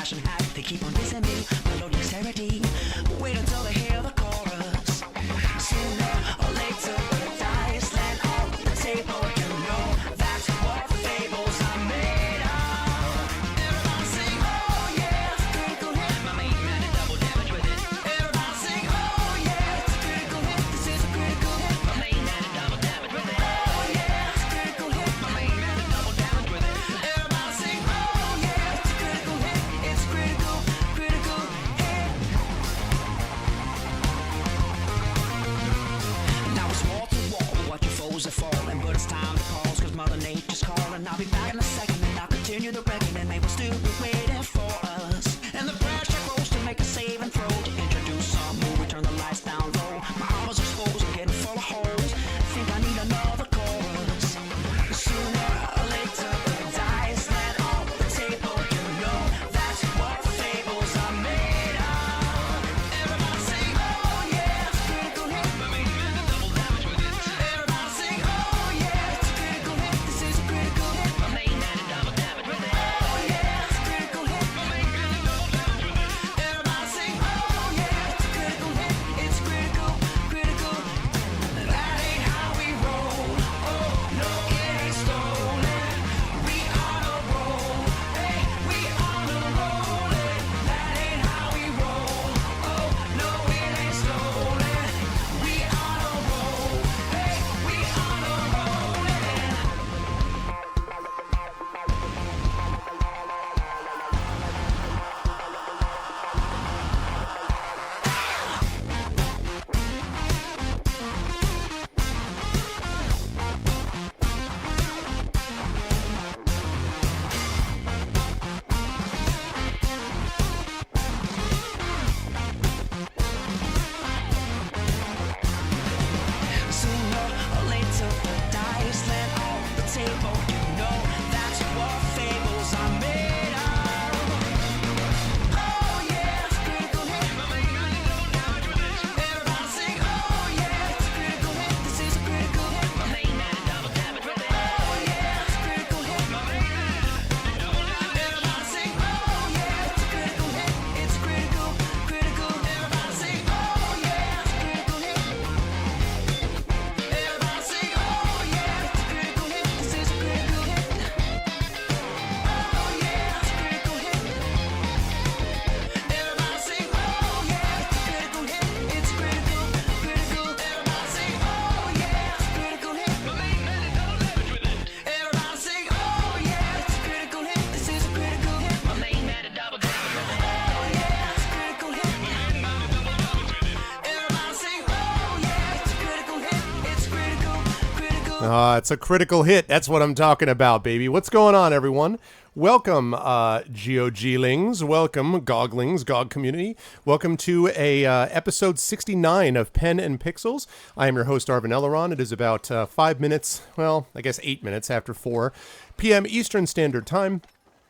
fashion hack. They keep on dissing me, my low dexterity. Wait until they hear the chorus. Sooner or later, the dice land on the table. You know that's what fables are made of. Everybody sing, oh yeah, it's a critical hit. My main man did double damage with it. Everybody sing, oh yeah, it's a critical hit. This is a critical hit. My main man did double damage with it. Oh yeah, it's a critical hit. My main man did double damage with it. Everybody sing, oh yeah, it's a critical hit. It's critical, critical hit. Now it's wall to wall, watch your foes are falling, but it's time to pause, cause Mother Nature's calling. I'll be back in a second and I'll continue the reckoning. Maple Stew is waiting for us, and the pressure grows to make a save and throw, to introduce some move, we turn the lights down low. My armor's exposed, I'm getting full of holes. Think I need another chorus. Sooner or later, the dice land on the table. You know that's what fables are made of. Everybody sing, oh yeah, it's a critical hit. My main man did double damage with it. Everybody sing, oh yeah, it's a critical hit. This is a critical hit. My main man did double damage with it. Oh yeah, it's a critical hit. My main man did double damage with it. Everybody sing, oh yeah, it's a critical hit. It's critical, critical. That ain't how we roll. Oh no, it ain't stolen. We on a roll. Hey, we on a rollin'. That ain't how we roll. Oh no, it ain't stolen. We on a roll. Hey, we on a rollin'. Sooner or later, the dice land on the table. You know that's what fables are made of. Oh yeah, it's a critical hit. My main man did double damage with it. Everybody sing, oh yeah, it's a critical hit. This is a critical hit. My main man did double damage with it. Oh yeah, it's a critical hit. My main man did double damage. Everybody sing, oh yeah, it's a critical hit. It's critical, critical. Everybody sing, oh yeah, it's a critical hit. Everybody sing, oh yeah, it's a critical hit. This is a critical hit. Oh yeah, it's a critical hit. Everybody sing, oh yeah, it's a critical hit. It's critical, critical. Everybody sing, oh yeah, it's a critical hit. My main man did double damage with it. Everybody sing, oh yeah, it's a critical hit. This is a critical hit. My main man did double damage with it. Oh yeah, it's a critical hit. My main man did double damage with it. Everybody sing, oh yeah, it's a critical hit. It's critical, critical. It's a critical hit. That's what I'm talking about, baby. What's going on, everyone? Welcome, GOG-lings. Welcome, GOG-lings, GOG community. Welcome to a episode 69 of Pen and Pixels. I am your host, Arvin Elleron. It is about 5 minutes, well, I guess 8 minutes after 4 p.m. Eastern Standard Time.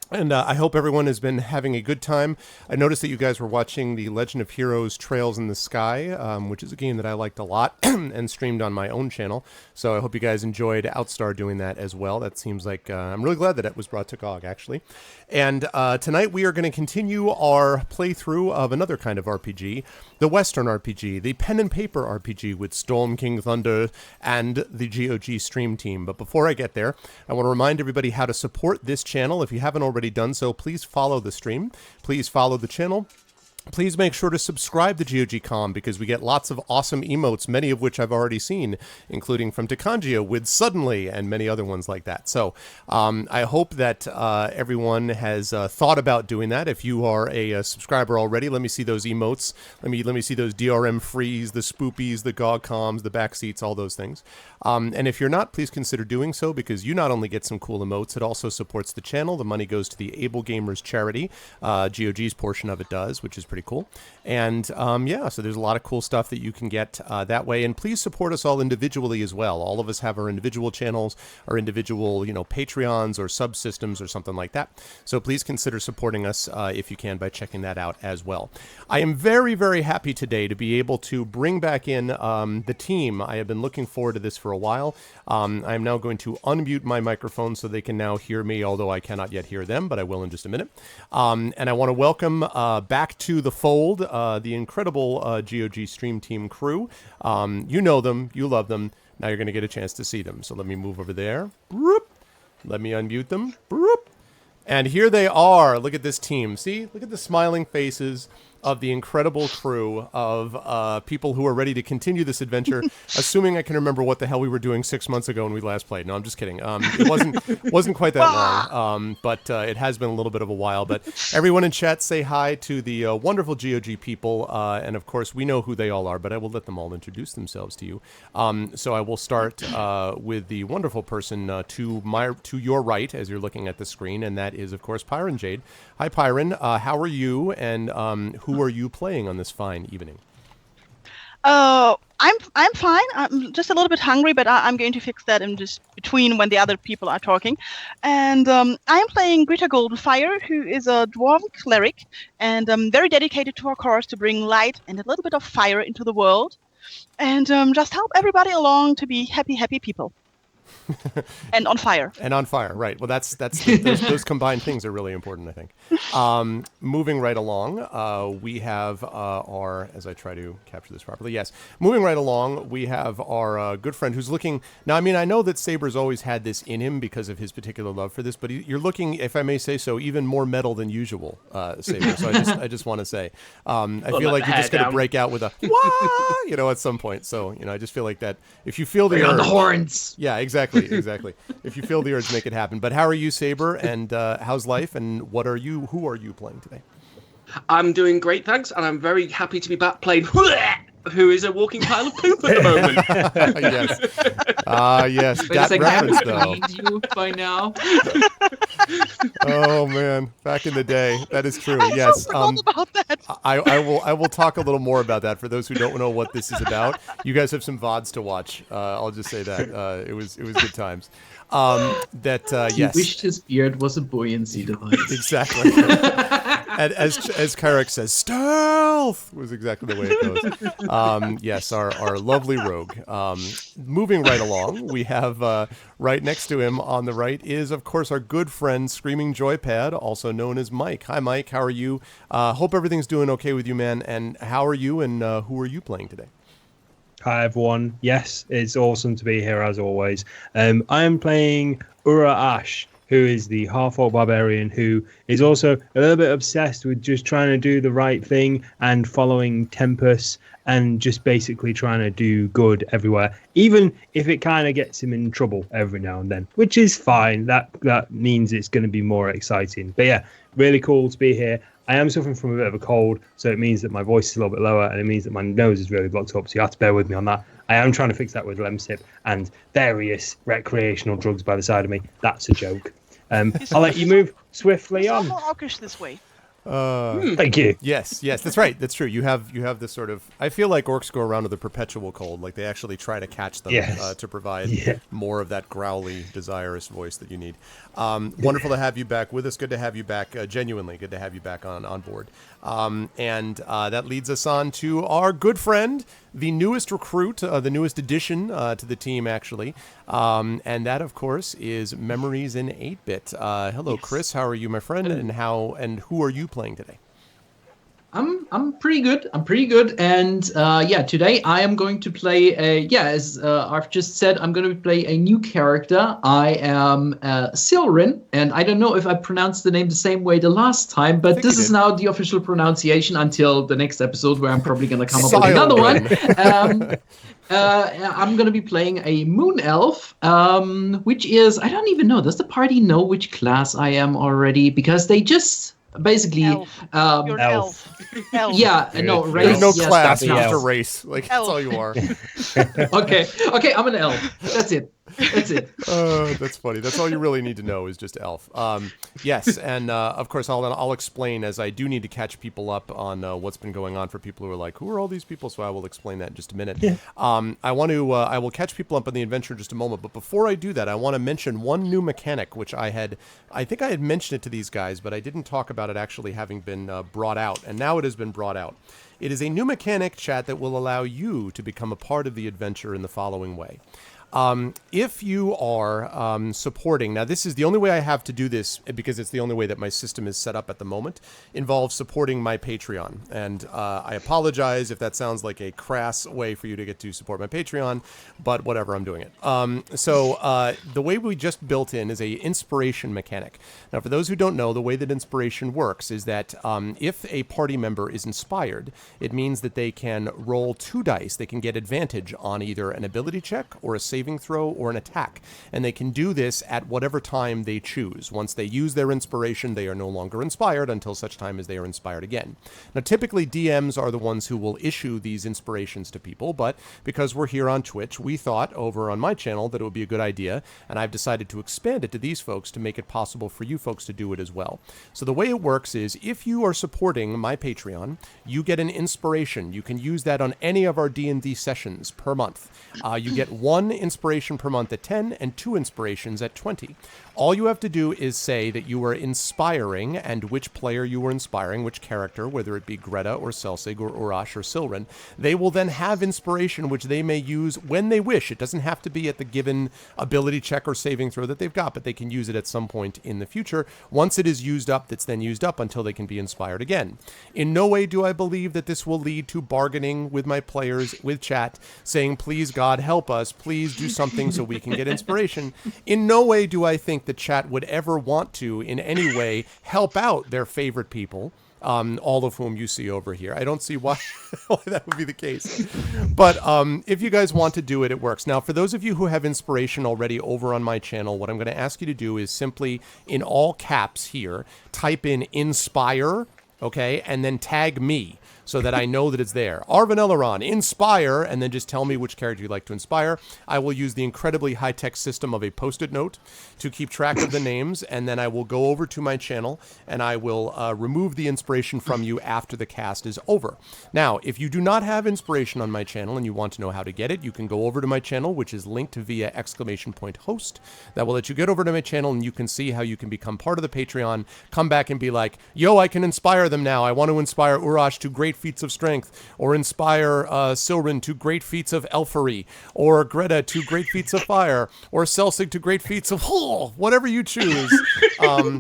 And I hope everyone has been having a good time. I noticed that you guys were watching the Legend of Heroes Trails in the Sky, which is a game that I liked a lot and streamed on my own channel. So I hope you guys enjoyed Outstar doing that as well. That seems like, I'm really glad that it was brought to GOG, actually. And tonight we are going to continue our playthrough of another kind of RPG, the Western RPG, the pen and paper RPG with Storm King Thunder and the GOG stream team. But before I get there, I want to remind everybody how to support this channel. If you haven't already done so, please follow the stream. Please follow the channel. Please make sure to subscribe to GOG.com because we get lots of awesome emotes, many of which I've already seen, including from Takanjia with Suddenly and many other ones like that. So I hope that everyone has thought about doing that. If you are a subscriber already, let me see those emotes. Let me see those DRM frees, the spoopies, the GOG comms, the backseats, all those things. And if you're not, please consider doing so because you not only get some cool emotes, it also supports the channel. The money goes to the Able Gamers charity. GOG's portion of it does, which is pretty pretty cool. And so there's a lot of cool stuff that you can get that way. And please support us all individually as well. All of us have our individual channels, our individual, Patreons or subsystems or something like that. So please consider supporting us if you can by checking that out as well. I am very, very happy today to be able to bring back in the team. I have been looking forward to this for a while. I am now going to unmute my microphone so they can now hear me, although I cannot yet hear them, but I will in just a minute. And I want to welcome back to the fold the incredible GOG Stream Team crew. You know them. You love them. Now you're going to get a chance to see them. So let me move over there. Broop. Let me unmute them. Broop. And here they are. Look at this team. See? Look at the smiling faces of the incredible crew of people who are ready to continue this adventure, assuming I can remember what the hell we were doing 6 months ago when we last played. No, I'm just kidding. It wasn't quite that long, but it has been a little bit of a while. But everyone in chat, say hi to the wonderful GOG people, and of course we know who they all are, but I will let them all introduce themselves to you. So I will start with the wonderful person to your right as you're looking at the screen, and that is of course Pyron Jade. Hi Pyron, how are you, and who are you playing on this fine evening? I'm fine. I'm just a little bit hungry, but I'm going to fix that in just between when the other people are talking. And I'm playing Greta Goldenfire, who is a dwarven cleric, and very dedicated to her cause to bring light and a little bit of fire into the world, and just help everybody along to be happy people. And on fire. And on fire, right. Well, those combined things are really important, I think. Moving right along, we have as I try to capture this properly, yes. Moving right along, we have our good friend who's looking, now, I mean, I know that Saber's always had this in him because of his particular love for this, but you're looking, if I may say so, even more metal than usual, Saber. So I just want to say, I feel like you're just going to break out with a, wah, at some point. So, I just feel like that, if you feel the urge. The horns. Yeah, exactly. If you feel the urge, make it happen. But how are you, Saber? And how's life? And who are you playing today? I'm doing great, thanks. And I'm very happy to be back playing who is a walking pile of poop at the moment. Yes. Yes. That reference, though. You by now. Oh, man. Back in the day. That is true. Yes. About that. I will talk a little more about that for those who don't know what this is about. You guys have some VODs to watch. I'll just say that. It was good times. Yes. He wished his beard was a buoyancy device. Exactly. And as Kyrek says, stealth was exactly the way it goes. Yes, our lovely rogue. Moving right along, we have right next to him on the right is, of course, our good friend Screaming Joypad, also known as Mike. Hi, Mike. How are you? Hope everything's doing okay with you, man. And how are you, and who are you playing today? Hi, everyone. Yes, it's awesome to be here, as always. I am playing Ura Ash, who is the half-orc barbarian who is also a little bit obsessed with just trying to do the right thing and following Tempest and just basically trying to do good everywhere, even if it kind of gets him in trouble every now and then, which is fine. That means it's going to be more exciting. But yeah, really cool to be here. I am suffering from a bit of a cold, so it means that my voice is a little bit lower, and it means that my nose is really blocked up, so you have to bear with me on that. I am trying to fix that with Lemsip and various recreational drugs by the side of me. That's a joke. I'll let you move swiftly on. It's more orcish this way. Thank you. Yes, that's right. That's true. You have this sort of. I feel like orcs go around with a perpetual cold. Like they actually try to catch them to provide more of that growly, desirous voice that you need. Wonderful to have you back with us. Good to have you back. Genuinely good to have you back on board. And that leads us on to our good friend, the newest recruit, the newest addition to the team, actually. And that, of course, is Memories in 8-Bit. Hello, yes. Chris. How are you, my friend? And who are you playing today? I'm pretty good. And today I am going to play as I've just said, I'm going to play a new character. I am Silrin, and I don't know if I pronounced the name the same way the last time, but this is now the official pronunciation until the next episode, where I'm probably going to come up with another one. I'm going to be playing a moon elf, which is, I don't even know, does the party know which class I am already? Because they just basically elf. You're elf. Yeah, no, race. There's no class, that's just a race. Like that's all you are. Okay, I'm an elf. That's it. That's it. That's funny. That's all you really need to know is just elf. Yes, and of course I'll explain, as I do need to catch people up on what's been going on for people who are like, who are all these people? So I will explain that in just a minute. Yeah. I will catch people up on the adventure in just a moment. But before I do that, I want to mention one new mechanic, which I think I had mentioned it to these guys, but I didn't talk about it actually having been brought out, and now it has been brought out. It is a new mechanic, chat, that will allow you to become a part of the adventure in the following way. If you are supporting, now this is the only way I have to do this because it's the only way that my system is set up at the moment, involves supporting my Patreon. And I apologize if that sounds like a crass way for you to get to support my Patreon, but whatever, I'm doing it. So the way we just built in is a inspiration mechanic. Now, for those who don't know, the way that inspiration works is that if a party member is inspired, it means that they can roll 2 dice. They can get advantage on either an ability check or a saving throw or an attack, and they can do this at whatever time they choose. Once they use their inspiration, they are no longer inspired until such time as they are inspired again. Now, typically DMs are the ones who will issue these inspirations to people, but because we're here on Twitch, we thought over on my channel that it would be a good idea, and I've decided to expand it to these folks to make it possible for you folks to do it as well. So the way it works is, if you are supporting my Patreon, you get an inspiration. You can use that on any of our D&D sessions per month. You get 1 inspiration per month at 10 and 2 inspirations at 20. All you have to do is say that you are inspiring and which player you were inspiring, which character, whether it be Greta or Selsig or Urash or Silren. They will then have inspiration which they may use when they wish. It doesn't have to be at the given ability check or saving throw that they've got, but they can use it at some point in the future. Once it is used up, that's then used up until they can be inspired again. In no way do I believe that this will lead to bargaining with my players, with chat, saying, please God help us, please do something so we can get inspiration. In no way do I think the chat would ever want to in any way help out their favorite people, all of whom you see over here. I don't see why that would be the case. But if you guys want to do it, it works. Now, for those of you who have inspiration already over on my channel, what I'm going to ask you to do is simply, in all caps here, type in inspire, okay, and then tag me, so that I know that it's there. Arvin Eleron, inspire, and then just tell me which character you'd like to inspire. I will use the incredibly high-tech system of a post-it note to keep track of the names, and then I will go over to my channel, and I will remove the inspiration from you after the cast is over. Now, if you do not have inspiration on my channel and you want to know how to get it, you can go over to my channel, which is linked via !host. That will let you get over to my channel, and you can see how you can become part of the Patreon, come back and be like, yo, I can inspire them now. I want to inspire Urash to great feats of strength, or inspire Silren to great feats of elfery, or Greta to great feats of fire, or Selsig to great feats of whatever you choose.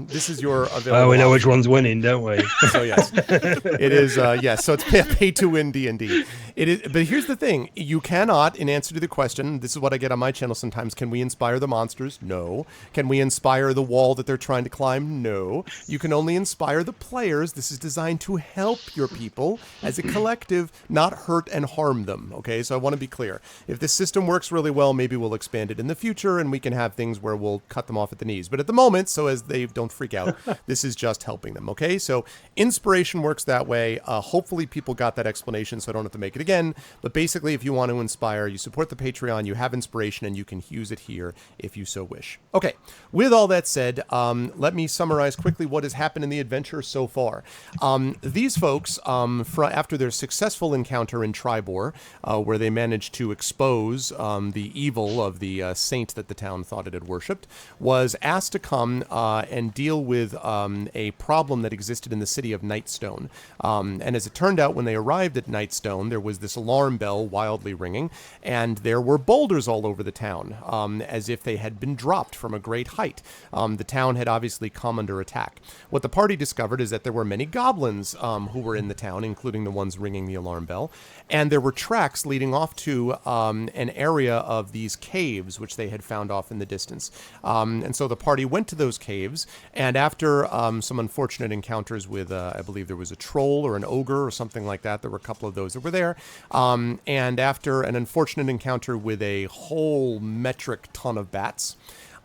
This is your available. We know which one's winning, don't we? So yes, it is. Yes, so it's pay to win D&D. It is, but here's the thing: you cannot, in answer to the question, this is what I get on my channel sometimes. Can we inspire the monsters? No. Can we inspire the wall that they're trying to climb? No. You can only inspire the players. This is designed to help your people as a collective, not hurt and harm them. Okay, so I want to be clear. If this system works really well, maybe we'll expand it in the future, and we can have things where we'll cut them off at the knees. But at the moment, so as they don't freak out, this is just helping them. Okay, so inspiration works that way. Hopefully people got that explanation, so I don't have to make it again. But basically, if you want to inspire, you support the Patreon, you have inspiration, and you can use it here if you so wish. Okay, with all that said, let me summarize quickly what has happened in the adventure so far. These folks, after their successful encounter in Tribor, where they managed to expose the evil of the saint that the town thought it had worshipped, was asked to come and deal with a problem that existed in the city of Nightstone. And as it turned out, when they arrived at Nightstone, there was this alarm bell wildly ringing, and there were boulders all over the town, as if they had been dropped from a great height. The town had obviously come under attack. What the party discovered is that there were many goblins who were in the town, including the ones ringing the alarm bell, and there were tracks leading off to an area of these caves which they had found off in the distance. And so the party went to those caves, and after some unfortunate encounters with, I believe there was a troll or an ogre or something like that, there were a couple of those that were there, and after an unfortunate encounter with a whole metric ton of bats,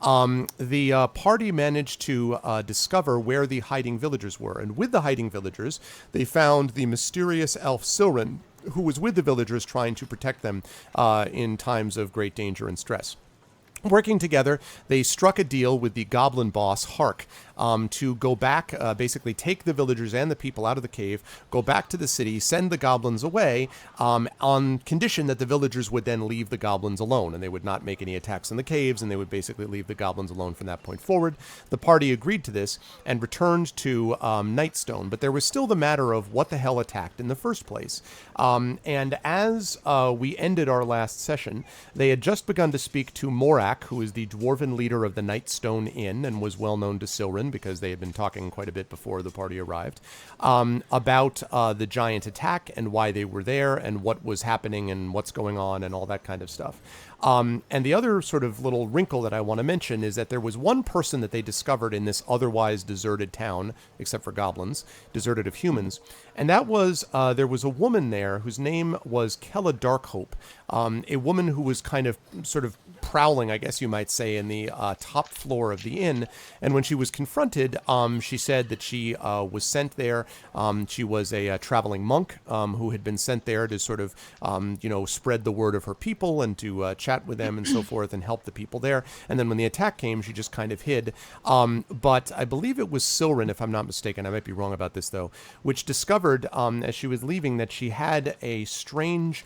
the party managed to discover where the hiding villagers were. And with the hiding villagers, they found the mysterious elf Silren, who was with the villagers trying to protect them in times of great danger and stress. Working together, they struck a deal with the goblin boss, Hark, to go back, basically take the villagers and the people out of the cave, go back to the city, send the goblins away, on condition that the villagers would then leave the goblins alone, and they would not make any attacks in the caves, and they would basically leave the goblins alone from that point forward. The party agreed to this and returned to Nightstone, but there was still the matter of what the hell attacked in the first place. And as we ended our last session, they had just begun to speak to Morak, who is the dwarven leader of the Nightstone Inn and was well known to Silrin because they had been talking quite a bit before the party arrived, about the giant attack and why they were there and what was happening and what's going on and all that kind of stuff. And the other sort of little wrinkle that I want to mention is that there was one person that they discovered in this otherwise deserted town, except for goblins, deserted of humans, and that was, there was a woman there whose name was Kella Darkhope, a woman who was kind of sort of prowling, I guess you might say, in the top floor of the inn, and when she was confronted, she said that she was sent there. She was a traveling monk who had been sent there to sort of, spread the word of her people and to chat with them and so forth and help the people there. And then when the attack came, she just kind of hid. But I believe it was Silrin, if I'm not mistaken, I might be wrong about this though, which discovered as she was leaving that she had a strange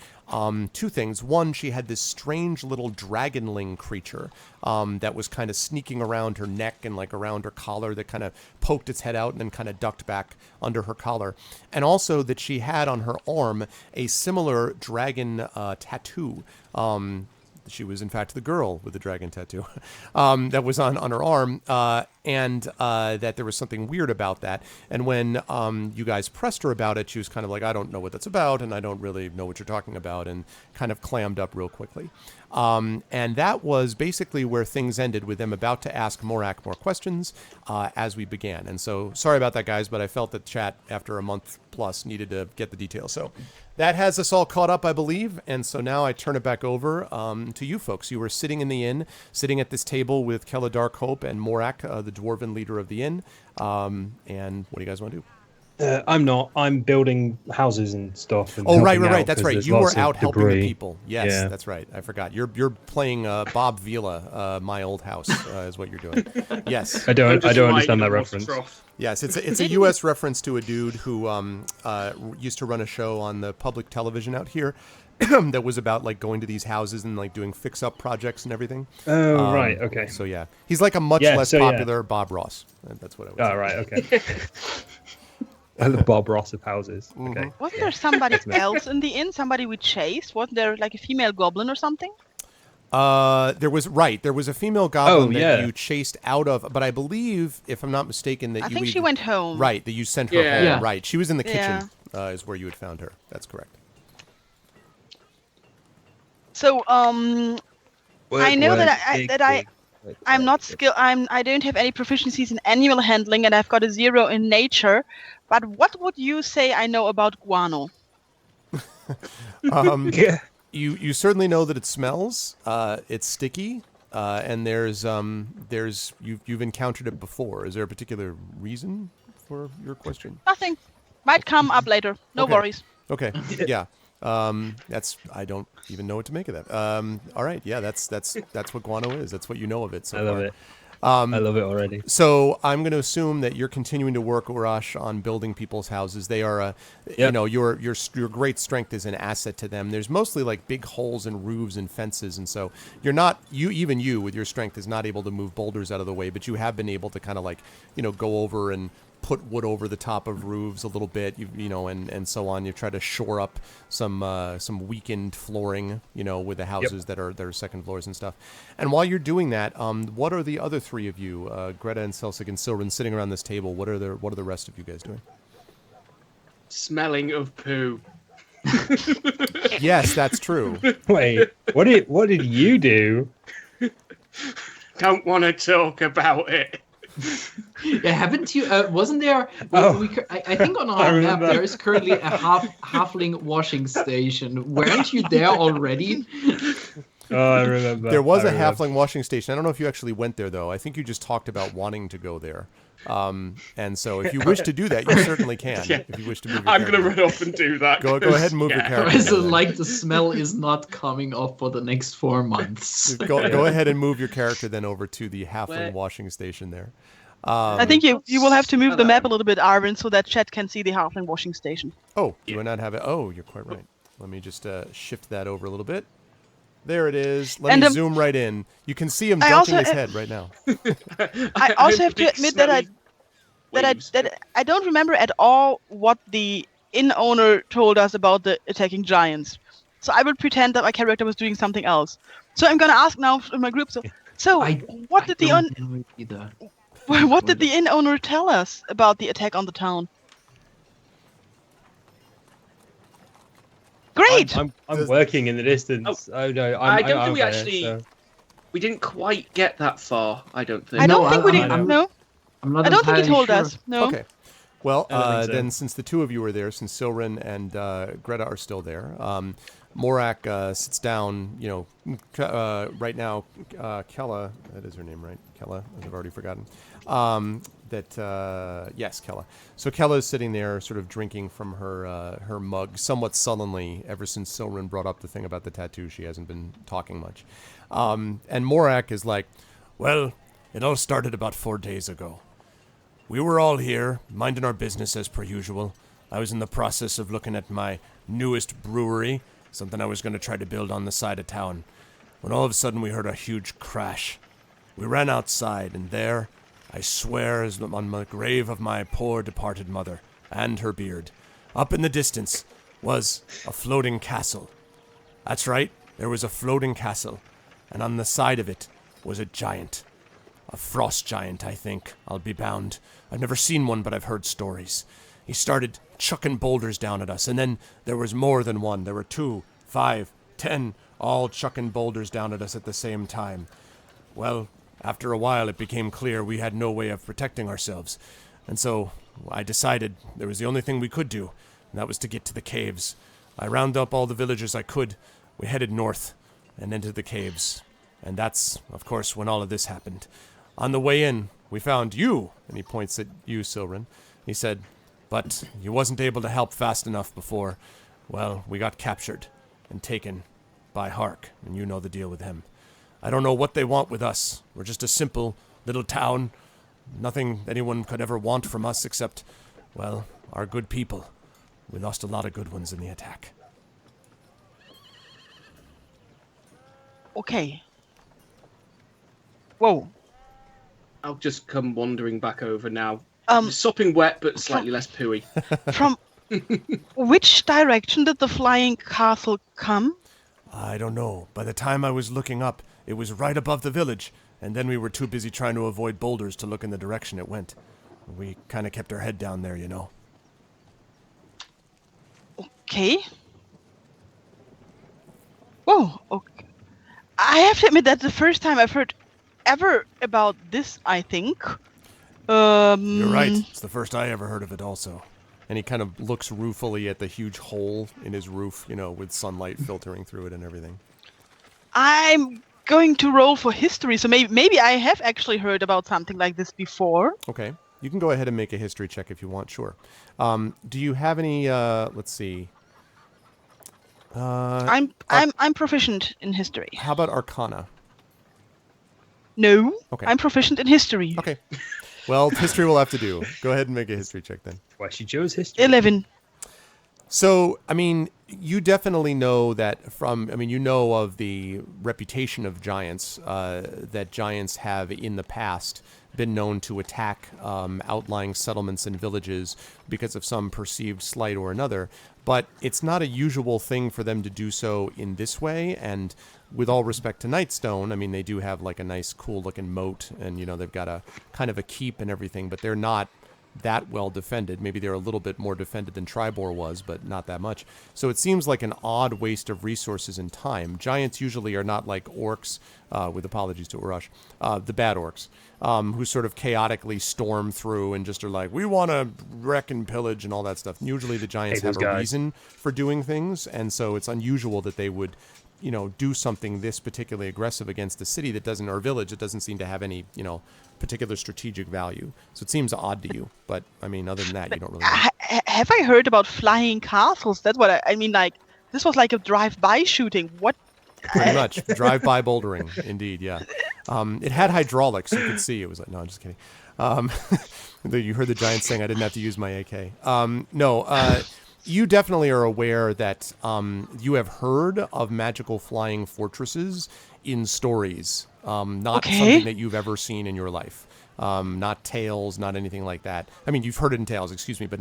two things. One, she had this strange little dragonling creature that was kind of sneaking around her neck and like around her collar, that kind of poked its head out and then kind of ducked back under her collar. And also that she had on her arm a similar dragon tattoo. She was, in fact, the girl with the dragon tattoo that was on her arm, and that there was something weird about that. And when you guys pressed her about it, she was kind of like, I don't know what that's about, and I don't really know what you're talking about, and kind of clammed up real quickly. And that was basically where things ended, with them about to ask Morak more questions as we began. And so, sorry about that, guys, but I felt that chat, after a month plus, needed to get the details. So that has us all caught up, I believe. And so now I turn it back over to you folks. You were sitting in the inn, sitting at this table with Kella Darkhope and Morak, the dwarven leader of the inn. And what do you guys want to do? I'm not. I'm building houses and stuff. And right. That's right. You were out helping debris. the people. Yes, yeah. That's right. I forgot. You're playing Bob Vila, My Old House, is what you're doing. Yes. I don't understand that reference. Yes, it's a U.S. reference to a dude who used to run a show on the public television out here that was about like going to these houses and like doing fix-up projects and everything. Oh, right. Okay. So yeah, he's like a much less popular Bob Ross. That's what I would say. Oh, right. Okay. The Bob Ross of houses. Okay. Wasn't there somebody else in the inn? Somebody we chased? Wasn't there like a female goblin or something? There was a female goblin that you chased out of, but I believe, if I'm not mistaken, that I think she went home. Right, that you sent her home. Yeah. Right, she was in the kitchen. Is where you had found her. That's correct. So I know that I'm not skilled. I don't have any proficiencies in animal handling, and I've got a 0 in nature. But what would you say I know about guano? You certainly know that it smells. It's sticky, and you've encountered it before. Is there a particular reason for your question? Nothing. Might come up later. No worries. Okay. Yeah. I don't even know what to make of that. All right. Yeah. That's what guano is. That's what you know of it. So I love far. it. I love it already. So I'm going to assume that you're continuing to work, Urash, on building people's houses. They are, your great strength is an asset to them. There's mostly like big holes and roofs and fences, and so even you with your strength is not able to move boulders out of the way, but you have been able to kind of like, go over and put wood over the top of roofs a little bit, and so on. You try to shore up some weakened flooring, with the houses that are second floors and stuff. And while you're doing that, what are the other three of you, Greta and Selsig and Silrin, sitting around this table? What are the rest of you guys doing? Smelling of poo. Yes, that's true. Wait, what did you do? Don't want to talk about it. Yeah, haven't you? Wasn't there? I think on our map there is currently a halfling washing station. Weren't you there already? Oh, I remember. There was I a remember. halfling washing station. I don't know if you actually went there, though. I think you just talked about wanting to go there. And so if you wish to do that, you certainly can. Yeah. If you wish to move your I'm going to character. run off and do that. Go ahead and move your character. Whereas then. like the smell is not coming off for the next 4 months. Go ahead and move your character then over to the halfling Where- washing station there. I think you will have to move the map a little bit, Arvin, so that chat can see the halfling washing station. Oh, do I not have it? Oh, you're quite right. Let me just shift that over a little bit. There it is. Let me zoom right in. You can see him I dunking also his head right now. I also have to Big admit that waves. I don't remember at all what the inn owner told us about the attacking giants. So I will pretend that my character was doing something else. So I'm gonna ask now in my group. So what did the don't know either. what did the inn owner tell us about the attack on the town? Great. I'm working in the distance. Oh, no, I don't think we there, actually- so- We didn't quite get that far, I don't think. I don't No, think we I- did. I'm- No, I'm not I don't think he entirely told sure. us. No. Okay. Well, I don't think so. then since the two of you are there, since Silrin and Greta are still there, Morak sits down, right now, Kella, that is her name, right? Kella, I've already forgotten. Yes, Kella. So Kella is sitting there sort of drinking from her mug, somewhat sullenly, ever since Silrin brought up the thing about the tattoo. She hasn't been talking much. And Morak is like, well, it all started about 4 days ago. We were all here, minding our business as per usual. I was in the process of looking at my newest brewery, something I was going to try to build on the side of town, when all of a sudden we heard a huge crash. We ran outside, and there, I swear, is on the grave of my poor departed mother, and her beard, up in the distance, was a floating castle. That's right, there was a floating castle, and on the side of it was a giant. A frost giant, I think, I'll be bound. I've never seen one, but I've heard stories. He started chucking boulders down at us, and then there was more than one. There were 2, 5, 10, all chucking boulders down at us at the same time. Well, after a while it became clear we had no way of protecting ourselves, and so I decided there was the only thing we could do, and that was to get to the caves. I rounded up all the villagers I could. We headed north and into the caves, and that's, of course, when all of this happened. On the way in, we found you, and he points at you, Silrin. He said, but you wasn't able to help fast enough before. Well, we got captured and taken by Hark, and you know the deal with him. I don't know what they want with us. We're just a simple little town. Nothing anyone could ever want from us except, well, our good people. We lost a lot of good ones in the attack. Okay. Whoa. I'll just come wandering back over now. Um, Sopping wet, but slightly less pooey. From which direction did the flying castle come? I don't know. By the time I was looking up, it was right above the village, and then we were too busy trying to avoid boulders to look in the direction it went. We kind of kept our head down there, you know. Okay. Whoa. Okay. I have to admit that's the first time I've heard ever about this, I think. You're right. It's the first I ever heard of it also. And he kind of looks ruefully at the huge hole in his roof, with sunlight filtering through it and everything. I'm going to roll for history, so maybe I have actually heard about something like this before. Okay. You can go ahead and make a history check if you want, sure. Do you have any, let's see. I'm proficient in history. How about Arcana? No, Okay. I'm proficient in history. Okay. Well, history will have to do. Go ahead and make a history check then. Why she chose history? 11. So, you definitely know that you know of the reputation of giants, that giants have in the past been known to attack outlying settlements and villages because of some perceived slight or another. But it's not a usual thing for them to do so in this way, and with all respect to Nightstone, they do have like a nice cool looking moat, and they've got a kind of a keep and everything, but they're not that well defended. Maybe they're a little bit more defended than Tribor was, but not that much. So it seems like an odd waste of resources and time. Giants usually are not like orcs, with apologies to Urash, the bad orcs, who sort of chaotically storm through and just are like, we want to wreck and pillage and all that stuff. Usually the giants Hate those have a guys. reason for doing things, and so it's unusual that they would do something this particularly aggressive against a city that doesn't, or a village that doesn't seem to have any, particular strategic value. So it seems odd to you, but I mean, other than that, you don't really know. Have I heard about flying castles? That's what I mean. Like this was like a drive-by shooting. What? Pretty much drive-by bouldering, indeed. Yeah, it had hydraulics. You could see it was like. No, I'm just kidding. You heard the giant saying I didn't have to use my AK. No, you definitely are aware that you have heard of magical flying fortresses in stories. Not something that you've ever seen in your life. Not tales, not anything like that. I mean, you've heard it in tales, excuse me, but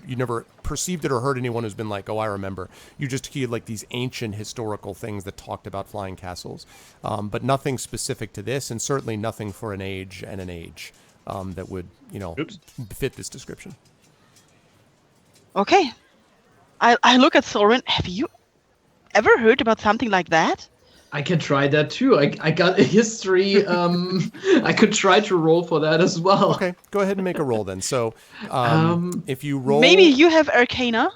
you never perceived it or heard anyone who's been like, oh, I remember. You just hear like these ancient historical things that talked about flying castles, but nothing specific to this, and certainly nothing for an age and an age that would, fit this description. Okay. I look at Soren. Have you ever heard about something like that? I can try that too. I got a history. I could try to roll for that as well. Okay, go ahead and make a roll then. So, if you roll, maybe you have Arcana.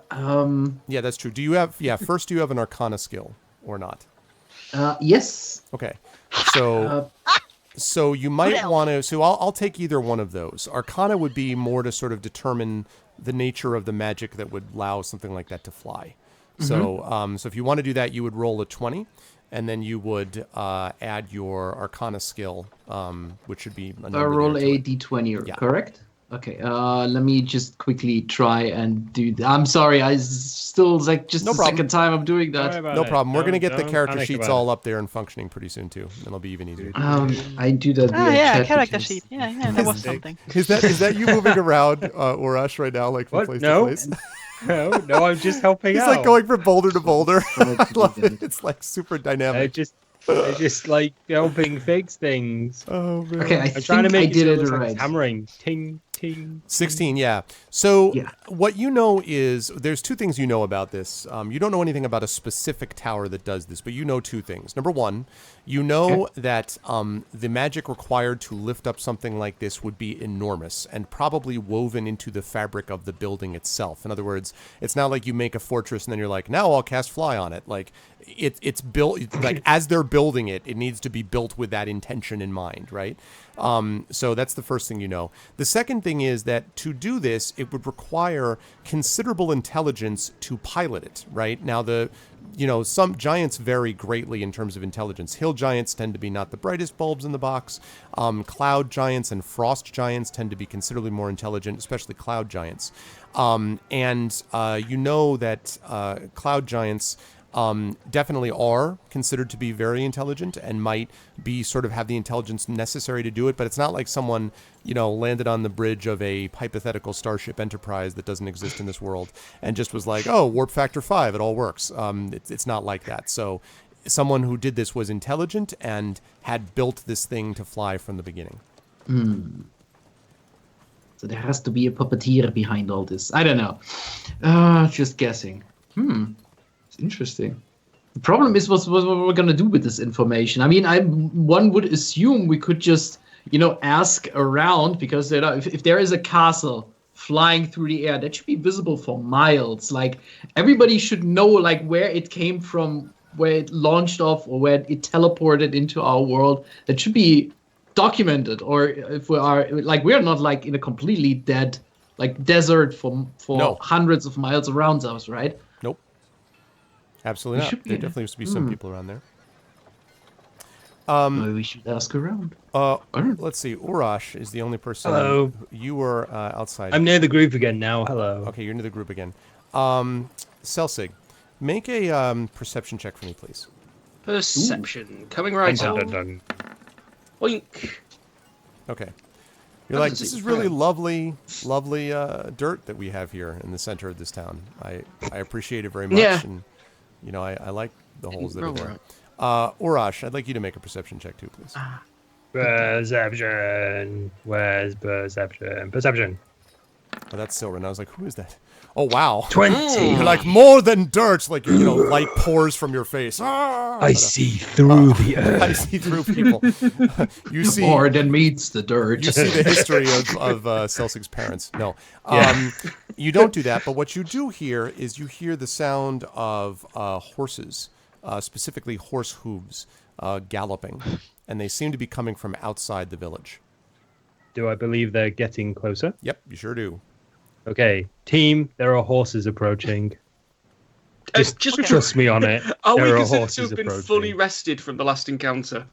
Yeah, that's true. Do you have? Yeah, first, do you have an Arcana skill or not? Yes. Okay, so. So you might want to. So I'll take either one of those. Arcana would be more to sort of determine the nature of the magic that would allow something like that to fly. So, so if you want to do that, you would roll a 20, and then you would add your Arcana skill, which should be a number. Roll a d20, correct? Okay. Let me just quickly try and do that. I'm sorry. I still just the second time I'm doing that. No problem. We're gonna get the character sheets all up there and functioning pretty soon too. It'll be even easier. I do that. Character sheet. Yeah, that was something. Is that you moving around, Urash, right now, like from place to place? No, I'm just helping out. He's like going from boulder to boulder. I love it. It's like super dynamic. I just like helping fix things. Oh man. Okay, I'm trying to make I did it like right. Hammering, ting, ting. 16, yeah. So what you know is there's two things you know about this. You don't know anything about a specific tower that does this, but you know two things. Number one, you know that the magic required to lift up something like this would be enormous and probably woven into the fabric of the building itself. In other words, it's not like you make a fortress and then you're like, now I'll cast fly on it. Like it's built like as they're building it, it needs to be built with that intention in mind, right? So that's the first thing you know. The second thing is that to do this, it would require considerable intelligence to pilot it, right? Now some giants vary greatly in terms of intelligence. Hill giants tend to be not the brightest bulbs in the box. Cloud giants and frost giants tend to be considerably more intelligent, especially cloud giants. You know that cloud giants definitely are considered to be very intelligent and might be sort of have the intelligence necessary to do it, but it's not like someone, landed on the bridge of a hypothetical Starship Enterprise that doesn't exist in this world and just was like, oh, warp factor 5, it all works. It's not like that. So someone who did this was intelligent and had built this thing to fly from the beginning. So there has to be a puppeteer behind all this. I don't know. Just guessing. Interesting. The problem is what we're gonna do with this information. I mean, one would assume we could just, ask around because if there is a castle flying through the air, that should be visible for miles. Like everybody should know like where it came from, where it launched off, or where it teleported into our world. That should be documented. Or if we're not like in a completely dead like desert for hundreds of miles around us, right? Absolutely not. There definitely used to be some people around there. Maybe we should ask around. Let's see. Urash is the only person. Hello. You were outside. I'm near the group again now. Hello. Okay, you're near the group again. Celsig, make a perception check for me, please. Perception. Coming right up. Oink. Okay. You're like, this is really lovely dirt that we have here in the center of this town. I appreciate it very much. Yeah. And, I like the holes that are there. Urash, I'd like you to make a perception check too, please. Perception. Where's perception? Perception. Oh, that's Silren. I was like, who is that? Oh, wow. 20. You're like, more than dirt. Like, light pours from your face. Ah! I see through the earth. I see through people. You see More than meets the dirt. You see the history of Celsig's parents. No. You don't do that, but what you do hear is you hear the sound of horses, specifically horse hooves, galloping, and they seem to be coming from outside the village. Do I believe they're getting closer? Yep, you sure do. Okay, team, there are horses approaching. Just okay. trust me on it. Are we There are considered to horses have been approaching. fully rested from the last encounter?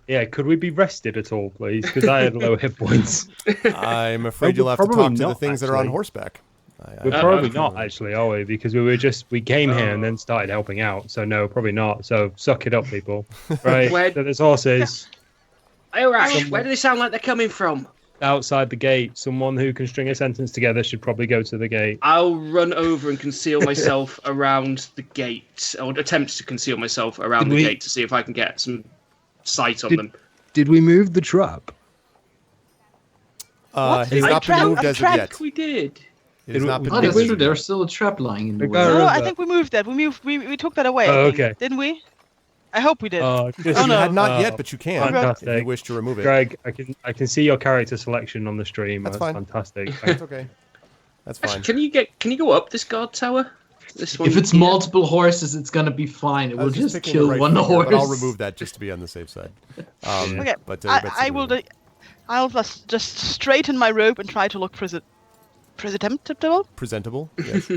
Yeah, could we be rested at all, please? Because I had low hit points. I'm afraid No, you'll have to probably talk to the not, things that are on actually. horseback. We're probably not, actually, are we? Because we came here and then started helping out. So no, probably not. So suck it up, people. Right, Where- so there's horses Oh, Rash, where do they sound like they're coming from? outside the gate. Someone who can string a sentence together should probably go to the gate. I'll run over and conceal myself around the gate, or attempt to conceal myself around Did the we- gate to see if I can get some sight on them. Did we move the trap? He's not been moved as of yet. We did. It has not been Oh, moved that's as true. of yet. There's still a trap lying in the I way. got No, it. I think we moved that. We took that away. Oh, I think. okay. Didn't we? I hope we did. Just, Oh, You no. had not yet, but you can if Fantastic. you wish to remove it. Greg, I can see your character selection on the stream. That's That's fine. fantastic. That's okay. That's fine. Can you go up this guard tower? This one. If it's here? multiple horses, it's gonna be fine. It I will was just picking kill the right one finger, horse. but I'll remove that just to be on the safe side. Okay, But I will. I'll just straighten my robe and try to look presentable. presentable. Yes.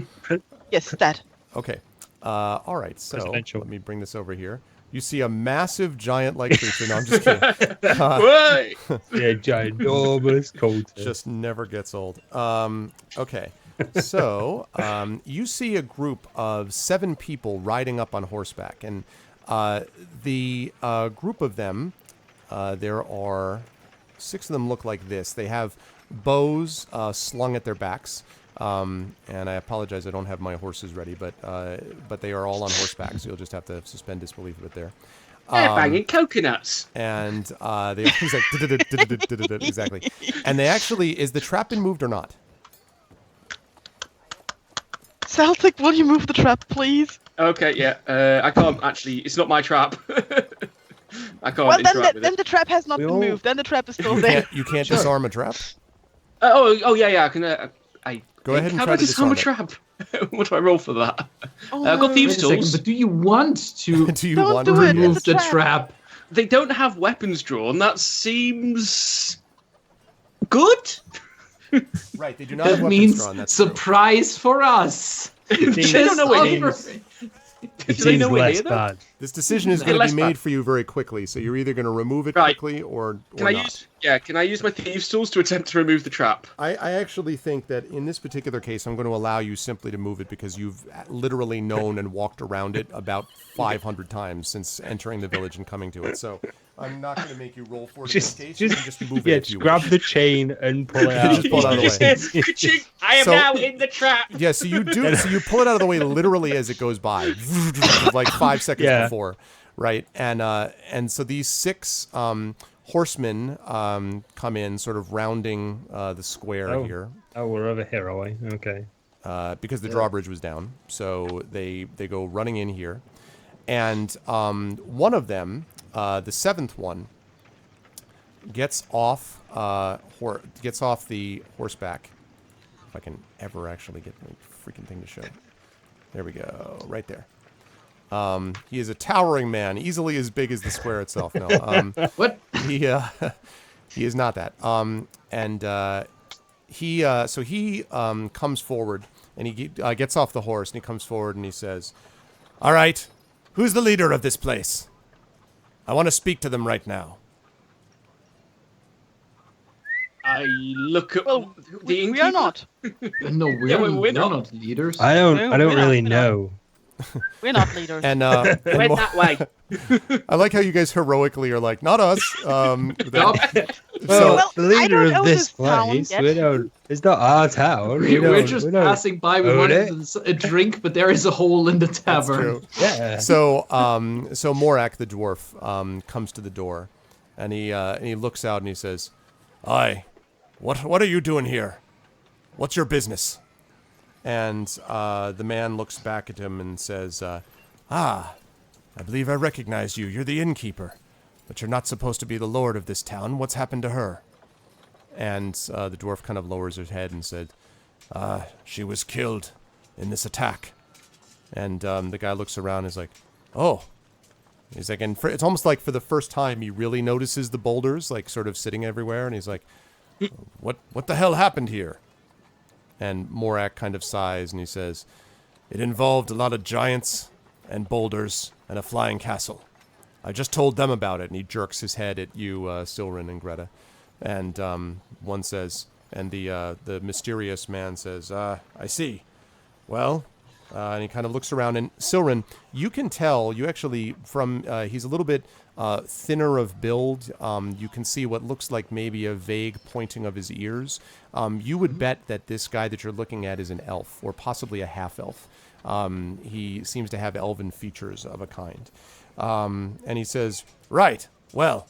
Yes, that. Okay. All right. So Presidential. let me bring this over here. You see a massive giant-like creature. No, I'm just kidding. Wait! Yeah, ginormous cold. Just never gets old. Okay. So you see a group of 7 people riding up on horseback, and the group of them, there are 6 of them look like this. They have bows slung at their backs. And I apologize, I don't have my horses ready, but they are all on horseback, so you'll just have to suspend disbelief a bit there. They're banging coconuts. And they exactly. And they actually, is the trap been moved or not? Celtic, will you move the trap, please? Okay, yeah. I can't actually. It's not my trap. I can't Well, interact with then it. the trap has not We been all- moved. Then the trap is still You there. can't, you can't disarm a trap? Oh, yeah. I can. I Go ahead and how try do I to disarm a disarm trap? What do I roll for that? Oh, I've got no. thieves' Wait a second, tools. but do you want to Do you Don't want do to it. remove It's a the trap. trap? They don't have weapons drawn. That seems good. Right, they do not have That weapons means drawn. That's true. surprise for us. They don't know we're here. It Do they know seems we're less here, though? bad. This decision is Yeah, going to less be made bad. for you very quickly, so you're either going to remove it Right. quickly or Can I not. use? Yeah. Can I use my thieves' tools to attempt to remove the trap? I actually think that in this particular case, I'm going to allow you simply to move it because you've literally known and walked around it about 500 times since entering the village and coming to it. So I'm not going to make you roll for it Just, in this case. You can just move yeah, it if just you grab wish. the chain and pull it out. Just pull it out of the Just way. said, "Ka-ching, I am So- now in the trap. Yeah, so you do. So you pull it out of the way literally as it goes by, like 5 seconds Yeah. before, right? And so these 6 horsemen come in, sort of rounding the square Oh. here, Oh, we're over here, are we? Okay. because the drawbridge was down. So they go running in here, and one of them, the 7th one, gets off the horseback. If I can ever actually get the freaking thing to show. There we go, right there. He is a towering man, easily as big as the square itself. No, What? he is not that. He comes forward and he gets off the horse and he comes forward and he says, "All right, who's the leader of this place? I want to speak to them right now." I look at Well, the we are innkeeper. not. No, we're, Yeah, we're we're not. not leaders. I don't No, really we're not, we're not. know. We're not leaders. And, Went that way. I like how you guys heroically are like, not us. Yup. So Well, the I leader don't of own this this town place, yet. we don't. It's not our town. We're just passing by. We own wanted a drink, but there is a hole in the that's tavern. true. Yeah. So Morak the dwarf comes to the door, and he looks out and he says, "Aye, what are you doing here?" What's your business? And the man looks back at him and says, I believe I recognize you. You're the innkeeper. But you're not supposed to be the lord of this town. What's happened to her? And the dwarf kind of lowers his head and said, she was killed in this attack. And the guy looks around and is like, oh. He's like, and it's almost like for the first time he really notices the boulders, like sort of sitting everywhere. And he's like, what the hell happened here? And Morak kind of sighs and he says, it involved a lot of giants and boulders and a flying castle. I just told them about it. And he jerks his head at you, Silrin and Greta. And one says, and the mysterious man says, I see. Well, and he kind of looks around. And Silrin, you can tell, you actually, from, he's a little bit thinner of build. You can see what looks like maybe a vague pointing of his ears. You would bet that this guy that you're looking at is an elf, or possibly a half-elf. He seems to have elven features of a kind. And he says, right, well,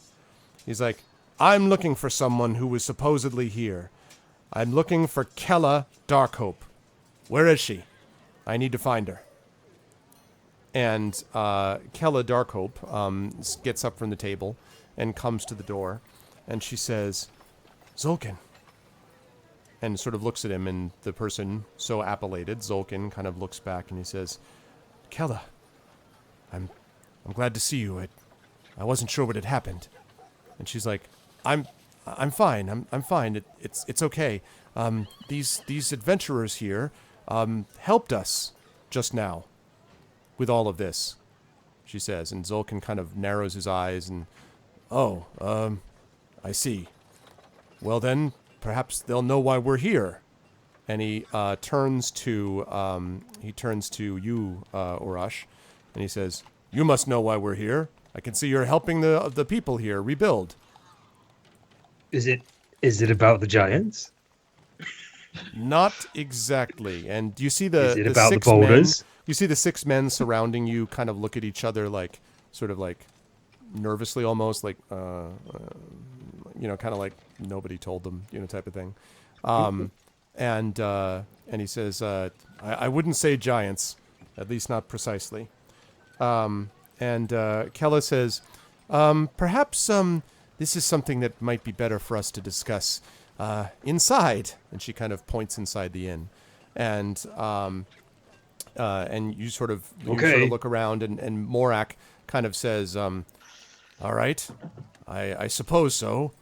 he's like, I'm looking for someone who was supposedly here. I'm looking for Kella Darkhope. Where is she? I need to find her. And Kella Darkhope gets up from the table and comes to the door. And she says, Zolkin. And sort of looks at him, and the person so appellated, Zolkin, kind of looks back and he says, Kella, I'm glad to see you. I wasn't sure what had happened. And she's like, I'm fine. I'm fine. It's okay. These adventurers here helped us just now with all of this, she says. And Zolkin kind of narrows his eyes and, I see. Well then, perhaps they'll know why we're here. And he turns to you, Urash, and he says, you must know why we're here. I can see you're helping the people here rebuild. Is it about the giants? Not exactly. And you see Is it about the boulders? You see the 6 men surrounding you kind of look at each other like, sort of like, nervously almost, like, kind of like nobody told them, type of thing. And he says, I wouldn't say giants, at least not precisely. And Kella says, perhaps this is something that might be better for us to discuss inside. And she kind of points inside the inn. And you sort of look around, and Morak kind of says, all right, I suppose so.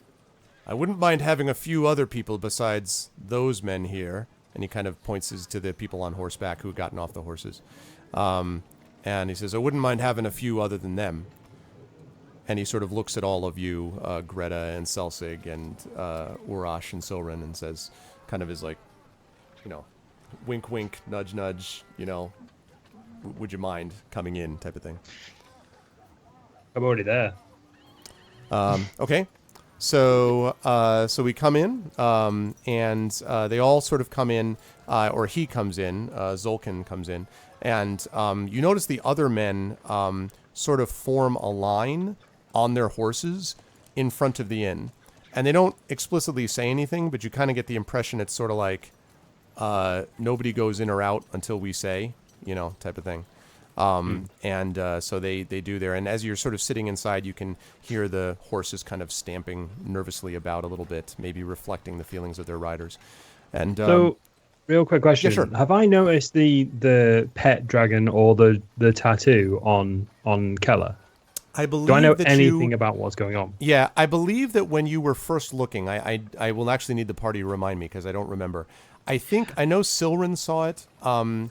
I wouldn't mind having a few other people besides those men here. And he kind of points to the people on horseback who had gotten off the horses. And he says, I wouldn't mind having a few other than them. And he sort of looks at all of you, Greta and Selsig and Urash and Silrin, and says, kind of is like, wink, wink, nudge, nudge, would you mind coming in type of thing. I'm already there. Okay. So we come in, and they all sort of come in, or he comes in, Zolkin comes in, and you notice the other men sort of form a line on their horses in front of the inn. And they don't explicitly say anything, but you kind of get the impression it's sort of like nobody goes in or out until we say, type of thing. And so they do there. And as you're sort of sitting inside, you can hear the horses kind of stamping nervously about a little bit, maybe reflecting the feelings of their riders. And so, real quick question. Yeah, sure. Have I noticed the pet dragon or the tattoo on Kella? I believe Do I know that anything about what's going on? Yeah, I believe that when you were first looking, I will actually need the party to remind me because I don't remember. I think I know Silrin saw it.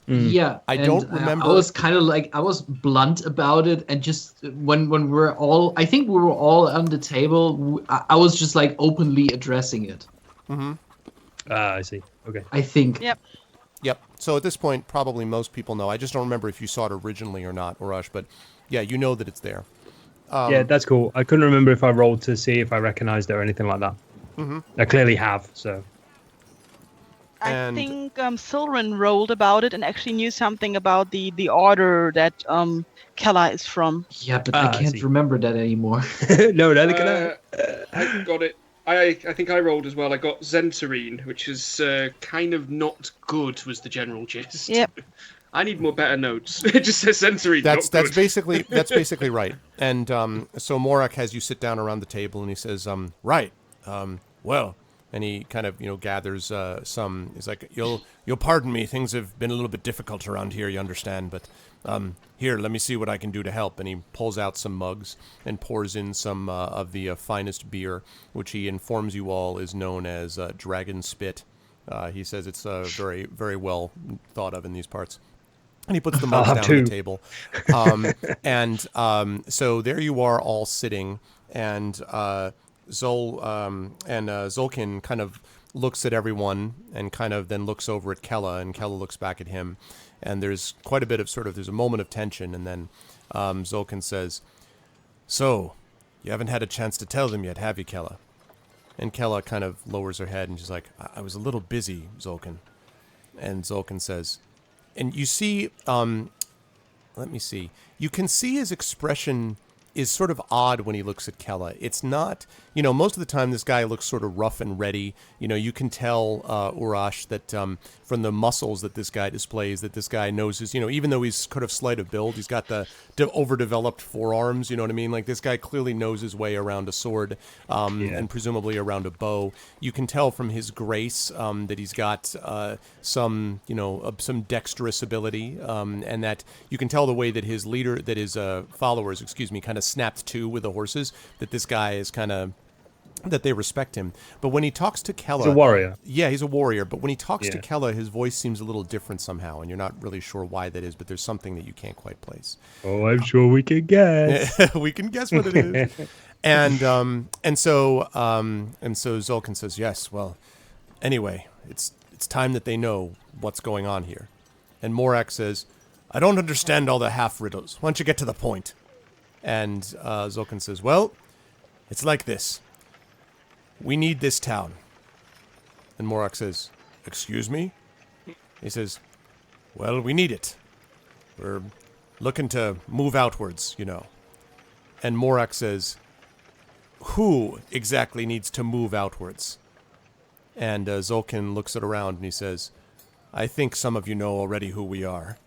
Yeah, I don't remember. I was kind of like, I was blunt about it, and just when we're all, I think we were all on the table. I was just like openly addressing it. Mm-hmm. I see. Okay. I think. Yep. So at this point, probably most people know. I just don't remember if you saw it originally or not, Urash. But yeah, you know that it's there. Yeah, that's cool. I couldn't remember if I rolled to see if I recognized it or anything like that. Mm-hmm. I clearly have, so. I think Silrin rolled about it and actually knew something about the order that Kella is from. Yeah, but I can't remember that anymore. No, neither can I got it. I think I rolled as well. I got Zentarine, which is kind of not good, was the general gist. Yep. I need more better notes. It just says Zentarine, That's not good. basically right. And so Morak has you sit down around the table, and he says, "Right, well," and he kind of gathers some. He's like, "You'll pardon me. Things have been a little bit difficult around here. You understand, but here, let me see what I can do to help." And he pulls out some mugs and pours in some of the finest beer, which he informs you all is known as Dragon Spit. He says it's very, very well thought of in these parts. And he puts the mugs down on the table. So there you are all sitting, and Zolkin kind of looks at everyone and kind of then looks over at Kella, and Kella looks back at him. And there's quite a bit of there's a moment of tension, and then Zolkin says, "So, you haven't had a chance to tell them yet, have you, Kella?" And Kella kind of lowers her head, and she's like, I was a little busy, Zolkin." And Zolkin says, and you see, let me see, you can see his expression is sort of odd when he looks at Kella. It's not, most of the time this guy looks sort of rough and ready. You can tell, Urash, that from the muscles that this guy displays, that this guy knows his, even though he's kind of slight of build, he's got the overdeveloped forearms, you know what I mean? Like, this guy clearly knows his way around a sword, and presumably around a bow. You can tell from his grace that he's got some dexterous ability, and that you can tell the way that his followers, kind of snapped to with the horses, that this guy is kind of, that they respect him. But when he talks to Kella... He's a warrior. Yeah, he's a warrior. But when he talks to Kella, his voice seems a little different somehow, and you're not really sure why that is, but there's something that you can't quite place. Oh, I'm sure we can guess. We can guess what it is. And so Zolkin says, "Yes, well, anyway, it's time that they know what's going on here." And Morak says, "I don't understand all the half-riddles. Why don't you get to the point?" And Zolkin says, "Well, it's like this. We need this town." And Morak says, "Excuse me?" He says, "Well, we need it. We're looking to move outwards, And Morak says, "Who exactly needs to move outwards?" And Zolkin looks it around and he says, "I think some of you know already who we are."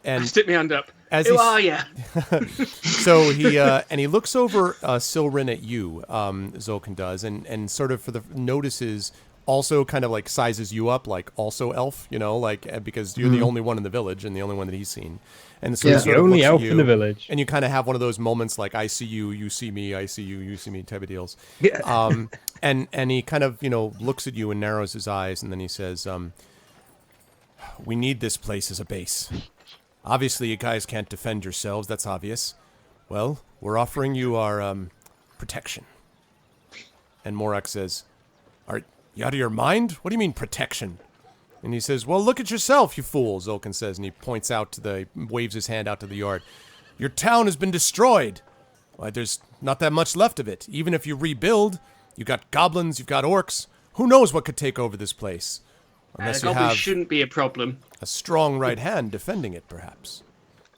And Stick my hand up. Who are you? So he looks over Silrin at you, Zolkin does, and sort of notices, also kind of like sizes you up, like also elf, because you're the only one in the village and the only one that he's seen. And so he sort of only looks at elf you, in the village. and you kind of have one of those moments like, I see you, you see me, I see you, you see me type of deals. And he kind of, looks at you and narrows his eyes, and then he says, "We need this place as a base. Obviously, you guys can't defend yourselves, that's obvious. Well, we're offering you our protection." And Morak says, "Are you out of your mind? What do you mean, protection?" And he says, "Well, look at yourself, you fool," Zolkin says, and he points out waves his hand out to the yard. "Your town has been destroyed. Why, there's not that much left of it. Even if you rebuild, you've got goblins, you've got orcs. Who knows what could take over this place? Unless you goblins have shouldn't be a problem. a strong right hand defending it, perhaps."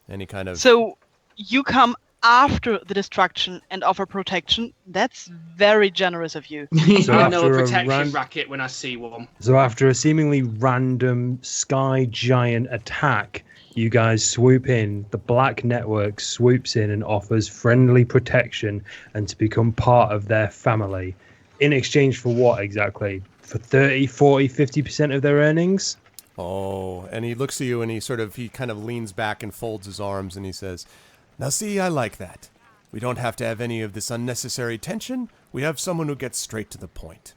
And he kind of... So you come after the destruction and offer protection. That's very generous of you. So I know a after protection racket when I see one. So after a seemingly random sky giant attack, you guys swoop in. The Black Network swoops in and offers friendly protection and to become part of their family. In exchange for what exactly? For 30, 40, 50% of their earnings? Oh, and he looks at you and he kind of leans back and folds his arms and he says, "Now see, I like that. We don't have to have any of this unnecessary tension. We have someone who gets straight to the point."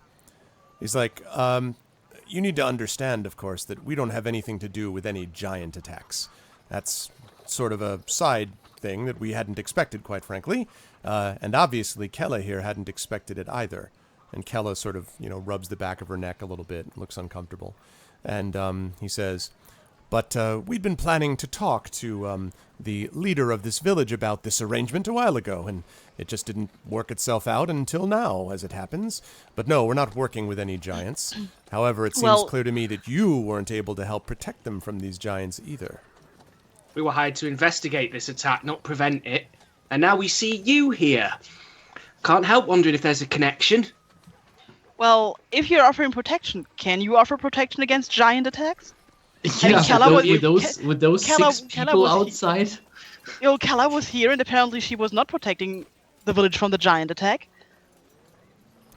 He's like, "You need to understand, of course, that we don't have anything to do with any giant attacks. That's sort of a side thing that we hadn't expected, quite frankly. And obviously Kella here hadn't expected it either." And Kella sort of, rubs the back of her neck a little bit and looks uncomfortable. And he says, "But we'd been planning to talk to the leader of this village about this arrangement a while ago, and it just didn't work itself out until now, as it happens. But no, we're not working with any giants. However, it seems clear to me that you weren't able to help protect them from these giants either." We were hired to investigate this attack, not prevent it. And now we see you here. Can't help wondering if there's a connection. Well, if you're offering protection, can you offer protection against giant attacks? Yeah, Kella with those Kella- 6 Kella people was he- outside. Kella was here, and apparently she was not protecting the village from the giant attack.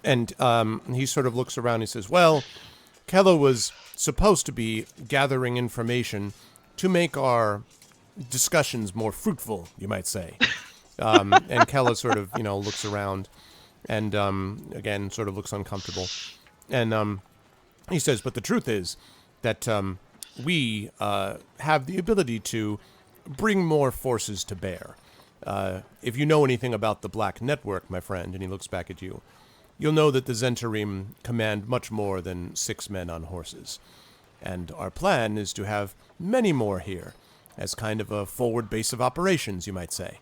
And he sort of looks around and he says, well, Kella was supposed to be gathering information to make our discussions more fruitful, you might say. And Kella sort of, looks around and, again, sort of looks uncomfortable. And he says, but the truth is that we have the ability to bring more forces to bear. If you know anything about the Black Network, my friend, and he looks back at you, you'll know that the Zentarim command much more than 6 men on horses. And our plan is to have many more here, as kind of a forward base of operations, you might say.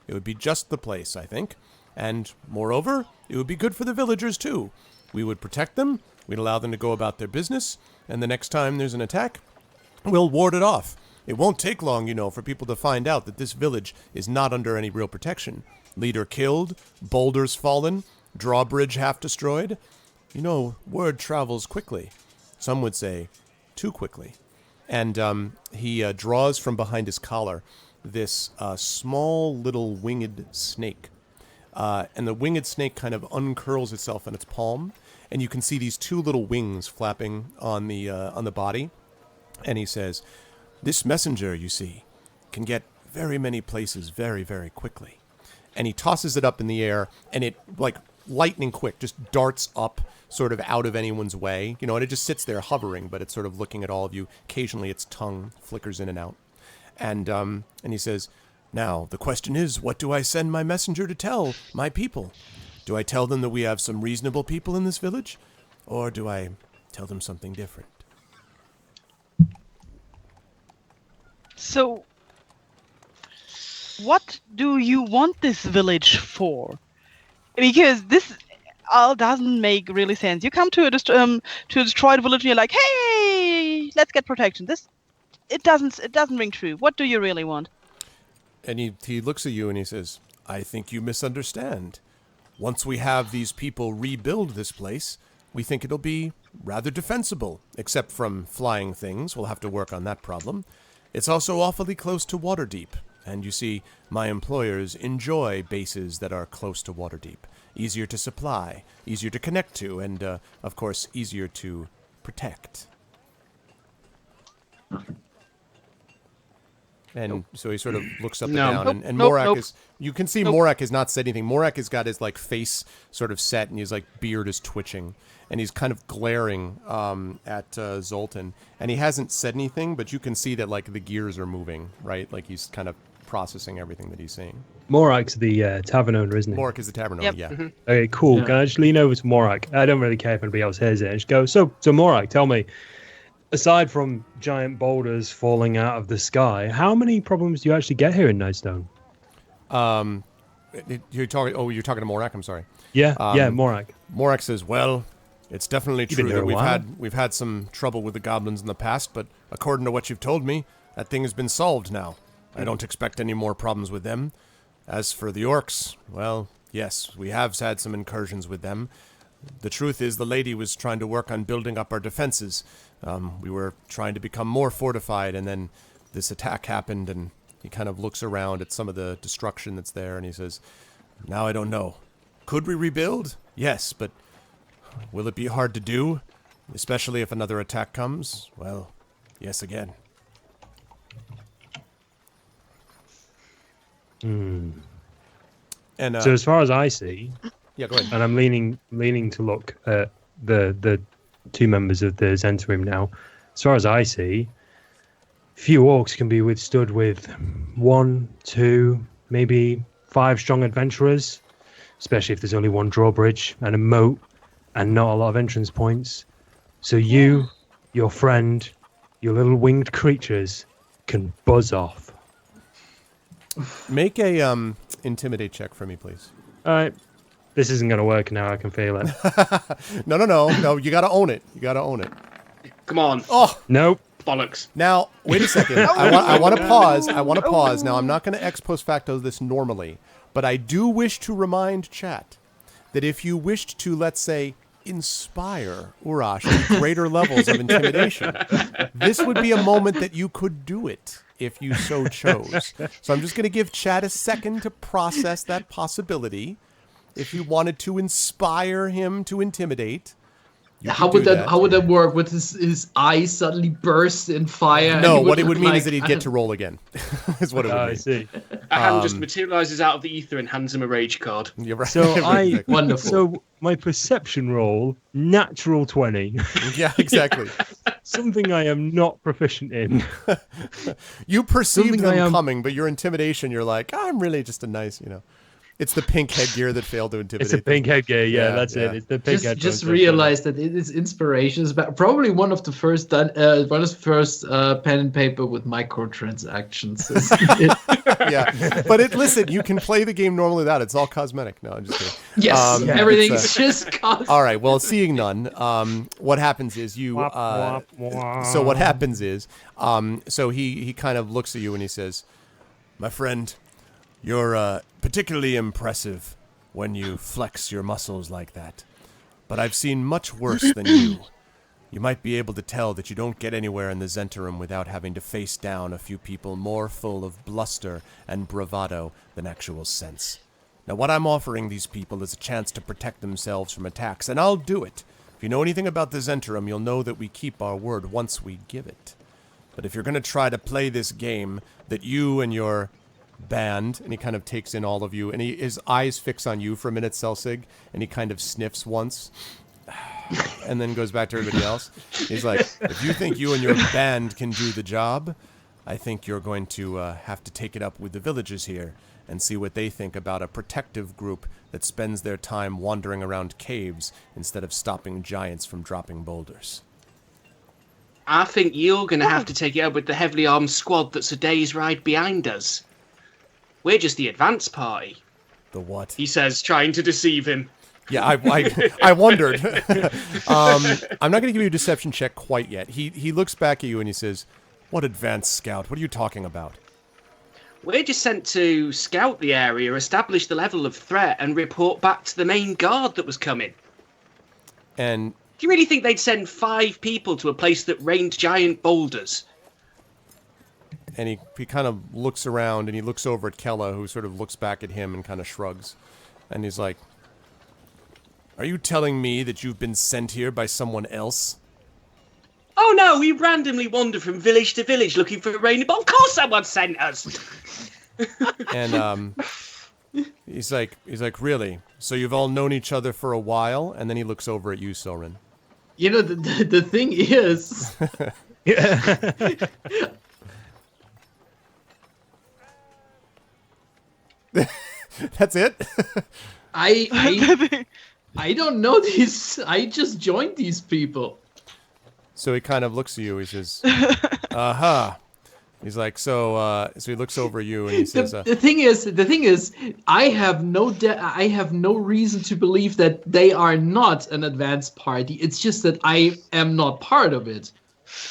It would be just the place, I think. And, moreover, it would be good for the villagers, too. We would protect them, we'd allow them to go about their business, and the next time there's an attack, we'll ward it off. It won't take long, for people to find out that this village is not under any real protection. Leader killed, boulders fallen, drawbridge half destroyed. Word travels quickly. Some would say too quickly. And he draws from behind his collar this small little winged snake. And the winged snake kind of uncurls itself in its palm, and you can see these 2 little wings flapping on the body. And he says, this messenger, you see, can get very many places very, very quickly. And he tosses it up in the air, and it, like lightning quick, just darts up sort of out of anyone's way. And it just sits there hovering, but it's sort of looking at all of you. Occasionally its tongue flickers in and out. And he says, now, the question is, what do I send my messenger to tell my people? Do I tell them that we have some reasonable people in this village? Or do I tell them something different? So, what do you want this village for? Because this all doesn't make really sense. You come to a destroyed village and you're like, hey, let's get protection. It doesn't ring true. What do you really want? And he looks at you and he says, I think you misunderstand. Once we have these people rebuild this place, we think it'll be rather defensible, except from flying things. We'll have to work on that problem. It's also awfully close to Waterdeep, and you see, my employers enjoy bases that are close to Waterdeep. Easier to supply, easier to connect to, and, of course, easier to protect. And so he sort of looks up and down, and Morak is... You can see Morak has not said anything. Morak has got his, face sort of set, and his, beard is twitching. And he's kind of glaring at Zoltan. And he hasn't said anything, but you can see that, the gears are moving, right? Like, he's kind of processing everything that he's saying. Morak's the tavern owner, isn't he? Morak is the tavern owner, yeah. Mm-hmm. Okay, cool. Yeah. Can I just lean over to Morak? I don't really care if anybody else hears it. I just go, so Morak, tell me, aside from giant boulders falling out of the sky, how many problems do you actually get here in Nightstone? You're talking to Morak, I'm sorry. Yeah, Morak. Morak says, well, it's definitely true been here that a we've had some trouble with the goblins in the past, but according to what you've told me, that thing has been solved now. I don't expect any more problems with them. As for the orcs, well, yes, we have had some incursions with them. The truth is the lady was trying to work on building up our defenses. We were trying to become more fortified, and then this attack happened, and he kind of looks around at some of the destruction that's there, and he says, now I don't know. Could we rebuild? Yes, but will it be hard to do? Especially if another attack comes? Well, yes again. And So as far as I see, yeah, go ahead. and I'm leaning to look at the 2 members of the Zentarim now. As far as I see, few orcs can be withstood with 1, 2, maybe 5 strong adventurers, especially if there's only one drawbridge and a moat and not a lot of entrance points. So you, your friend, your little winged creatures can buzz off. Make a intimidate check for me, please. All right. This isn't going to work now. I can feel it. No. You got to own it. Come on. Oh, Nope. Bollocks. now wait a second. I want to pause. Now I'm not going to ex post facto this normally, but I do wish to remind chat that if you wished to, let's say, inspire Urash to greater levels of intimidation, this would be a moment that you could do it if you so chose. So I'm just going to give Chad a second to process that possibility. If you wanted to inspire him to intimidate, How would that work? Would his eyes suddenly burst in fire? No, and what it would look mean like, is that he'd get to roll again. Is what it would mean. I see. A hand just materializes out of the ether and hands him a rage card. You're right. So Exactly. Wonderful. So my perception roll, natural 20. Yeah, exactly. Something I am not proficient in. You perceived Something I them am- coming, but your intimidation, you're like, I'm really just a nice, It's the pink headgear that failed to intimidate. It's a pink headgear. Yeah, Yeah, that's yeah. it. It's the pink headgear. just realized that it is inspirations, but probably one of the first pen and paper with microtransactions. Yeah, but listen, you can play the game normally without it. It's all cosmetic. No, I'm just kidding. Yes, Yeah, everything's it's, just cost. All right. Well, seeing none, what happens is you. So what happens is, so he kind of looks at you and he says, "My friend, you're particularly impressive when you flex your muscles like that. But I've seen much worse than you. You might be able to tell that you don't get anywhere in the Zentarum without having to face down a few people more full of bluster and bravado than actual sense. Now, what I'm offering these people is a chance to protect themselves from attacks, and I'll do it. If you know anything about the Zentarum, you'll know that we keep our word once we give it. But if you're going to try to play this game that you and your band," and he kind of takes in all of you, and his eyes fix on you for a minute, Selsig, and he kind of sniffs once, and then goes back to everybody else. He's like, "If you think you and your band can do the job, I think you're going to have to take it up with the villagers here and see what they think about a protective group that spends their time wandering around caves instead of stopping giants from dropping boulders." I think you're going to have to take it up with the heavily armed squad that's a day's ride behind us. We're just the advance party, The what? he says, trying to deceive him. Yeah, I wondered. I'm not going to give you a deception check quite yet. He looks back at you and he says, "What advanced scout? What are you talking about?" We're just sent to scout the area, establish the level of threat, and report back to the main guard that was coming. And Do you really think they'd send 5 people to a place that rained giant boulders? he kind of looks around and he looks over at Kella, who sort of looks back at him and kind of shrugs. And he's like, "Are you telling me that you've been sent here by someone else?" Oh no, we randomly wander from village to village looking for a rainy ball. Of course someone sent us! And he's like, "Really? So you've all known each other for a while?" And then he looks over at you, Soren. You know, the thing is, That's it? I don't know these. I just joined these people. So he kind of looks at you. He says, "Aha." He's like, so he looks over at you and he says, The thing is, I have no reason to believe that they are not an advanced party. It's just that I am not part of it,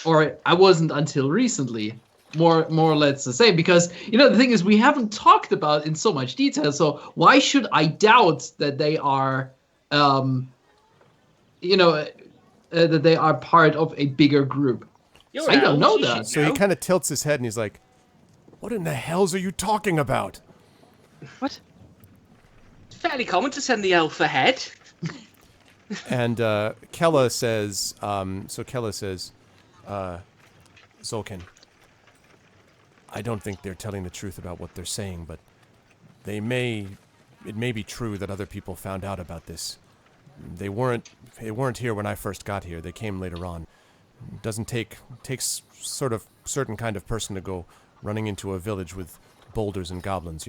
or I wasn't until recently. More or less the same, because the thing is, we haven't talked about in so much detail. So why should I doubt that they are, that they are part of a bigger group? I don't know that. So he kind of tilts his head and he's like, "What in the hells are you talking about?" What? It's fairly common to send the elf ahead. And Kella says, Zolkin, I don't think they're telling the truth about what they're saying, but it may be true that other people found out about this. They weren't here when I first got here. They came later on. It doesn't takes sort of certain kind of person to go running into a village with boulders and goblins,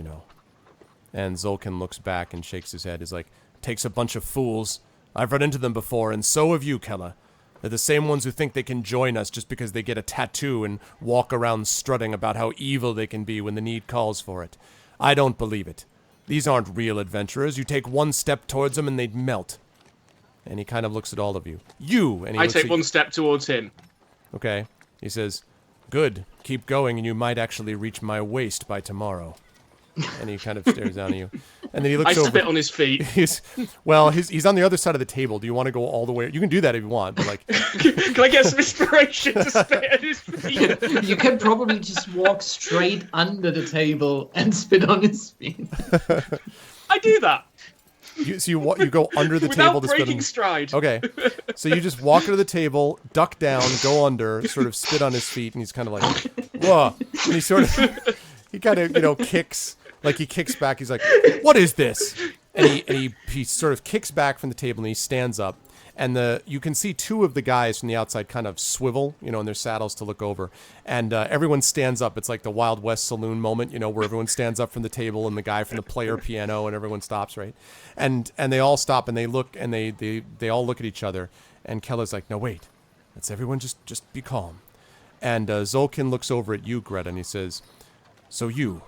And Zolkin looks back and shakes his head. He's like, "Takes a bunch of fools. I've run into them before, and so have you, Kella. They're the same ones who think they can join us just because they get a tattoo and walk around strutting about how evil they can be when the need calls for it. I don't believe it. These aren't real adventurers. You take one step towards them and they'd melt." And he kind of looks at all of you. And he I looks take at one step towards him. Okay. He says, "Good. Keep going and you might actually reach my waist by tomorrow." And he kind of stares down at you. And then he I looks over. spit on his feet. He's on the other side of the table. Do you want to go all the way? You can do that if you want, but like, Can I get some inspiration to spit at his feet? You can probably just walk straight under the table and spit on his feet. I do that you go under the without table to spit breaking on. stride. Okay, so you just walk under the table, duck down, go under, sort of spit on his feet, and he's kind of like, whoa, and he kind of kicks. Like he kicks back. He's like, "What is this?" And he sort of kicks back from the table and he stands up. And you can see two of the guys from the outside kind of swivel, in their saddles to look over. And everyone stands up. It's like the Wild West saloon moment, where everyone stands up from the table and the guy from the player piano and everyone stops, right? And they all stop and they look and they all look at each other. And Keller's like, "No, wait, let's everyone just be calm." And Zolkin looks over at you, Greta, and he says, "So you're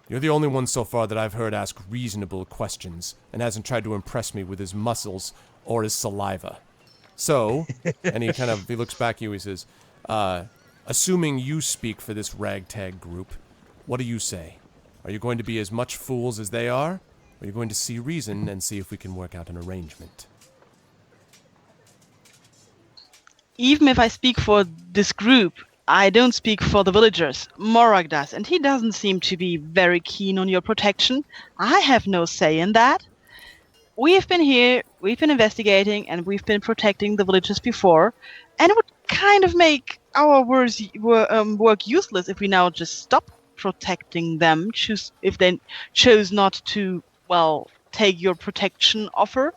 the only one so far that I've heard ask reasonable questions and hasn't tried to impress me with his muscles or his saliva. So," and he looks back at you, he says, "assuming you speak for this ragtag group, what do you say? Are you going to be as much fools as they are? Or are you going to see reason and see if we can work out an arrangement?" Even if I speak for this group, I don't speak for the villagers. Morag does, and he doesn't seem to be very keen on your protection. I have no say in that. We have been here, we've been investigating, and we've been protecting the villagers before, and it would kind of make our work useless if we now just stop protecting them, if they chose not to, take your protection offer.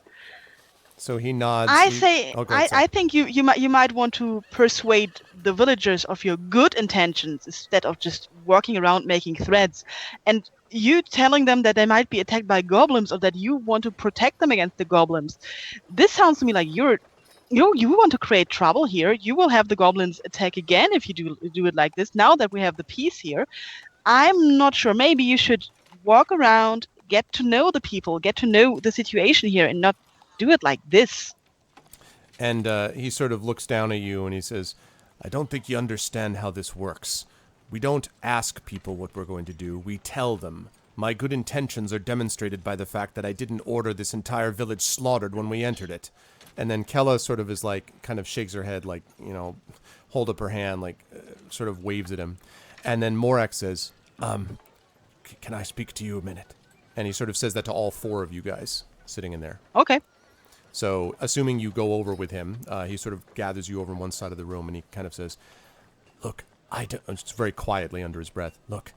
So he nods. I think you might want to persuade the villagers of your good intentions instead of just walking around making threats, and you telling them that they might be attacked by goblins or that you want to protect them against the goblins. This sounds to me like you want to create trouble here. You will have the goblins attack again if you do it like this. Now that we have the peace here, I'm not sure. Maybe you should walk around, get to know the people, get to know the situation here, and not do it like this. And he sort of looks down at you and he says, "I don't think you understand how this works. We don't ask people what we're going to do. We tell them. My good intentions are demonstrated by the fact that I didn't order this entire village slaughtered when we entered it." And then Kella sort of is like, kind of shakes her head, like, hold up her hand, like, sort of waves at him. And then Morak says, "Can I speak to you a minute?" And he sort of says that to all four of you guys sitting in there. Okay. So, assuming you go over with him, he sort of gathers you over on one side of the room and he kind of says, "Look, just very quietly under his breath, look,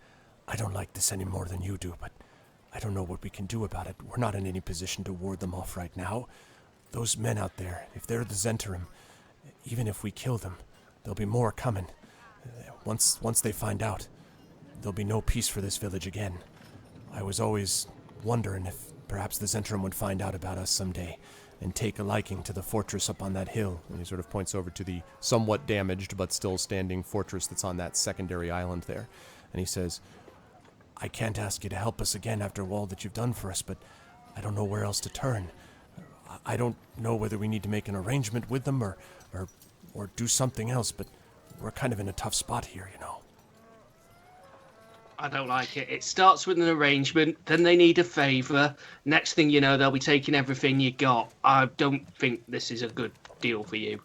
I don't like this any more than you do, but I don't know what we can do about it. We're not in any position to ward them off right now. Those men out there, if they're the Zentarim, even if we kill them, there'll be more coming. Once they find out, there'll be no peace for this village again. I was always wondering if perhaps the Zentarim would find out about us someday and take a liking to the fortress up on that hill." And he sort of points over to the somewhat damaged but still standing fortress that's on that secondary island there. And he says, "I can't ask you to help us again after all that you've done for us, but I don't know where else to turn. I don't know whether we need to make an arrangement with them or do something else, but we're kind of in a tough spot here, I don't like it. It starts with an arrangement, then they need a favour. Next thing you know, they'll be taking everything you got. I don't think this is a good deal for you.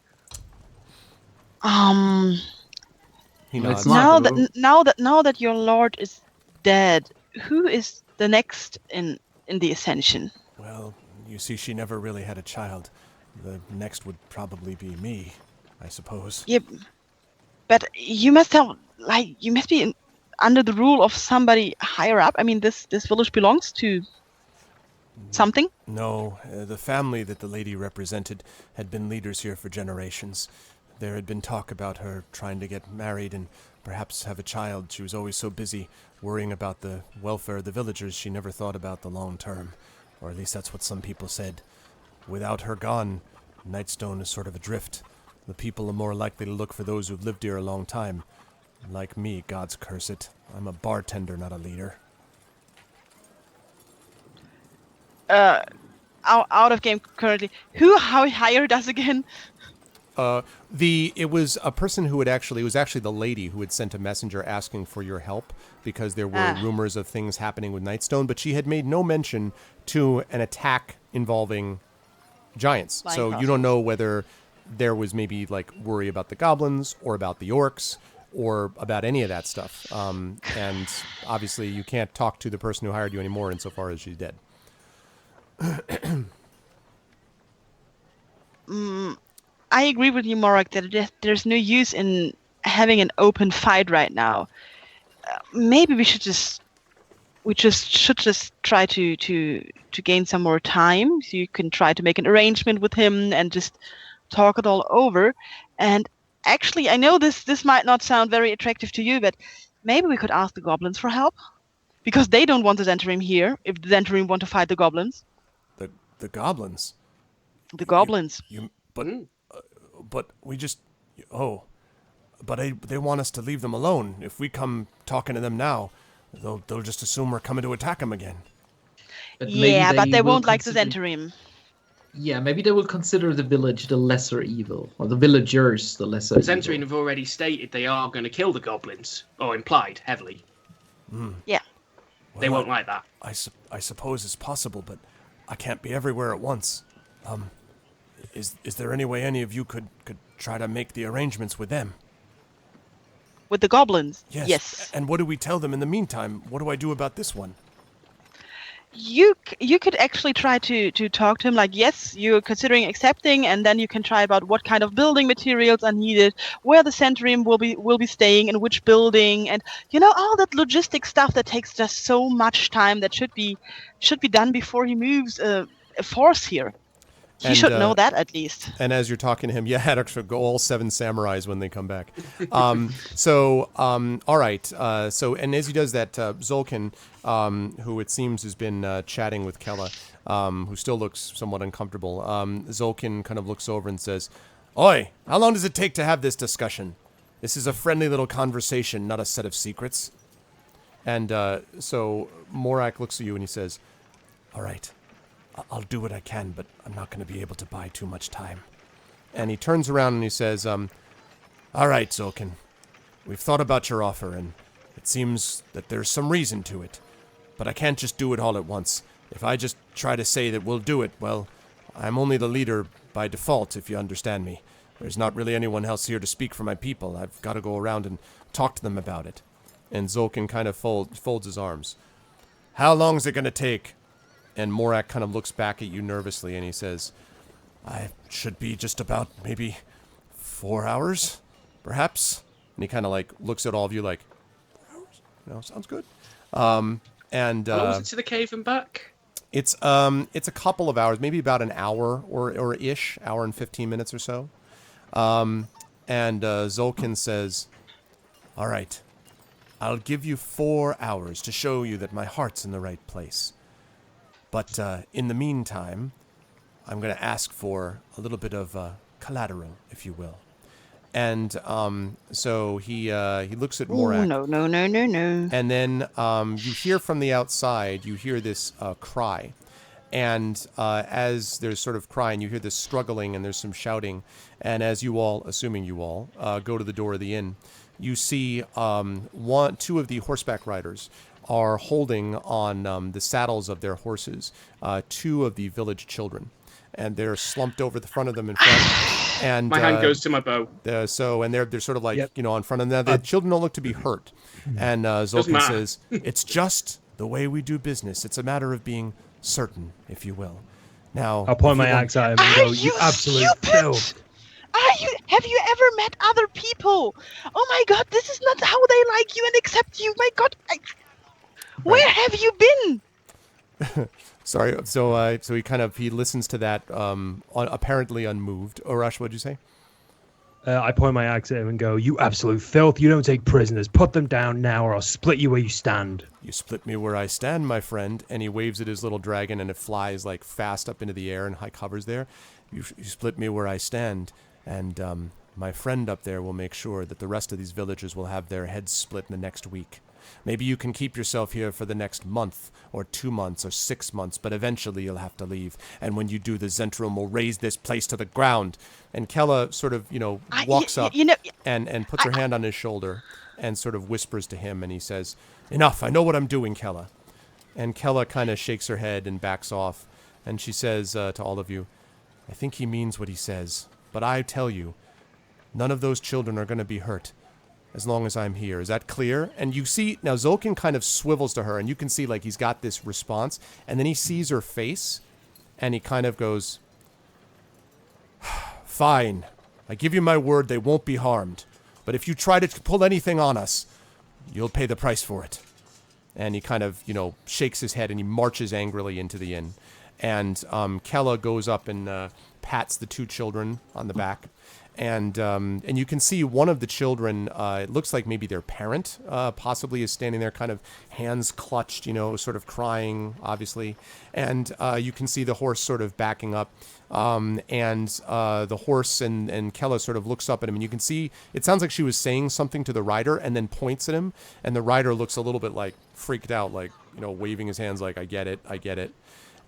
He nods. Now that your lord is dead, who is the next in the Ascension? Well, you see, she never really had a child. The next would probably be me, I suppose. Yeah, but you must be under the rule of somebody higher up. I mean, this village belongs to something? No, the family that the lady represented had been leaders here for generations. There had been talk about her trying to get married and perhaps have a child. She was always so busy worrying about the welfare of the villagers, she never thought about the long term. Or at least that's what some people said. Without her gone, Nightstone is sort of adrift. The people are more likely to look for those who've lived here a long time. Like me, God's curse it. I'm a bartender, not a leader. Out of game currently. Who hired us again? It was a person who it was actually the lady who had sent a messenger asking for your help because there were rumors of things happening with Nightstone, but she had made no mention to an attack involving giants. Flying So you don't know whether there was maybe like worry about the goblins or about the orcs or about any of that stuff. And obviously you can't talk to the person who hired you anymore insofar as she's dead. I agree with you, Morak, that there's no use in having an open fight right now. Maybe we should just try to gain some more time. So you can try to make an arrangement with him and just talk it all over. And actually, I know this might not sound very attractive to you, but maybe we could ask the goblins for help because they don't want the Zentarim here. If the Zentarim want to fight the goblins, The goblins. the goblins. But we just but they want us to leave them alone. If we come talking to them now, they'll just assume we're coming to attack them again. But But they will won't like the consider- Zentarim. Yeah, maybe they will consider the village the lesser evil, or the villagers the lesser Zentarin evil. have already stated they are going to kill the goblins, or implied heavily. Yeah. They won't like that. I suppose it's possible, but I can't be everywhere at once. Is there any way any of you could try to make the arrangements with them? With the goblins. Yes. Yes. And what do we tell them in the meantime? What do I do about this one? You could actually try to talk to him like, yes, you're considering accepting, and then you can try about what kind of building materials are needed, where the Zentarim will be staying, in which building, and all that logistic stuff that takes just so much time that should be done before he moves a force here. He And, should know that at least. And as you're talking to him, yeah, actually go all 7 samurais when they come back. All right. And as he does that, Zolkin, who it seems has been chatting with Kella, who still looks somewhat uncomfortable, Zolkin kind of looks over and says, "Oi, how long does it take to have this discussion? This is a friendly little conversation, not a set of secrets." And so Morak looks at you and he says, "All right. I'll do what I can, but I'm not going to be able to buy too much time." And he turns around and he says, "All right, Zolkin, we've thought about your offer, and it seems that there's some reason to it. But I can't just do it all at once. If I just try to say that we'll do it, well, I'm only the leader by default, if you understand me. There's not really anyone else here to speak for my people. I've got to go around and talk to them about it." And Zolkin kind of folds his arms. "How long is it going to take?" And Morak kind of looks back at you nervously, and he says, "I should be just about maybe 4 hours, perhaps." And he kind of like looks at all of you like, 4 hours? Sounds good. How long was it to the cave and back? It's a couple of hours, maybe about an hour or ish, hour and 15 minutes or so. And Zolkin says, "All right, I'll give you 4 hours to show you that my heart's in the right place. But in the meantime, I'm going to ask for a little bit of collateral, if you will." And so he looks at Morak. Oh, no. And then you hear from the outside, you hear this cry. And as there's sort of crying, you hear this struggling and there's some shouting. And as you all, assuming you all, go to the door of the inn, you see two of the horseback riders are holding on the saddles of their horses 2 of the village children. And they're slumped over the front of them in front. And My hand goes to my bow. they're sort of like, on front of them. The children don't look to be hurt. And Zolkin matter. says, "It's just the way we do business. It's a matter of being certain, if you will. Now, I'll point my if you want- axe at him and go, "You absolute stupid? filth." Have you ever met other people? Oh my god, this is not how they like you and accept you. My god, where have you been? Sorry. So he listens to that, apparently unmoved. Arash, what'd you say? I point my axe at him and go, "You absolute filth. You don't take prisoners. Put them down now or I'll split you where you stand." "You split me where I stand, my friend." And he waves at his little dragon, and it flies like fast up into the air and hovers there. You split me where I stand, and My friend up there will make sure that the rest of these villagers will have their heads split in the next week. Maybe you can keep yourself here for the next month, or 2 months, or 6 months, but eventually you'll have to leave. And when you do, the Zentrum will raise this place to the ground. And Kella sort of, walks up and puts her hand on his shoulder and sort of whispers to him, and he says, "Enough, I know what I'm doing, Kella." And Kella kind of shakes her head and backs off, and she says to all of you, "I think he means what he says, but I tell you, none of those children are going to be hurt as long as I'm here. Is that clear?" And you see, now Zolkin kind of swivels to her, and you can see, like, he's got this response, and then he sees her face, and he kind of goes, "Fine. I give you my word they won't be harmed. But if you try to pull anything on us, you'll pay the price for it." And he kind of, shakes his head, and he marches angrily into the inn. And Kella goes up and pats the 2 children on the back. And you can see one of the children, it looks like maybe their parent possibly is standing there kind of hands clutched, sort of crying, obviously. And you can see the horse sort of backing up. And the horse and Kella sort of looks up at him. And you can see, it sounds like she was saying something to the rider and then points at him. And the rider looks a little bit like freaked out, like, waving his hands like, I get it.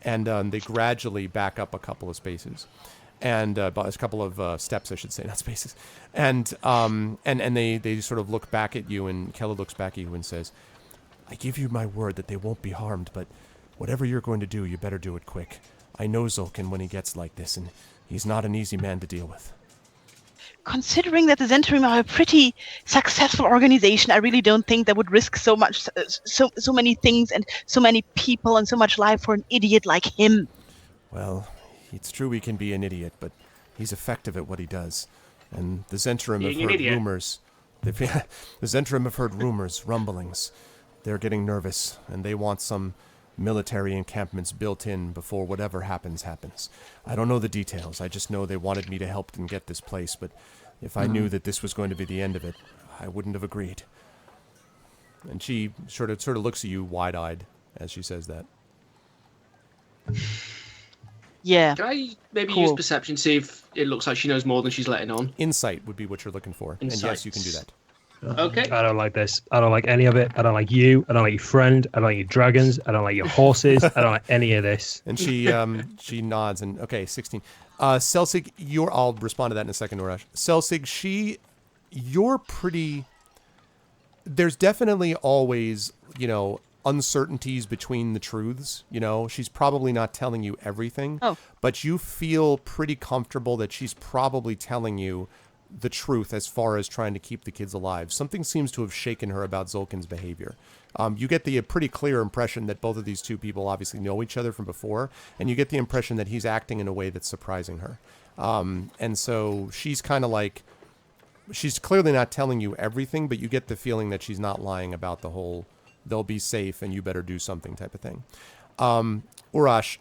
And they gradually back up a couple of spaces. And a couple of steps, I should say, not spaces. And they sort of look back at you, and Kella looks back at you and says, "I give you my word that they won't be harmed, but whatever you're going to do, you better do it quick. I know Zolkin when he gets like this, and he's not an easy man to deal with." Considering that the Zentrum are a pretty successful organization, I really don't think they would risk so much, so many things and so many people and so much life for an idiot like him. Well, it's true he can be an idiot, but he's effective at what he does. And the Zentrum have heard rumors. The Zentrum have heard rumors, rumblings. They're getting nervous, and they want some military encampments built in before whatever happens. I don't know the details. I just know they wanted me to help them get this place, but if I knew that this was going to be the end of it, I wouldn't have agreed. And she sort of looks at you wide-eyed as she says that. Yeah. Can I maybe use perception, see if it looks like she knows more than she's letting on? Insight would be what you're looking for. Insight. And yes, you can do that. Okay. I don't like this. I don't like any of it. I don't like you. I don't like your friend. I don't like your dragons. I don't like your horses. I don't like any of this. And she nods and okay, 16. Celsig, I'll respond to that in a second, Norash. Celsig, you're pretty. There's definitely always, uncertainties between the truths. She's probably not telling you everything. Oh. But you feel pretty comfortable that she's probably telling you the truth as far as trying to keep the kids alive. Something seems to have shaken her about Zolkin's behavior. You get the pretty clear impression that both of these 2 people obviously know each other from before, and you get the impression that he's acting in a way that's surprising her. And so she's kind of like, she's clearly not telling you everything, but you get the feeling that she's not lying about the whole, they'll be safe and you better do something type of thing. Urash,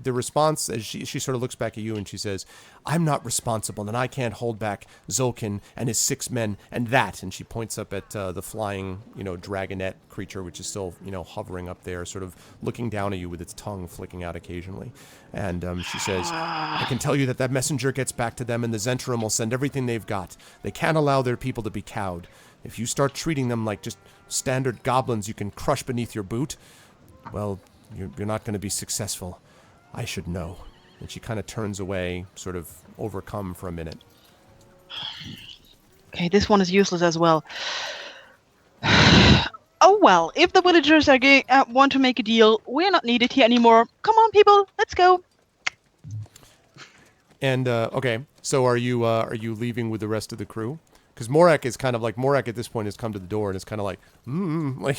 the response, as she sort of looks back at you and she says, "I'm not responsible and I can't hold back Zolkin and his 6 men and that." And she points up at the flying, dragonette creature, which is still, hovering up there, sort of looking down at you with its tongue flicking out occasionally. And she says, "I can tell you that messenger gets back to them and the Zentrum will send everything they've got. They can't allow their people to be cowed. If you start treating them like just standard goblins you can crush beneath your boot, well, you're not going to be successful. I should know." And she kind of turns away, sort of overcome for a minute. Okay, this one is useless as well. Oh well, if the villagers are want to make a deal, we're not needed here anymore. Come on, people, let's go. And okay, so are you leaving with the rest of the crew? Because Morak is kind of like, Morak at this point has come to the door and is kind of like, like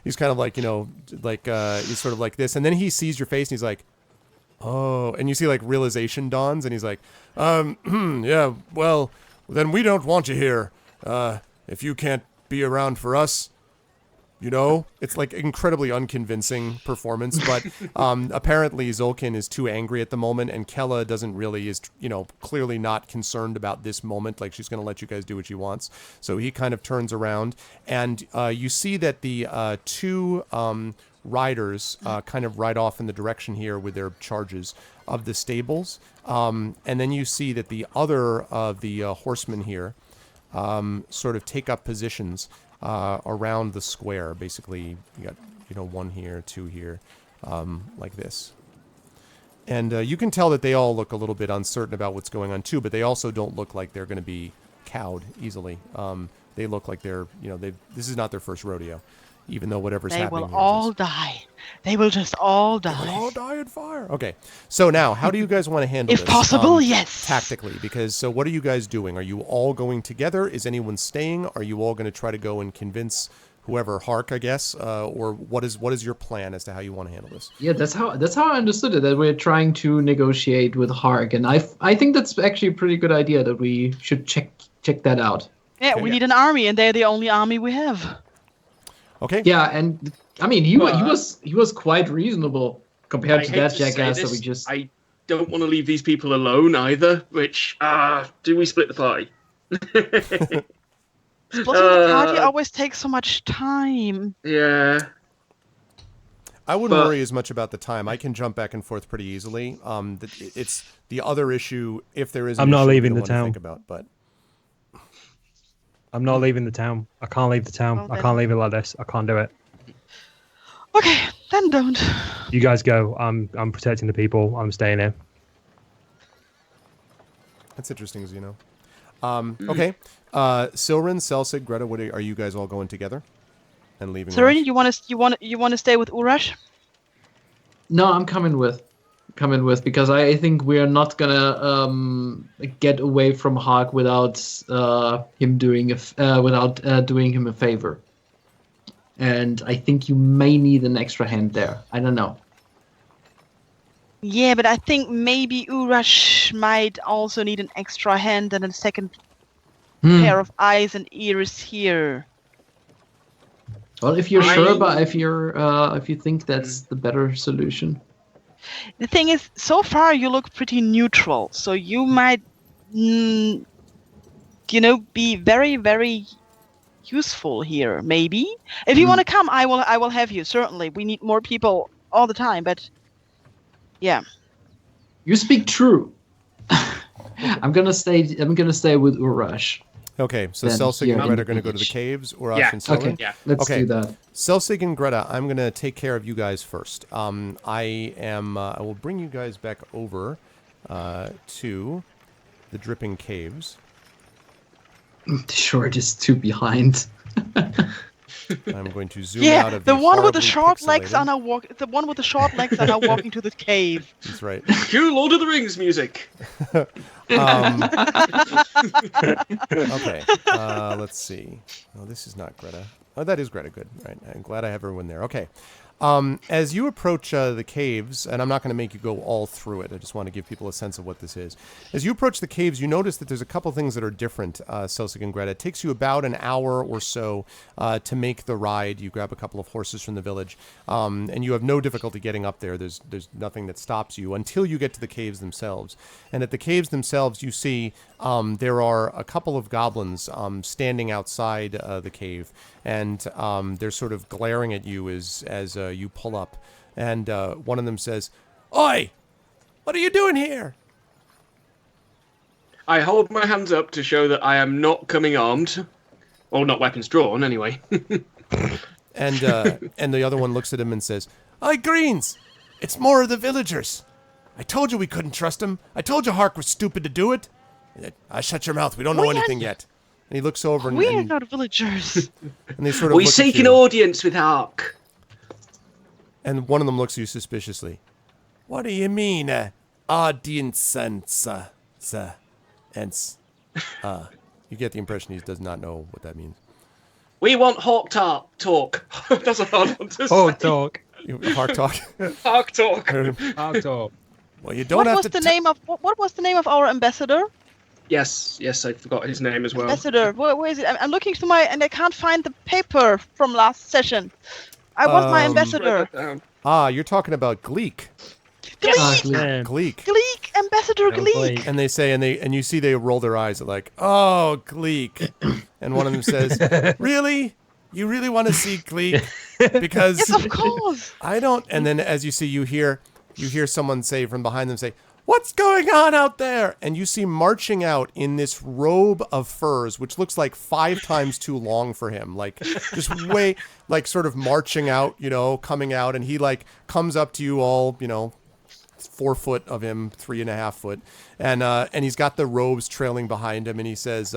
he's kind of like, he's sort of like this. And then he sees your face and he's like, oh, and you see like realization dawns and he's like, yeah, well, then we don't want you here. If you can't be around for us, it's like incredibly unconvincing performance, but apparently Zolkin is too angry at the moment, and Kella is clearly not concerned about this moment. Like, she's going to let you guys do what she wants. So he kind of turns around, and you see that the 2 riders kind of ride off in the direction here with their charges of the stables. And then you see that the other of the horsemen here sort of take up positions around the square. Basically, you got, one here, two here, like this. And you can tell that they all look a little bit uncertain about what's going on too, but they also don't look like they're going to be cowed easily. They look like they're, this is not their first rodeo, even though whatever's happening They will here all die. They will just all die. They will all die in fire. Okay, so now, how do you guys want to handle If this? possible, yes. Tactically, because, so what are you guys doing? Are you all going together? Is anyone staying? Are you all going to try to go and convince whoever, Hark, I guess, or what is your plan as to how you want to handle this? Yeah, that's how I understood it. That we're trying to negotiate with Hark, and I think that's actually a pretty good idea. That we should check that out. Yeah, we need an army, and they're the only army we have. Okay. Yeah, and I mean he was quite reasonable compared to that jackass that we just. I don't want to leave these people alone either. Which do we split the party? Splitting the party always takes so much time. Yeah. I wouldn't worry as much about the time. I can jump back and forth pretty easily. It's the other issue, if there is. I'm not leaving the want to town. Think about, but I'm not leaving the town. I can't leave the town. Well, I can't leave it like this. I can't do it. Okay, then don't. You guys go. I'm protecting the people. I'm staying here. that's interesting, as you know. Okay, Silrin, Selsig, Greta, are you guys all going together and leaving? Serene, you want to stay with Urash? No, I'm coming with because I think we are not gonna get away from Hark without him doing doing him a favor. And I think you may need an extra hand there. I don't know. Yeah, but I think maybe Urash might also need an extra hand and a second pair of eyes and ears here. Well, if you're sure about if you think that's the better solution. The thing is, so far you look pretty neutral, so you might, be very, very useful here. Maybe if you want to come, I will have you. Certainly, we need more people all the time. But yeah, You speak true. I'm gonna stay with Urash. Okay, so Then Selsig and here Greta in are going to the go to the beach. caves, Urash Yeah, and Silrin? Okay, Yeah. let's Okay. do that. Selsig and Greta, I'm going to take care of you guys first. I will bring you guys back over to the Dripping Caves. Sure, just two behind. I'm going to zoom out of the one with the horribly short legs pixelated- are now The one with the short legs are now walking to the cave. That's right. Cue Lord of the Rings music. Okay, let's see. Oh, this is not Greta. Oh, that is Greta. Good. Right. I'm glad I have everyone there. Okay. As you approach the caves, and I'm not going to make you go all through it. I just want to give people a sense of what this is. As you approach the caves, you notice that there's a couple things that are different, Selsig and Greta. It takes you about an hour or so to make the ride. You grab a couple of horses from the village, and you have no difficulty getting up there. There's nothing that stops you until you get to the caves themselves. And at the caves themselves, you see there are a couple of goblins standing outside the cave, and they're sort of glaring at you as you pull up. And one of them says, "Oi! What are you doing here?" I hold my hands up to show that I am not coming armed. Or not weapons drawn, anyway. And the other one looks at him and says, "Oi, Greens! It's more of the villagers. I told you we couldn't trust him. I told you Hark was stupid to do it. Shut your mouth. We don't know We are- anything yet." And he looks over and, We are and, not villagers. and they sort of We look seek at an you. audience with Hark. And one of them looks at you suspiciously. "What do you mean, audience and you get the impression he does not know what that means. We want Hawk talk. That's a hard one to say. Oh, talk. Hark talk. Hark talk. I'll talk. Well, you don't What have was to. the name of what was the name of our ambassador? Yes, I forgot his name as well. Ambassador. Where is it? I'm looking through and I can't find the paper from last session. I was my Write ambassador. that down. You're talking about Gleek. Gleek. Gleek. Gleek. Ambassador Gleek. Gleek. And they say, and you see they roll their eyes at like, "Oh, Gleek," and one of them says, "Really? you really want to see Gleek? Because Yes, of course. I don't. And then as you see, you hear someone say from behind them, say, "What's going on out there?" And you see marching out in this robe of furs, which looks like 5 times too long for him. Like just way, like sort of marching out, coming out. And he like comes up to you all, 4 foot of him, 3.5 foot. And he's got the robes trailing behind him. And he says,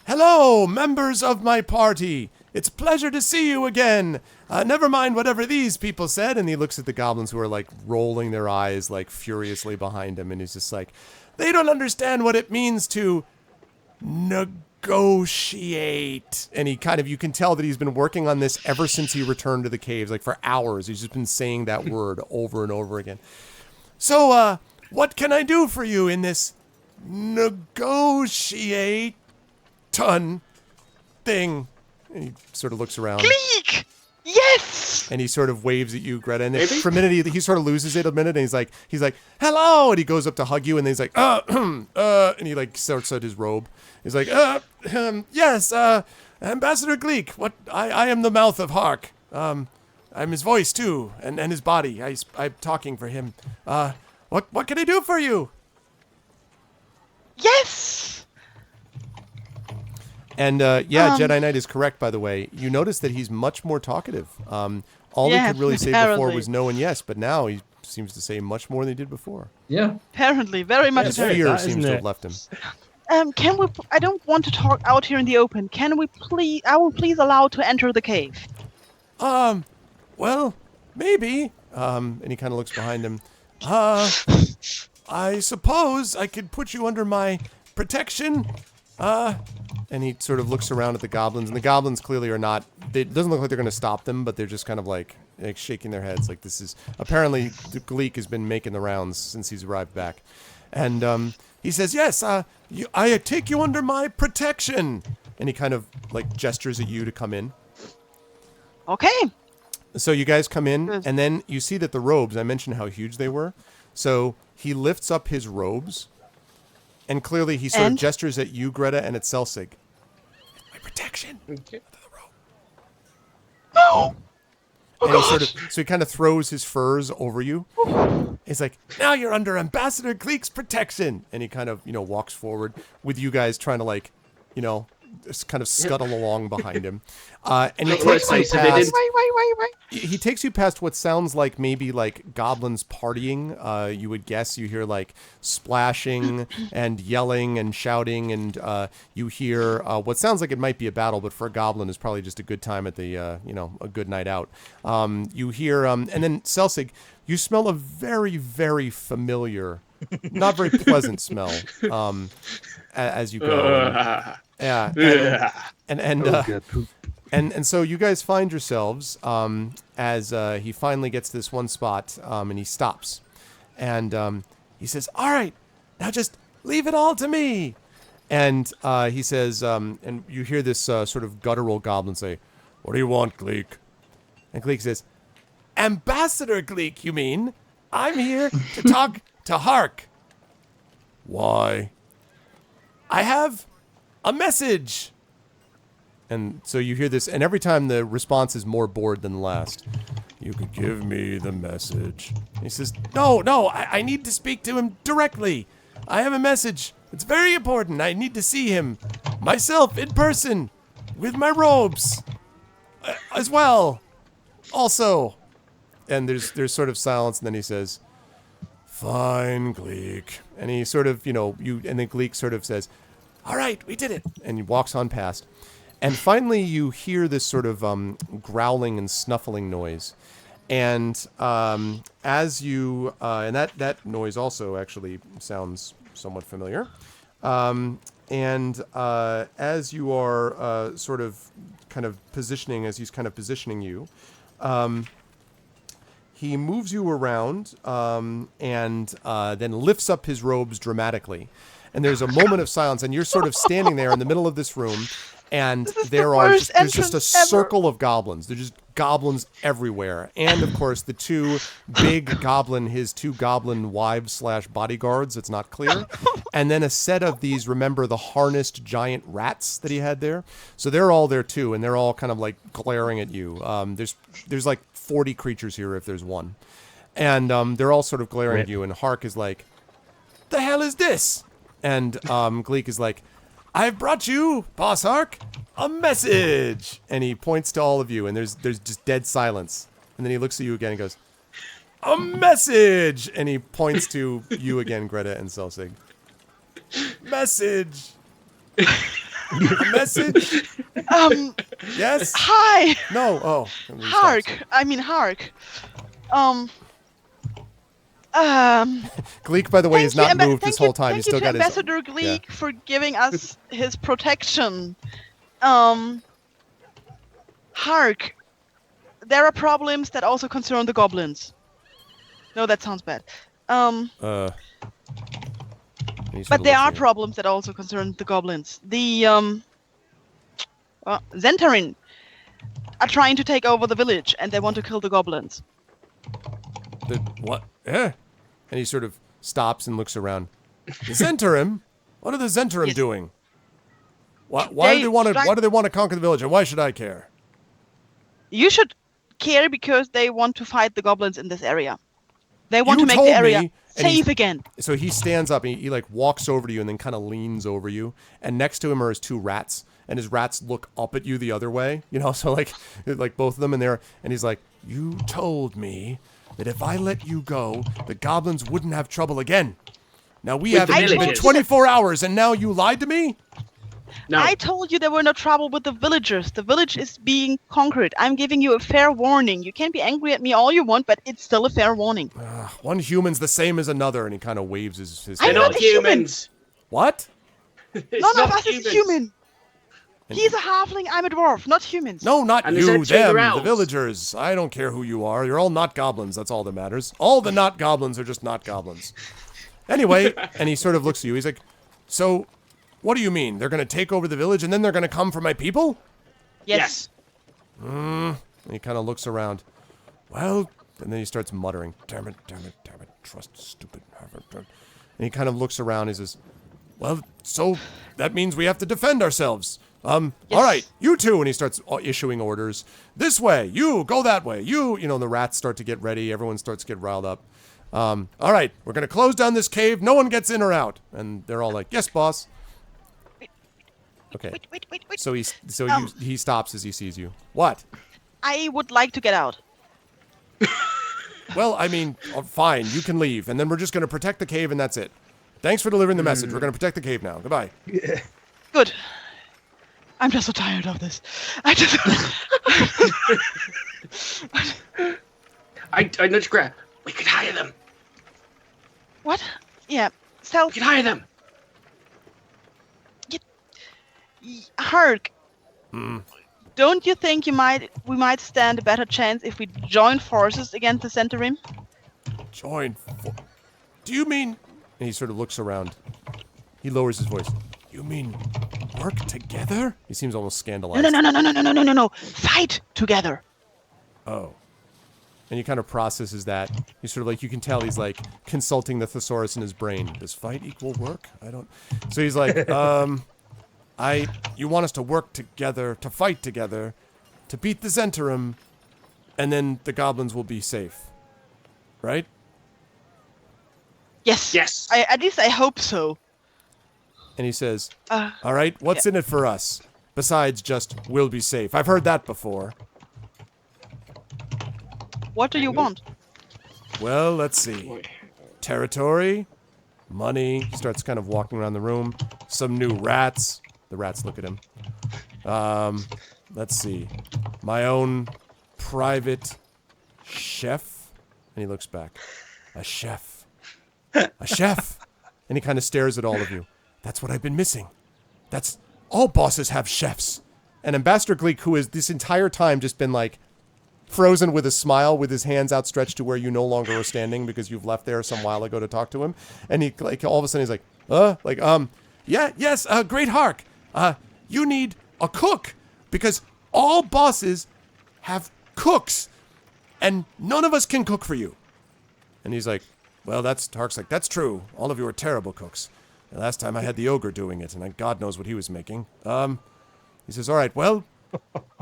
"Hello, members of my party. It's a pleasure to see you again. Never mind whatever these people said." And he looks at the goblins who are like rolling their eyes like furiously behind him. And he's just like, "They don't understand what it means to negotiate." And he kind of, you can tell that he's been working on this ever since he returned to the caves, like for hours. He's just been saying that word over and over again. "So, what can I do for you in this negotiate thing?" And he sort of looks around. Gleek! Yes! And he sort of waves at you, Greta. And for a minute, he sort of loses it a minute. And he's like, "Hello!" And he goes up to hug you. And then he's like, and he like starts out his robe. He's like, "Yes, Ambassador Gleek. What? I am the mouth of Hark. I'm his voice too, and his body. I'm talking for him. What can I do for you?" Yes! And Jedi Knight is correct, by the way. You notice that he's much more talkative. All he Yeah, could really say before apparently. was no and yes, but now he seems to say much more than he did before. Yeah. Apparently, very much. His very fear that, seems isn't to it? have left him. Can we? I don't want to talk out here in the open. Can we please? I will please allow to enter the cave. Well, maybe. And he kind of looks behind him. I suppose I could put you under my protection. And he sort of looks around at the goblins, and the goblins clearly are not. It doesn't look like they're going to stop them, but they're just kind of like shaking their heads. Like this is apparently the Gleek has been making the rounds since he's arrived back, and he says, "Yes, I take you under my protection," and he kind of like gestures at you to come in. Okay. So you guys come in, Good. and then you see that the robes. I mentioned how huge they were, so he lifts up his robes. And clearly he sort of gestures at you, Greta, and at Selsig. "My protection." Okay. No. And he sort of, so he kind of throws his furs over you. He's like, "Now you're under Ambassador Gleek's protection." And he kind of, walks forward with you guys trying to like, just kind of scuttle along behind him. And he Let's takes you face it, they past, didn't- Wait. he takes you past what sounds like maybe like goblins partying. You would guess you hear like splashing and yelling and shouting, and you hear what sounds like it might be a battle, but for a goblin is probably just a good time at the a good night out. You hear and then Selsig, you smell a very, very familiar, not very pleasant smell as you go. Yeah, and so you guys find yourselves as he finally gets to this one spot and he stops, and he says, "All right, now just leave it all to me." And he says, and you hear this sort of guttural goblin say, "What do you want, Gleek?" And Gleek says, "Ambassador Gleek, you mean? I'm here to talk to Hark." "Why?" "I have a message." And so you hear this, and every time the response is more bored than the last. "You could give me the message." He says, No, I need to speak to him directly. I have a message. It's very important. I need to see him myself in person with my robes as well. Also. And there's sort of silence, and then he says, "Fine, Gleek." And he sort of, and then Gleek sort of says, "All right, we did it." And he walks on past. And finally, you hear this sort of growling and snuffling noise. And as you, and that noise also actually sounds somewhat familiar. And as you are sort of kind of positioning, as he's kind of positioning you, he moves you around and then lifts up his robes dramatically. And there's a moment of silence, and you're sort of standing there in the middle of this room, and there's just a circle of goblins. They're just goblins everywhere. And, of course, the two his two goblin wives / bodyguards, it's not clear. And then a set of these, remember, the harnessed giant rats that he had there? So they're all there, too, and they're all kind of, like, glaring at you. There's like 40 creatures here if there's one. And they're all sort of glaring at you, and Hark is like, the hell is this? And Gleek is like, I've brought you, Boss Hark, a message. And he points to all of you, and there's just dead silence. And then he looks at you again and goes, a message. And he points to you again, Greta and Selsig. Message. A message? Yes? Hi! No. Oh. Hark! I mean, Hark. Gleek, by the way, has not moved this whole time. Thank He's still you got to his... Ambassador Gleek Yeah. for giving us his protection. Hark! There are problems that also concern the goblins. No, that sounds bad. But there are problems that also concern the goblins. The Zentarin are trying to take over the village, and they want to kill the goblins. What? And he sort of stops and looks around. The Zentarim? What are the Zentarim doing? Why do they want to conquer the village, and why should I care? You should care because they want to fight the goblins in this area. They want to make the area safe again. So he stands up and he like walks over to you and then kind of leans over you. And next to him are his two rats. And his rats look up at you the other way. You know, so like both of them in there. And he's like, you told me that if I let you go, the goblins wouldn't have trouble again. Now we have been 24 hours and now you lied to me? No. I told you there were no trouble with the villagers. The village is being conquered. I'm giving you a fair warning. You can be angry at me all you want, but it's still a fair warning. One human's the same as another, and he kind of waves his They're hand. not humans. What? None of us is human. He's a halfling, I'm a dwarf, not humans. No, not And you, essentially them, they're the elves. villagers. I don't care who you are. You're all not goblins. That's all that matters. All the not goblins are just not goblins. Anyway, and he sort of looks at you. He's like, so... what do you mean? They're going to take over the village and then they're going to come for my people? Yes. And he kind of looks around. Well, and then he starts muttering, damn it, trust stupid. And he kind of looks around and says, well, so that means we have to defend ourselves. All right, you two. And he starts issuing orders. This way, you, go that way. You know, the rats start to get ready. Everyone starts to get riled up. All right, we're going to close down this cave. No one gets in or out. And they're all like, yes, boss. Okay. Wait. So he stops as he sees you. What? I would like to get out. Well, I mean, fine, you can leave, and then we're just going to protect the cave, and that's it. Thanks for delivering the message. We're going to protect the cave now. Goodbye. Good. I'm just so tired of this. I nudge Greta. We could hire them. What? Yeah. So, We could hire them. Hark. Don't you think we might stand a better chance if we join forces against the Zentarim? Do you mean... And he sort of looks around. He lowers his voice. You mean work together? He seems almost scandalized. No. Fight together. Oh. And he kind of processes that. He's sort of like, you can tell he's like consulting the thesaurus in his brain. Does fight equal work? I don't... So he's like, you want us to work together, to fight together, to beat the Zentarim, and then the goblins will be safe. Right? Yes. At least I hope so. And he says, all right, what's in it for us? Besides just, we'll be safe. I've heard that before. What do you want? Well, let's see. Territory, money. He starts kind of walking around the room. Some new rats. The rats look at him. Let's see. My own private chef. And he looks back. A chef. A chef. And he kind of stares at all of you. That's what I've been missing. That's... all bosses have chefs. And Ambassador Gleek, who has this entire time just been like frozen with a smile with his hands outstretched to where you no longer are standing because you've left there some while ago to talk to him. And he like all of a sudden he's like, yes, Great Hark. You need a cook because all bosses have cooks, and none of us can cook for you. And he's like, well, Tark's like, that's true. All of you are terrible cooks. The last time I had the ogre doing it, and God knows what he was making. He says, all right, well,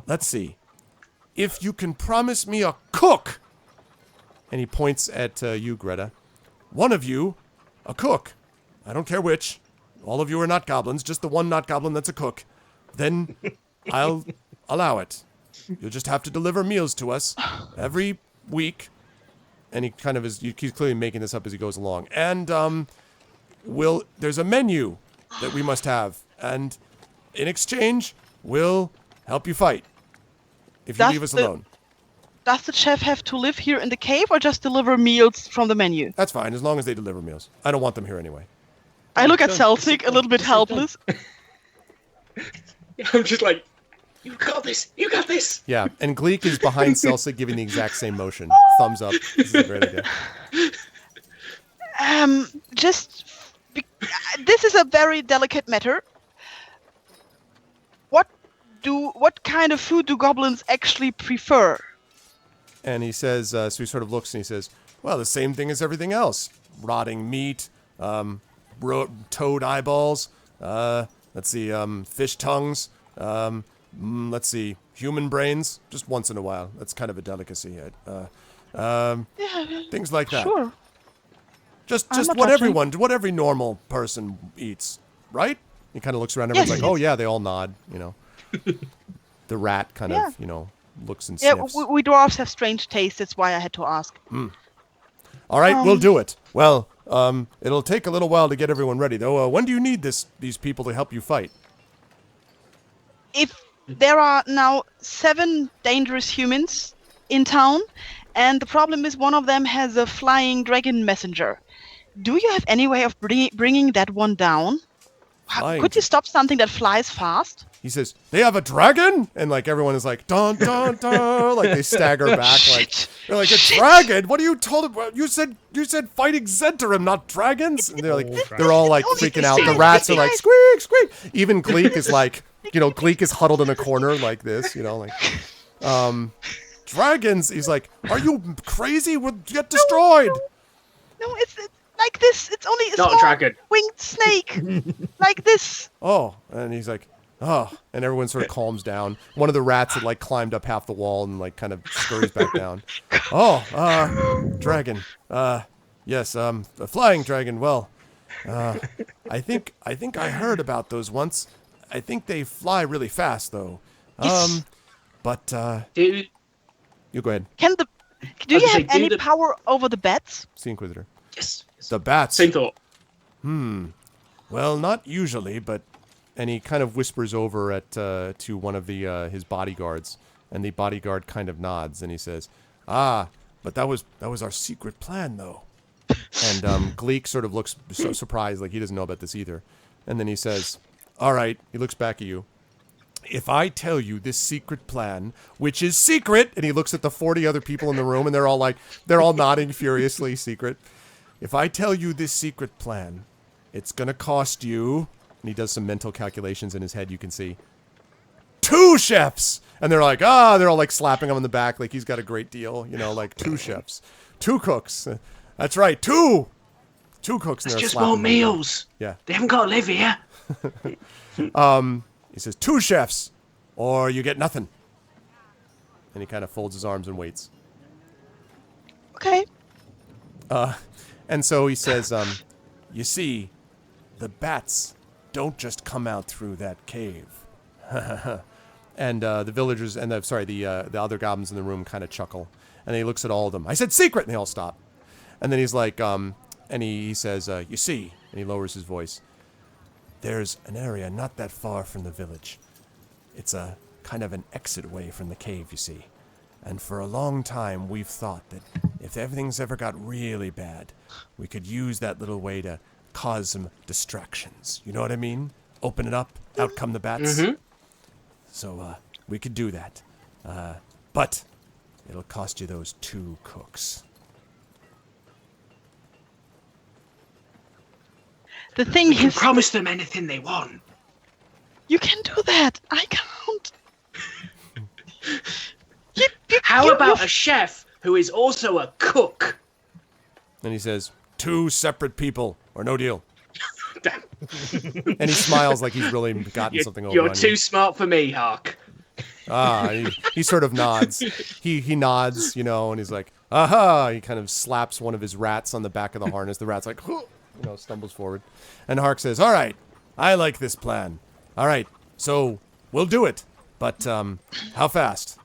let's see. If you can promise me a cook, and he points at you, Greta. One of you, a cook. I don't care which. All of you are not goblins, just the one not goblin that's a cook. Then I'll allow it. You'll just have to deliver meals to us every week. And he kind of he's clearly making this up as he goes along. And there's a menu that we must have. And in exchange, we'll help you fight. If you leave us alone. Does the chef have to live here in the cave or just deliver meals from the menu? That's fine, as long as they deliver meals. I don't want them here anyway. I look at Celtic, a little bit helpless. I'm just like, you got this. You got this. Yeah, and Gleek is behind Celsic giving the exact same motion. Thumbs up. This is a great idea. This is a very delicate matter. What kind of food do goblins actually prefer? And he says, so he sort of looks and he says, well, the same thing as everything else. Rotting meat, toad eyeballs, let's see, fish tongues, let's see, human brains, just once in a while. That's kind of a delicacy. Things like that. Sure. Just what every normal person eats, right? He kind of looks around, everyone's like, oh yeah, they all nod, you know. The rat kind of, you know, looks and sniffs. Yeah, we dwarves have strange tastes, that's why I had to ask. All right, we'll do it. Well, it'll take a little while to get everyone ready, though. When do you need these people to help you fight? If there are now 7 dangerous humans in town, and the problem is one of them has a flying dragon messenger. Do you have any way of bringing that one down? Could you stop something that flies fast? He says, they have a dragon? And, like, everyone is like, dun, dun, dun. Like, they stagger back. Like, they're like, a dragon? What are you told about? You said fighting Zentarim, not dragons? And they're like, they're all, like, freaking out. The rats are like, squeak, squeek. Even Gleek is like, you know, Gleek is huddled in a corner like this, you know, like, dragons. He's like, are you crazy? We'll get destroyed. No, it's like this. It's only a small dragon. Winged snake. Like this. Oh, and he's like, oh, and everyone sort of calms down. One of the rats had like climbed up half the wall and like kind of scurries back down. Oh, dragon. Yes, a flying dragon. Well, I think I heard about those once. I think they fly really fast though. But Dude, you go ahead. Do you have any power over the bats? Sea Inquisitor. Yes. The bats. Same thought. Well, not usually, but. And he kind of whispers over at to one of the his bodyguards, and the bodyguard kind of nods, and he says, but that was our secret plan, though. And Gleek sort of looks so surprised, like he doesn't know about this either. And then he says, all right, he looks back at you. If I tell you this secret plan, which is secret, and he looks at the 40 other people in the room, and they're all nodding furiously, secret. If I tell you this secret plan, it's going to cost you... And he does some mental calculations in his head, you can see. 2 chefs! And they're like, they're all like slapping him on the back like he's got a great deal. You know, like 2 chefs. 2 cooks. That's right, 2! 2 cooks. It's just more meals. Yeah. They haven't got to live here. He says, 2 chefs, or you get nothing. And he kind of folds his arms and waits. Okay. And so he says, you see, the bats don't just come out through that cave. And the villagers and the other goblins in the room kind of chuckle. And he looks at all of them. I said secret, and they all stop. And then he's like, and he says, you see, and he lowers his voice. There's an area not that far from the village. It's a kind of an exit way from the cave, you see. And for a long time, we've thought that if everything's ever got really bad, we could use that little way to cause some distractions. You know what I mean? Open it up, out come the bats. Mm-hmm. So, we could do that. But it'll cost you those 2 cooks. The thing You can is, promise them anything they want. you can do that. I can't. How about a chef who is also a cook? And he says, 2 separate people, or no deal. And he smiles like he's really gotten something over You're on too you. smart for me, Hark. He sort of nods. He nods, and he's like, aha! He kind of slaps one of his rats on the back of the harness. The rat's like, stumbles forward. And Hark says, all right, I like this plan. All right, so we'll do it. But how fast?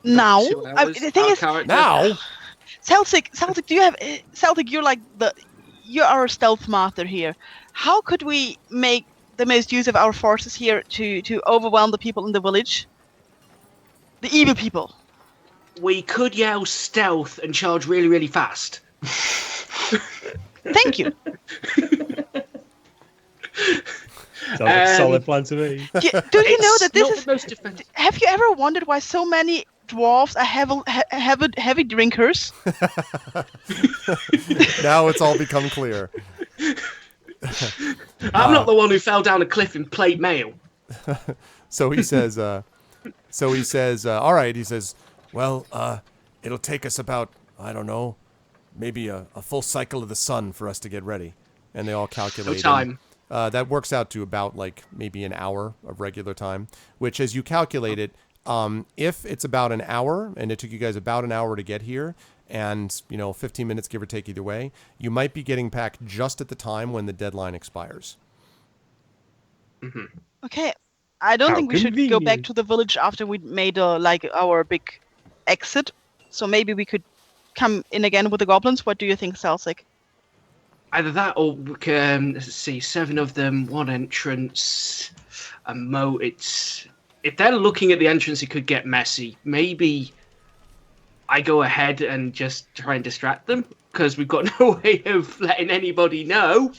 Now, 2 hours, the thing our is, character- Now? Celtic, do you have Celtic? You are a stealth master here. How could we make the most use of our forces here to overwhelm the people in the village? The evil people. We could yell stealth and charge really, really fast. Thank you. Sounds like a solid plan to me. Do you know that this not is? the most defensive. Have you ever wondered why so many dwarves are heavy drinkers? Now it's all become clear. I'm not the one who fell down a cliff in plate mail. So he says, all right, he says, well, it'll take us about, I don't know, maybe a full cycle of the sun for us to get ready. And they all calculate. No time. That works out to about like maybe an hour of regular time, which as you calculate it, if it's about an hour and it took you guys about an hour to get here and, 15 minutes give or take either way, you might be getting back just at the time when the deadline expires. Mm-hmm. Okay, I don't How think we should go back convenient. to the village after we made our big exit. So maybe we could come in again with the goblins. What do you think, Celtic? Either that or we can, let's see, 7 of them, 1 entrance, a moat. If they're looking at the entrance, it could get messy. Maybe I go ahead and just try and distract them because we've got no way of letting anybody know.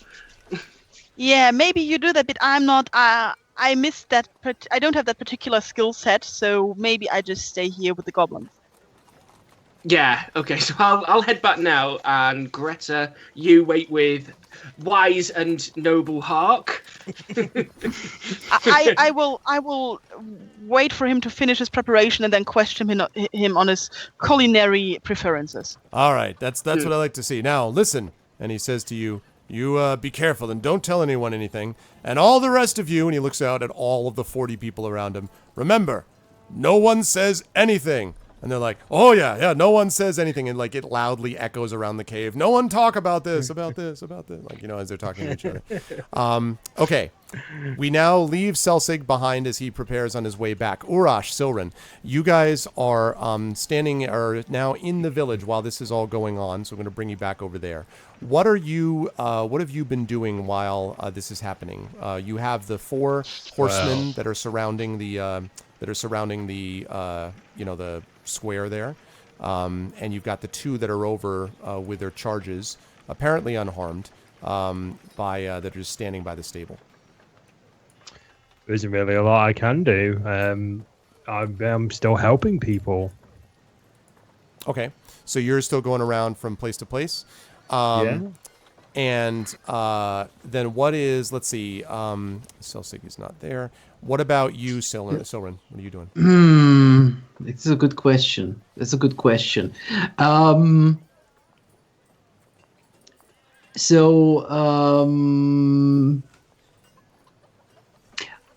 Yeah, maybe you do that, but I'm not. I missed that. I don't have that particular skill set, so maybe I just stay here with the goblins. Yeah, okay, so I'll head back now, and Greta, you wait with wise and noble Hark. I will wait for him to finish his preparation and then question him on his culinary preferences. All right, that's what I like to see. Now, listen, and he says to you, you be careful and don't tell anyone anything. And all the rest of you, and he looks out at all of the 40 people around him, remember, no one says anything. And they're like, oh, yeah, no one says anything. And, like, it loudly echoes around the cave. No one talk about this, about this, about this. Like, as they're talking to each other. Okay. We now leave Selsig behind as he prepares on his way back. Urash, Silren, you guys are are now in the village while this is all going on. So I'm going to bring you back over there. What have you been doing while this is happening? You have the 4 horsemen that are surrounding the the square there, and you've got the 2 that are over with their charges, apparently unharmed, that are just standing by the stable. There isn't really a lot I can do. I'm still helping people. Okay, so you're still going around from place to place. Yeah. And then what is? Let's see. Selsig is not there. What about you, Silren? What are you doing? It's a good question.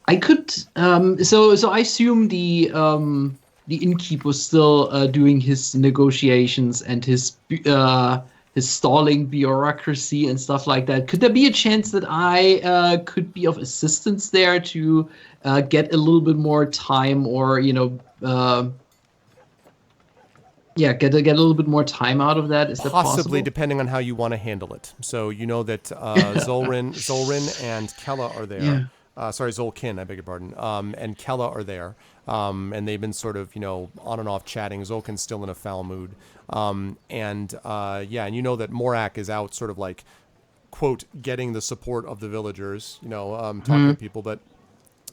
I could. So I assume the innkeeper was still doing his negotiations and his stalling bureaucracy and stuff like that. Could there be a chance that I could be of assistance there to get a little bit more time, or get a little bit more time out of that? Is that Possibly, possible? depending on how you want to handle it. So you know that Zolrin and Kella are there. Yeah. Sorry, Zolkin, I beg your pardon. And Kella are there. And they've been sort of, on and off chatting. Zolkin's still in a foul mood. And you know that Morak is out sort of like, quote, getting the support of the villagers, talking to people. But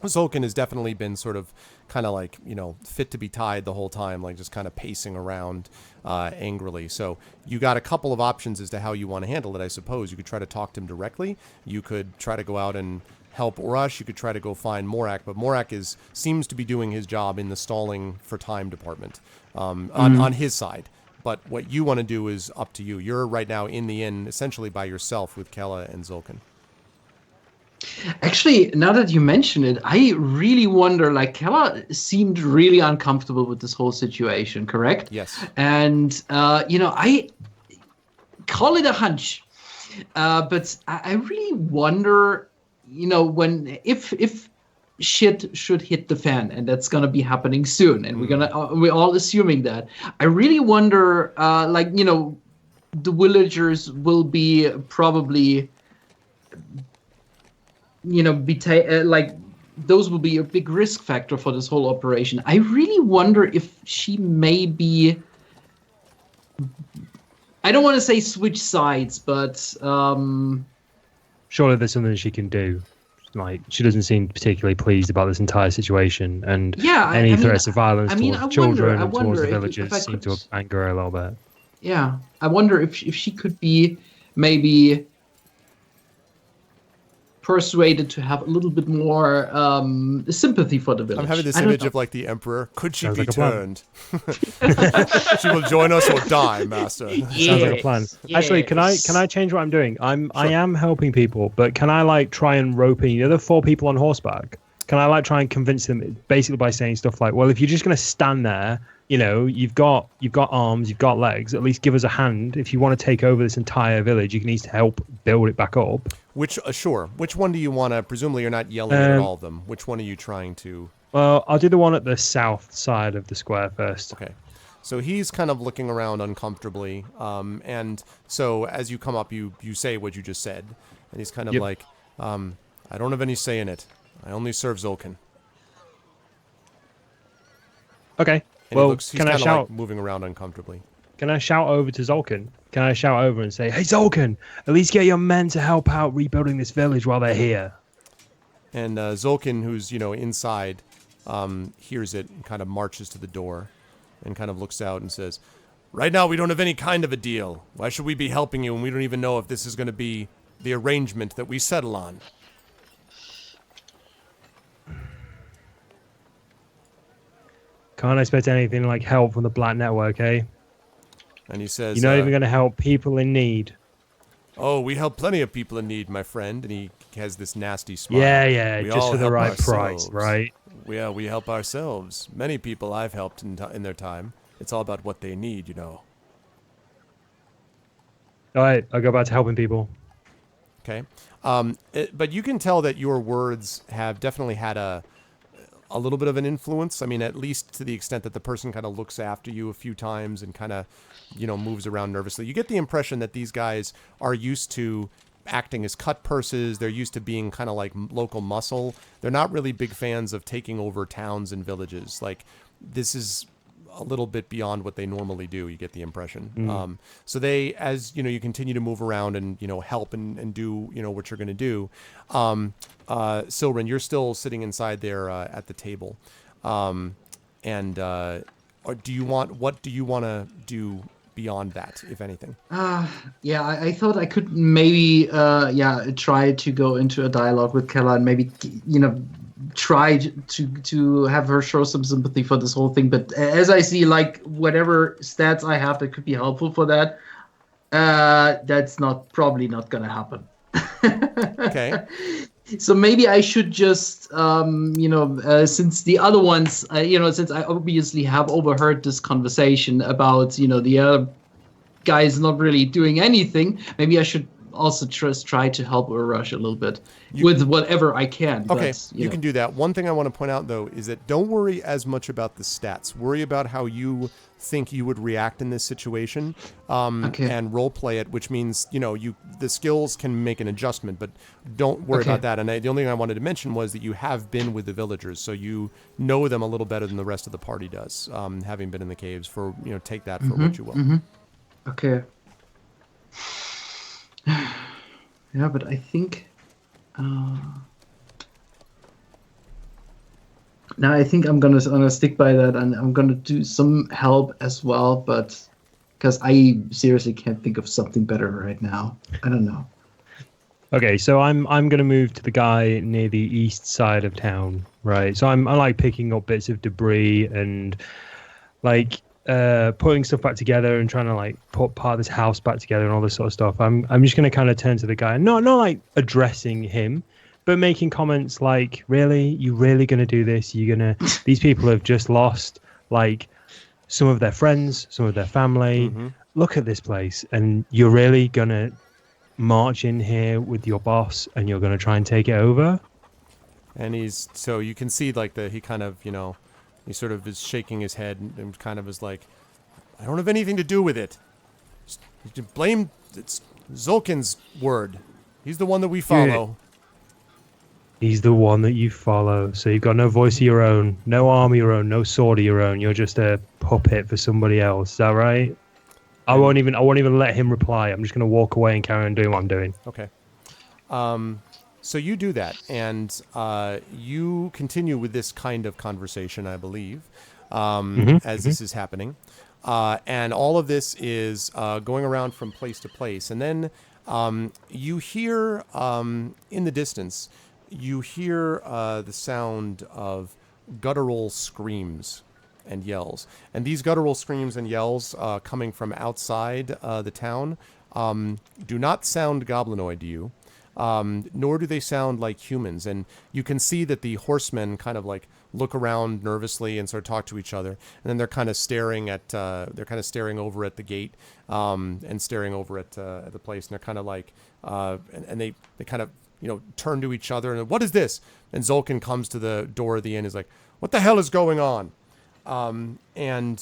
Zolkin has definitely been sort of kind of like, fit to be tied the whole time, like just kind of pacing around angrily. So you got a couple of options as to how you want to handle it, I suppose. You could try to talk to him directly. You could try to go out and help Urash, you could try to go find Morak, but Morak seems to be doing his job in the stalling for time department on his side. But what you want to do is up to you. You're right now in the inn essentially by yourself with Kella and Zulkin. Actually, now that you mention it, I really wonder, like, Kella seemed really uncomfortable with this whole situation, correct? Yes. And, I call it a hunch, but I really wonder, if shit should hit the fan, and that's going to be happening soon, and we're all assuming that. I really wonder, the villagers will be probably... those will be a big risk factor for this whole operation. I really wonder if she may be, I don't want to say switch sides, but surely there's something she can do. Like, she doesn't seem particularly pleased about this entire situation, and any threats of violence towards children and towards the villagers seem to anger her a little bit. Yeah, I wonder if she could be maybe persuaded to have a little bit more sympathy for the village. I'm having this image of, like, the Emperor. Could she be turned? She will join us or die, master. Sounds like a plan. Yes. Actually, can I change what I'm doing? I am helping people, but can I, like, try and rope in the 4 people on horseback? Can I, like, try and convince them basically by saying stuff like, well, if you're just going to stand there, you've got arms, you've got legs, at least give us a hand. If you want to take over this entire village, you need to help build it back up. Sure. Which one do you want to, presumably you're not yelling at all of them. Which one are you trying to? Well, I'll do the one at the south side of the square first. Okay. So he's kind of looking around uncomfortably. And so as you come up, you say what you just said. And he's kind of like, I don't have any say in it. I only serve Zulkin. Okay. And well, he's can I shout? Like moving around uncomfortably. Can I shout over to Zulkin? Can I shout over and say, hey, Zulkin, at least get your men to help out rebuilding this village while they're here? And Zulkin, who's, inside, hears it and kind of marches to the door and kind of looks out and says, right now we don't have any kind of a deal. Why should we be helping you when we don't even know if this is going to be the arrangement that we settle on? Can't expect anything like help from the Black Network, eh? And he says, you're not even going to help people in need. Oh, we help plenty of people in need, my friend. And he has this nasty smile. Yeah, we just for the right price, right? Yeah, we help ourselves. Many people I've helped in their time. It's all about what they need, All right, I'll go back to helping people. Okay. But you can tell that your words have definitely had a little bit of an influence. I mean, at least to the extent that the person kind of looks after you a few times and kind of, moves around nervously. You get the impression that these guys are used to acting as cut purses. They're used to being kind of like local muscle. They're not really big fans of taking over towns and villages. Like, this is a little bit beyond what they normally do, you get the impression. So they, as you continue to move around and help and do what you're going to do. Silrin, you're still sitting inside there at the table, what do you want to do beyond that, if anything? I thought I could maybe try to go into a dialogue with Kella and maybe try to have her show some sympathy for this whole thing. But as I see, like, whatever stats I have that could be helpful for that, that's probably not gonna happen. Okay. So maybe I should just, since the other ones, since I obviously have overheard this conversation about, the other guys not really doing anything, maybe I should also try to help Urash a little bit with whatever I can. Okay, but, you can do that. One thing I want to point out, though, is that don't worry as much about the stats. Worry about how you think you would react in this situation, and role play it, which means, the skills can make an adjustment, but don't worry about that. And the only thing I wanted to mention was that you have been with the villagers, so you know them a little better than the rest of the party does, having been in the caves. For take that for what you will. Okay. Yeah, but I think now I think I'm gonna stick by that, and I'm gonna do some help as well, but because I seriously can't think of something better right now. I don't know. Okay, so I'm gonna move to the guy near the east side of town, right? So I like picking up bits of debris and like putting stuff back together and trying to like put part of this house back together and all this sort of stuff. I'm just gonna kind of turn to the guy, not like addressing him, but making comments like, "Really, you really gonna do this? You gonna? These people have just lost like some of their friends, some of their family. Mm-hmm. Look at this place, and you're really gonna march in here with your boss and you're going to try and take it over?" And so you can see like he kind of, he sort of is shaking his head and kind of is like, I don't have anything to do with it. Just blame, it's Zulkin's word. He's the one that we follow. He's the one that you follow. So you've got no voice of your own, no arm of your own, no sword of your own. You're just a puppet for somebody else. Is that right? I won't even let him reply. I'm just going to walk away and carry on doing what I'm doing. Okay. So you do that, and you continue with this kind of conversation, I believe, as this is happening. And all of this is going around from place to place. And then you hear, in the distance, you hear the sound of guttural screams and yells. And these guttural screams and yells coming from outside the town do not sound goblinoid to you, nor do they sound like humans. And you can see that the horsemen kind of like look around nervously and sort of talk to each other. And then they're kind of staring over at the gate and staring over at the place. And they're kind of like, and they kind of, turn to each other and, what is this? And Zulkin comes to the door of the inn, is like, what the hell is going on? And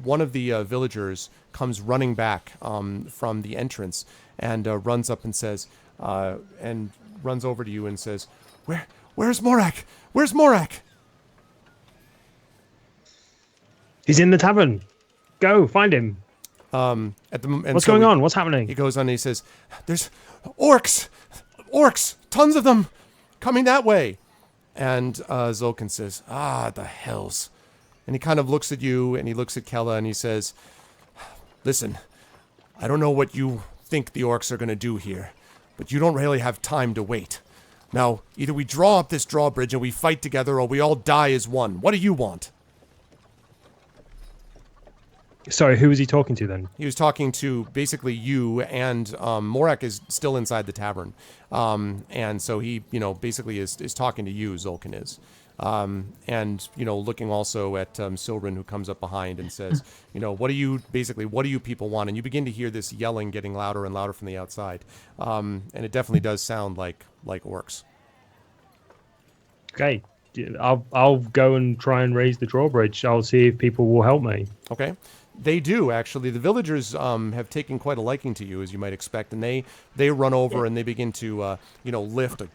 one of the villagers comes running back from the entrance and runs up and says, and runs over to you and says, Where's Morak? Where's Morak? He's in the tavern. Go find him. What's going on? What's happening? He goes on and he says, there's orcs, tons of them coming that way. And Zulkin says, the hells. And he kind of looks at you and he looks at Kella and he says, listen, I don't know what you think the orcs are going to do here, but you don't really have time to wait. Now, either we draw up this drawbridge and we fight together, or we all die as one. What do you want? Sorry, who was he talking to then? He was talking to basically you, and Morak is still inside the tavern. And so he, basically is talking to you, Zulkin is. And, looking also at Silrin, who comes up behind and says, what do you people want? And you begin to hear this yelling getting louder and louder from the outside. And it definitely does sound like orcs. Okay. I'll go and try and raise the drawbridge. I'll see if people will help me. Okay. They do, actually. The villagers have taken quite a liking to you, as you might expect, and they run over and they begin to, lift, like,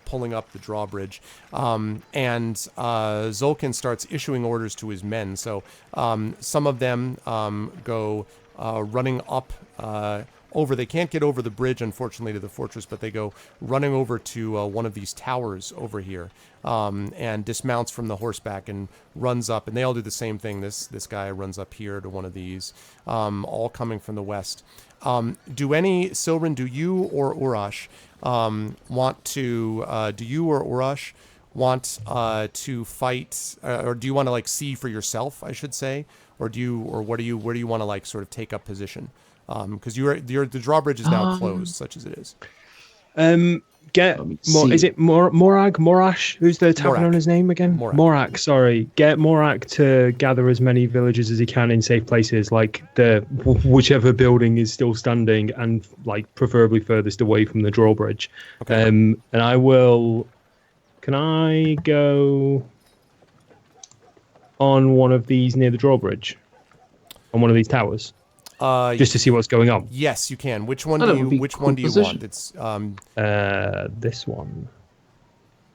pulling up the drawbridge. And Zulkin starts issuing orders to his men. So some of them go running up over. They can't get over the bridge, unfortunately, to the fortress, but they go running over to one of these towers over here and dismounts from the horseback and runs up. And they all do the same thing. This guy runs up here to one of these, all coming from the west. Silrin, do you or Urash want to fight, or do you want to like see for yourself, I should say, where do you want to like sort of take up position? Because the drawbridge is now closed, such as it is. Is it Morash? Who's the tavern owner's name again? Morak. Sorry. Get Morak to gather as many villagers as he can in safe places, like whichever building is still standing, and like preferably furthest away from the drawbridge. Okay. And I will. Can I go on one of these near the drawbridge? On one of these towers? Just to see what's going on. Yes, you can. Which one do you want? It's this one.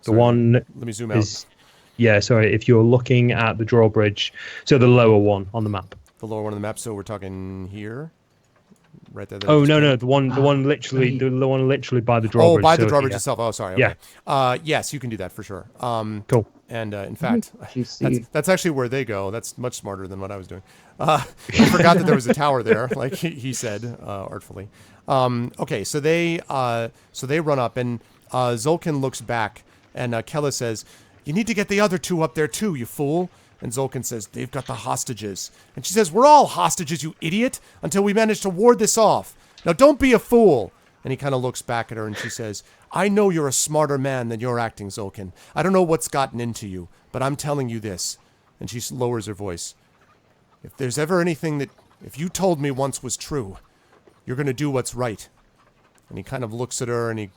The one. Let me zoom out. Yeah, sorry. If you're looking at the drawbridge, so the lower one on the map. The lower one on the map. So we're talking here, right there. Oh no, the one literally by the drawbridge. Oh, by the drawbridge itself. Oh, sorry. Okay. Yeah. Yes, you can do that for sure. Cool. And in fact, You see. that's actually where they go. That's much smarter than what I was doing. I forgot that there was a tower there, like he said artfully. Okay, so they run up, and Zolkin looks back, and Kella says, "You need to get the other two up there too, you fool." And Zolkin says, "They've got the hostages." And she says, "We're all hostages, you idiot, until we manage to ward this off. Now don't be a fool." And he kind of looks back at her, and she says, "I know you're a smarter man than you're acting, Zolkin. I don't know what's gotten into you, but I'm telling you this." And she lowers her voice. "If there's ever anything that, if you told me once was true, you're going to do what's right." And he kind of looks at her, and he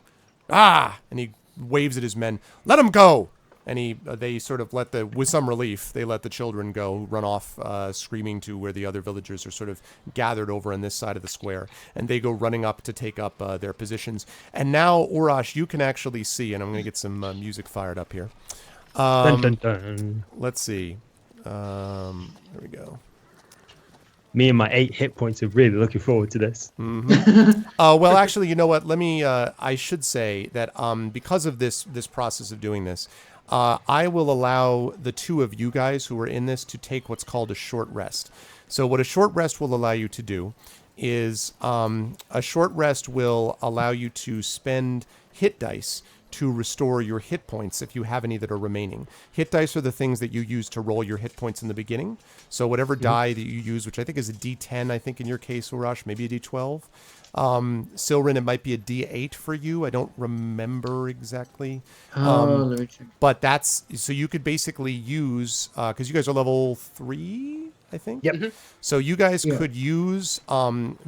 waves at his men. "Let him go!" And they sort of with some relief, they let the children go, run off screaming to where the other villagers are sort of gathered over on this side of the square. And they go running up to take up their positions. And now, Urash, you can actually see, and I'm going to get some music fired up here. Dun, dun, dun. Let's see. There we go. Me and my 8 hit points are really looking forward to this. Well, actually, you know what? Let me. I should say that because of this process of doing this, I will allow the two of you guys who are in this to take what's called a short rest. So, what a short rest will allow you to do is a short rest will allow you to spend hit dice to restore your hit points if you have any that are remaining. Hit dice are the things that you use to roll your hit points in the beginning. So whatever die that you use, which I think is a D10, I think in your case, Urash, maybe a D12. Silrin, it might be a D8 for you. I don't remember exactly. Let me check. But that's, so you could basically use, because you guys are level 3, I think? Yep. So you guys could use,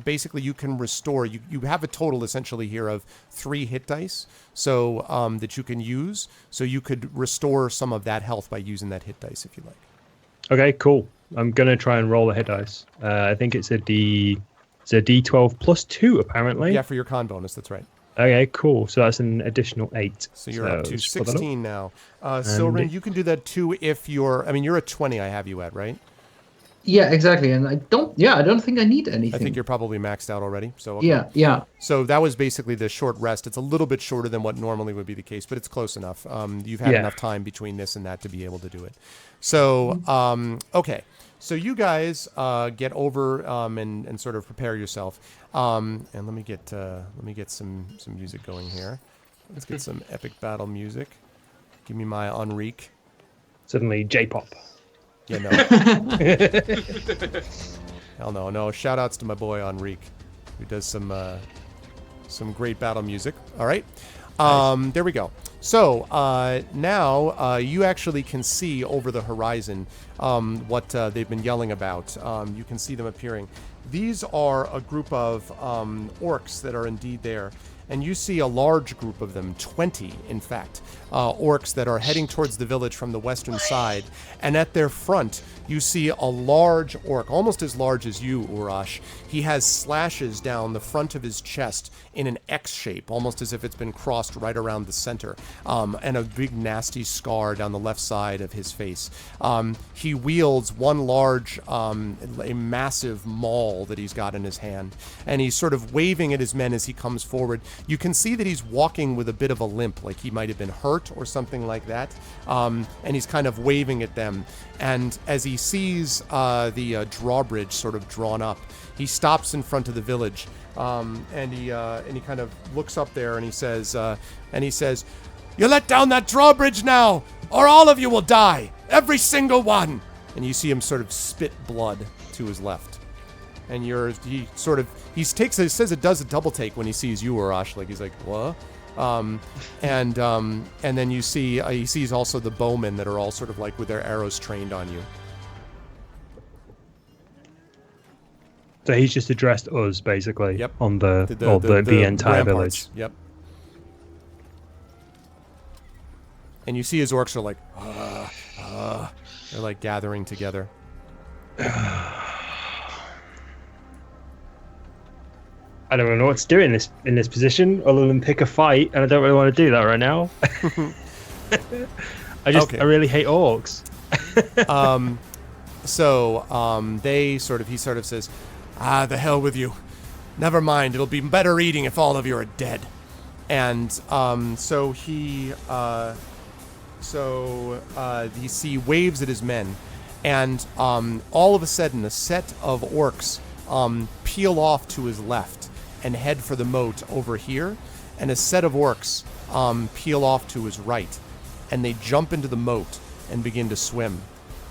basically you can restore, you have a total essentially here of 3 hit dice, so that you can use. So you could restore some of that health by using that hit dice if you like. Okay, cool. I'm going to try and roll a hit dice. I think it's a D12 plus 2, apparently. Yeah, for your con bonus, that's right. Okay, cool. So that's an additional 8. So you're up to just put that up. 16 now. Silrin, you can do that too if you're, I mean, you're at 20 I have you at, right? Yeah, exactly. And I don't think I need anything. I think you're probably maxed out already. So okay. Yeah. So that was basically the short rest. It's a little bit shorter than what normally would be the case, but it's close enough. You've had enough time between this and that to be able to do it. So, okay. So you guys get over and sort of prepare yourself. And let me get some music going here. Let's get some epic battle music. Give me my Enrique. Suddenly J-pop. Yeah, no. Hell no. Shout outs to my boy Enrique, who does some great battle music. All right. Nice. There we go. So now you actually can see over the horizon what they've been yelling about. You can see them appearing. These are a group of orcs that are indeed there. And you see a large group of them, 20 in fact, orcs that are heading towards the village from the western side. And at their front, you see a large orc, almost as large as you, Urash. He has slashes down the front of his chest in an X shape, almost as if it's been crossed right around the center, and a big nasty scar down the left side of his face. He wields one large, a massive maul that he's got in his hand, and he's sort of waving at his men as he comes forward. You can see that he's walking with a bit of a limp, like he might have been hurt or something like that, and he's kind of waving at them. And as he sees the drawbridge sort of drawn up, he stops in front of the village, and he kind of looks up there and he says, "You let down that drawbridge now, or all of you will die, every single one." And you see him sort of spit blood to his left, and he says it does a double take when he sees you, Urash, like he's like, "What?" And then you see he sees also the bowmen that are all sort of like with their arrows trained on you. So he's just addressed us basically. Yep. On the entire village. Yep. And you see his orcs are like, they're like gathering together. I don't really know what to do in this position other than pick a fight, and I don't really want to do that right now. I really hate orcs. He sort of says, "The hell with you. Never mind, it'll be better eating if all of you are dead." And so he So you see waves at his men, and all of a sudden a set of orcs peel off to his left and head for the moat over here, and a set of orcs peel off to his right, and they jump into the moat and begin to swim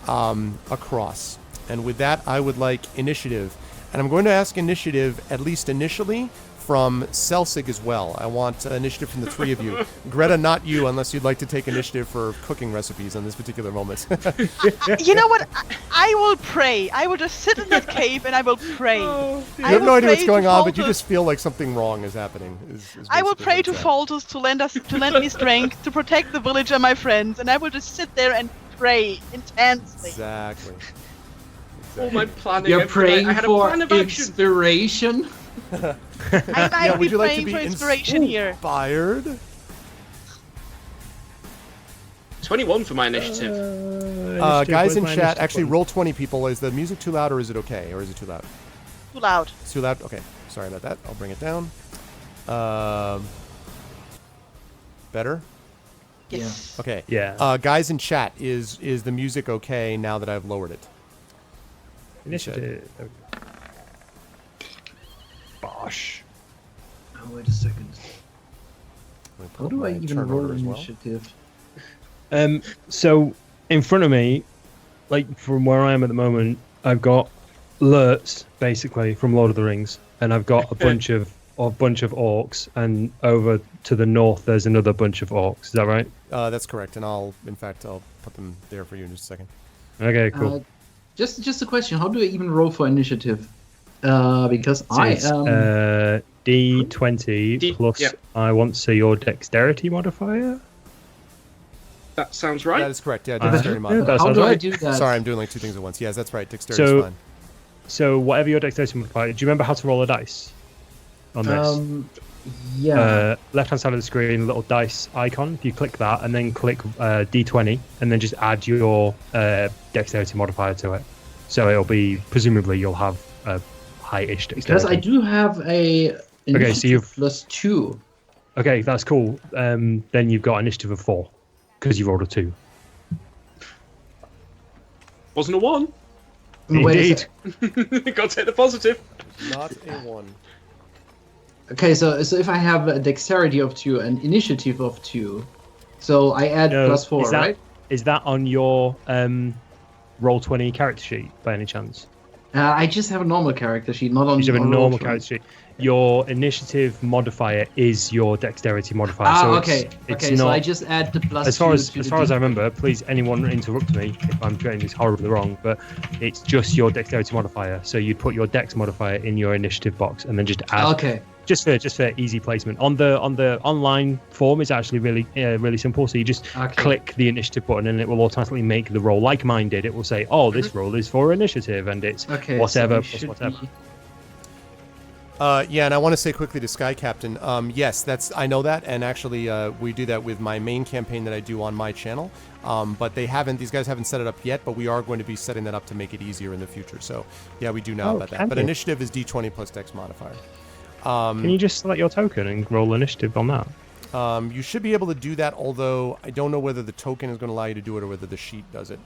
across. And with that, I would like initiative. And I'm going to ask initiative, at least initially, from Celsig as well. I want initiative from the three of you. Greta, not you, unless you'd like to take initiative for cooking recipes on this particular moment. You know what? I will pray. I will just sit in that cave and I will pray. You have no idea what's going on, but you just feel like something wrong is happening. I will basically pray what to it's at. Faltus to lend me strength to protect the village and my friends, and I will just sit there and pray intensely. Exactly. All my planning. You're everything. praying I had a for plan of action. inspiration. I would be you like to praying be for inspiration here. inspired? 21 for my initiative. Guys in chat, actually roll 20 people. Is the music too loud or is it okay? Or is it too loud? Too loud. It's too loud? Okay. Sorry about that. I'll bring it down. Better? Yes. Okay. Yeah. Guys in chat, is the music okay now that I've lowered it? Initiative. Bosh. Oh, wait a second. Let me pull How up do I my even turn roll order as well. initiative? So in front of me, like from where I am at the moment, I've got alerts basically from Lord of the Rings, and I've got a bunch of orcs, and over to the north there's another bunch of orcs. Is that right? That's correct, and I'll put them there for you in just a second. Okay, cool. Just a question. How do I even roll for initiative? Because I It's, am. D20 plus. yeah. I want to say your dexterity modifier. That sounds right. That is correct. Yeah, dexterity Yeah, modifier. that How sounds do I right. do that? Sorry, I'm doing like two things at once. Yes, that's right. Dexterity is So, fine. so whatever your dexterity modifier. Do you remember how to roll a dice on this? Yeah. Left hand side of the screen, little dice icon. If you click that and then click D20, and then just add your dexterity modifier to it. So it'll be, presumably you'll have a high-ish dexterity. Because I do have a initiative so you've- +2. Okay, that's cool. Then you've got initiative of 4 because you rolled a 2. Wasn't a 1. Wait a Indeed. sec. Got to take the positive. Not a one. Okay, so if I have a dexterity of 2 and initiative of 2, so I add No, +4, is that, right? Is that on your Roll20 character sheet by any chance? I just have a normal character sheet, not on. You have a on normal Roll20. character sheet. Your initiative modifier is your dexterity modifier. Ah, so okay. It's Okay, not, so I just add the +2 as far as to the I D- remember, please anyone interrupt me if I'm getting this horribly wrong, but it's just your dexterity modifier. So you'd put your dex modifier in your initiative box and then just add Okay. just for easy placement. On the online form it's actually really simple. So you just Okay. click the initiative button and it will automatically make the roll like mine did. It will say, "Oh, this roll is for initiative," and it's Okay. whatever so it plus should whatever. be- Yeah, and I want to say quickly to Sky Captain, yes, I know that, and actually we do that with my main campaign that I do on my channel. But these guys haven't set it up yet, but we are going to be setting that up to make it easier in the future. So yeah, we do know about that. can But you? initiative is D20 plus dex modifier. Can you just select your token and roll initiative on that? You should be able to do that, although I don't know whether the token is going to allow you to do it or whether the sheet does it.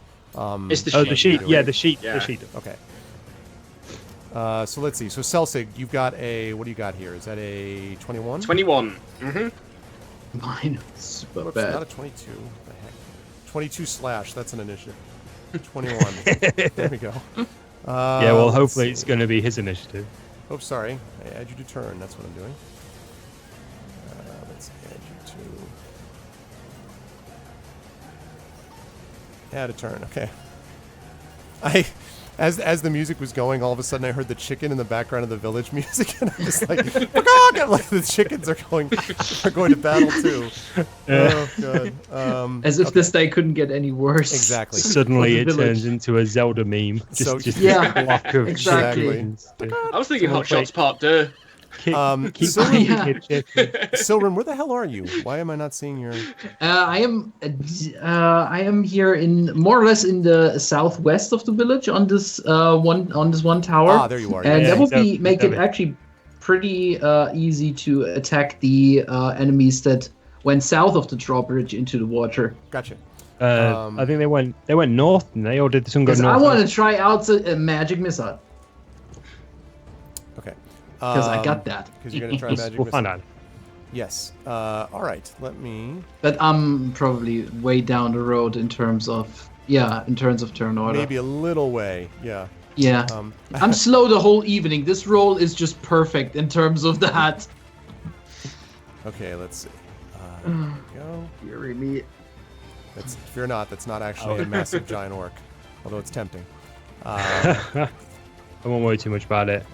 It's the Oh, sheet. the sheet. do Yeah, it. the sheet. Yeah. The sheet. Okay. So let's see. So Celsig, you've got what do you got here? Is that a 21? 21. Mm-hmm. Mine is super Whoops, bad. not a 22. What the heck? 22 slash. That's an initiative. 21. There we go. Yeah, well, let's hopefully see. it's going to be his initiative. Oh, sorry. I add you to turn. That's what I'm doing. Let's add you to... Add a turn. Okay. As the music was going, all of a sudden I heard the chicken in the background of the village music, and I was like, "Pagog!" Like the chickens are going to battle too. Oh god. As if okay. this day couldn't get any worse. Exactly. Suddenly For it the village. turns into a Zelda meme. So- Just Yeah, a block of exactly. chickens. I was thinking Someone Hot Shots Part 2. Keep Silren, Yeah. Silren, where the hell are you? Why am I not seeing your? I am here in more or less in the southwest of the village on this one tower. Ah, there you are. And Yeah, that will exactly. make it actually pretty easy to attack the enemies that went south of the drawbridge into the water. Gotcha. I think they went north, didn't they? Or did the sun go Because north? I want to try out a magic missile. Okay. Because I got that. Because you're gonna try magic We'll missile. find out. Yes. All right. Let me But I'm probably way down the road in terms of turn order. maybe a little way. Yeah. Yeah. I'm slow the whole evening. This roll is just perfect in terms of that. Okay. Let's see. There we go. Fury me. That's fear not. That's not actually a massive giant orc, although it's tempting. I won't worry too much about it.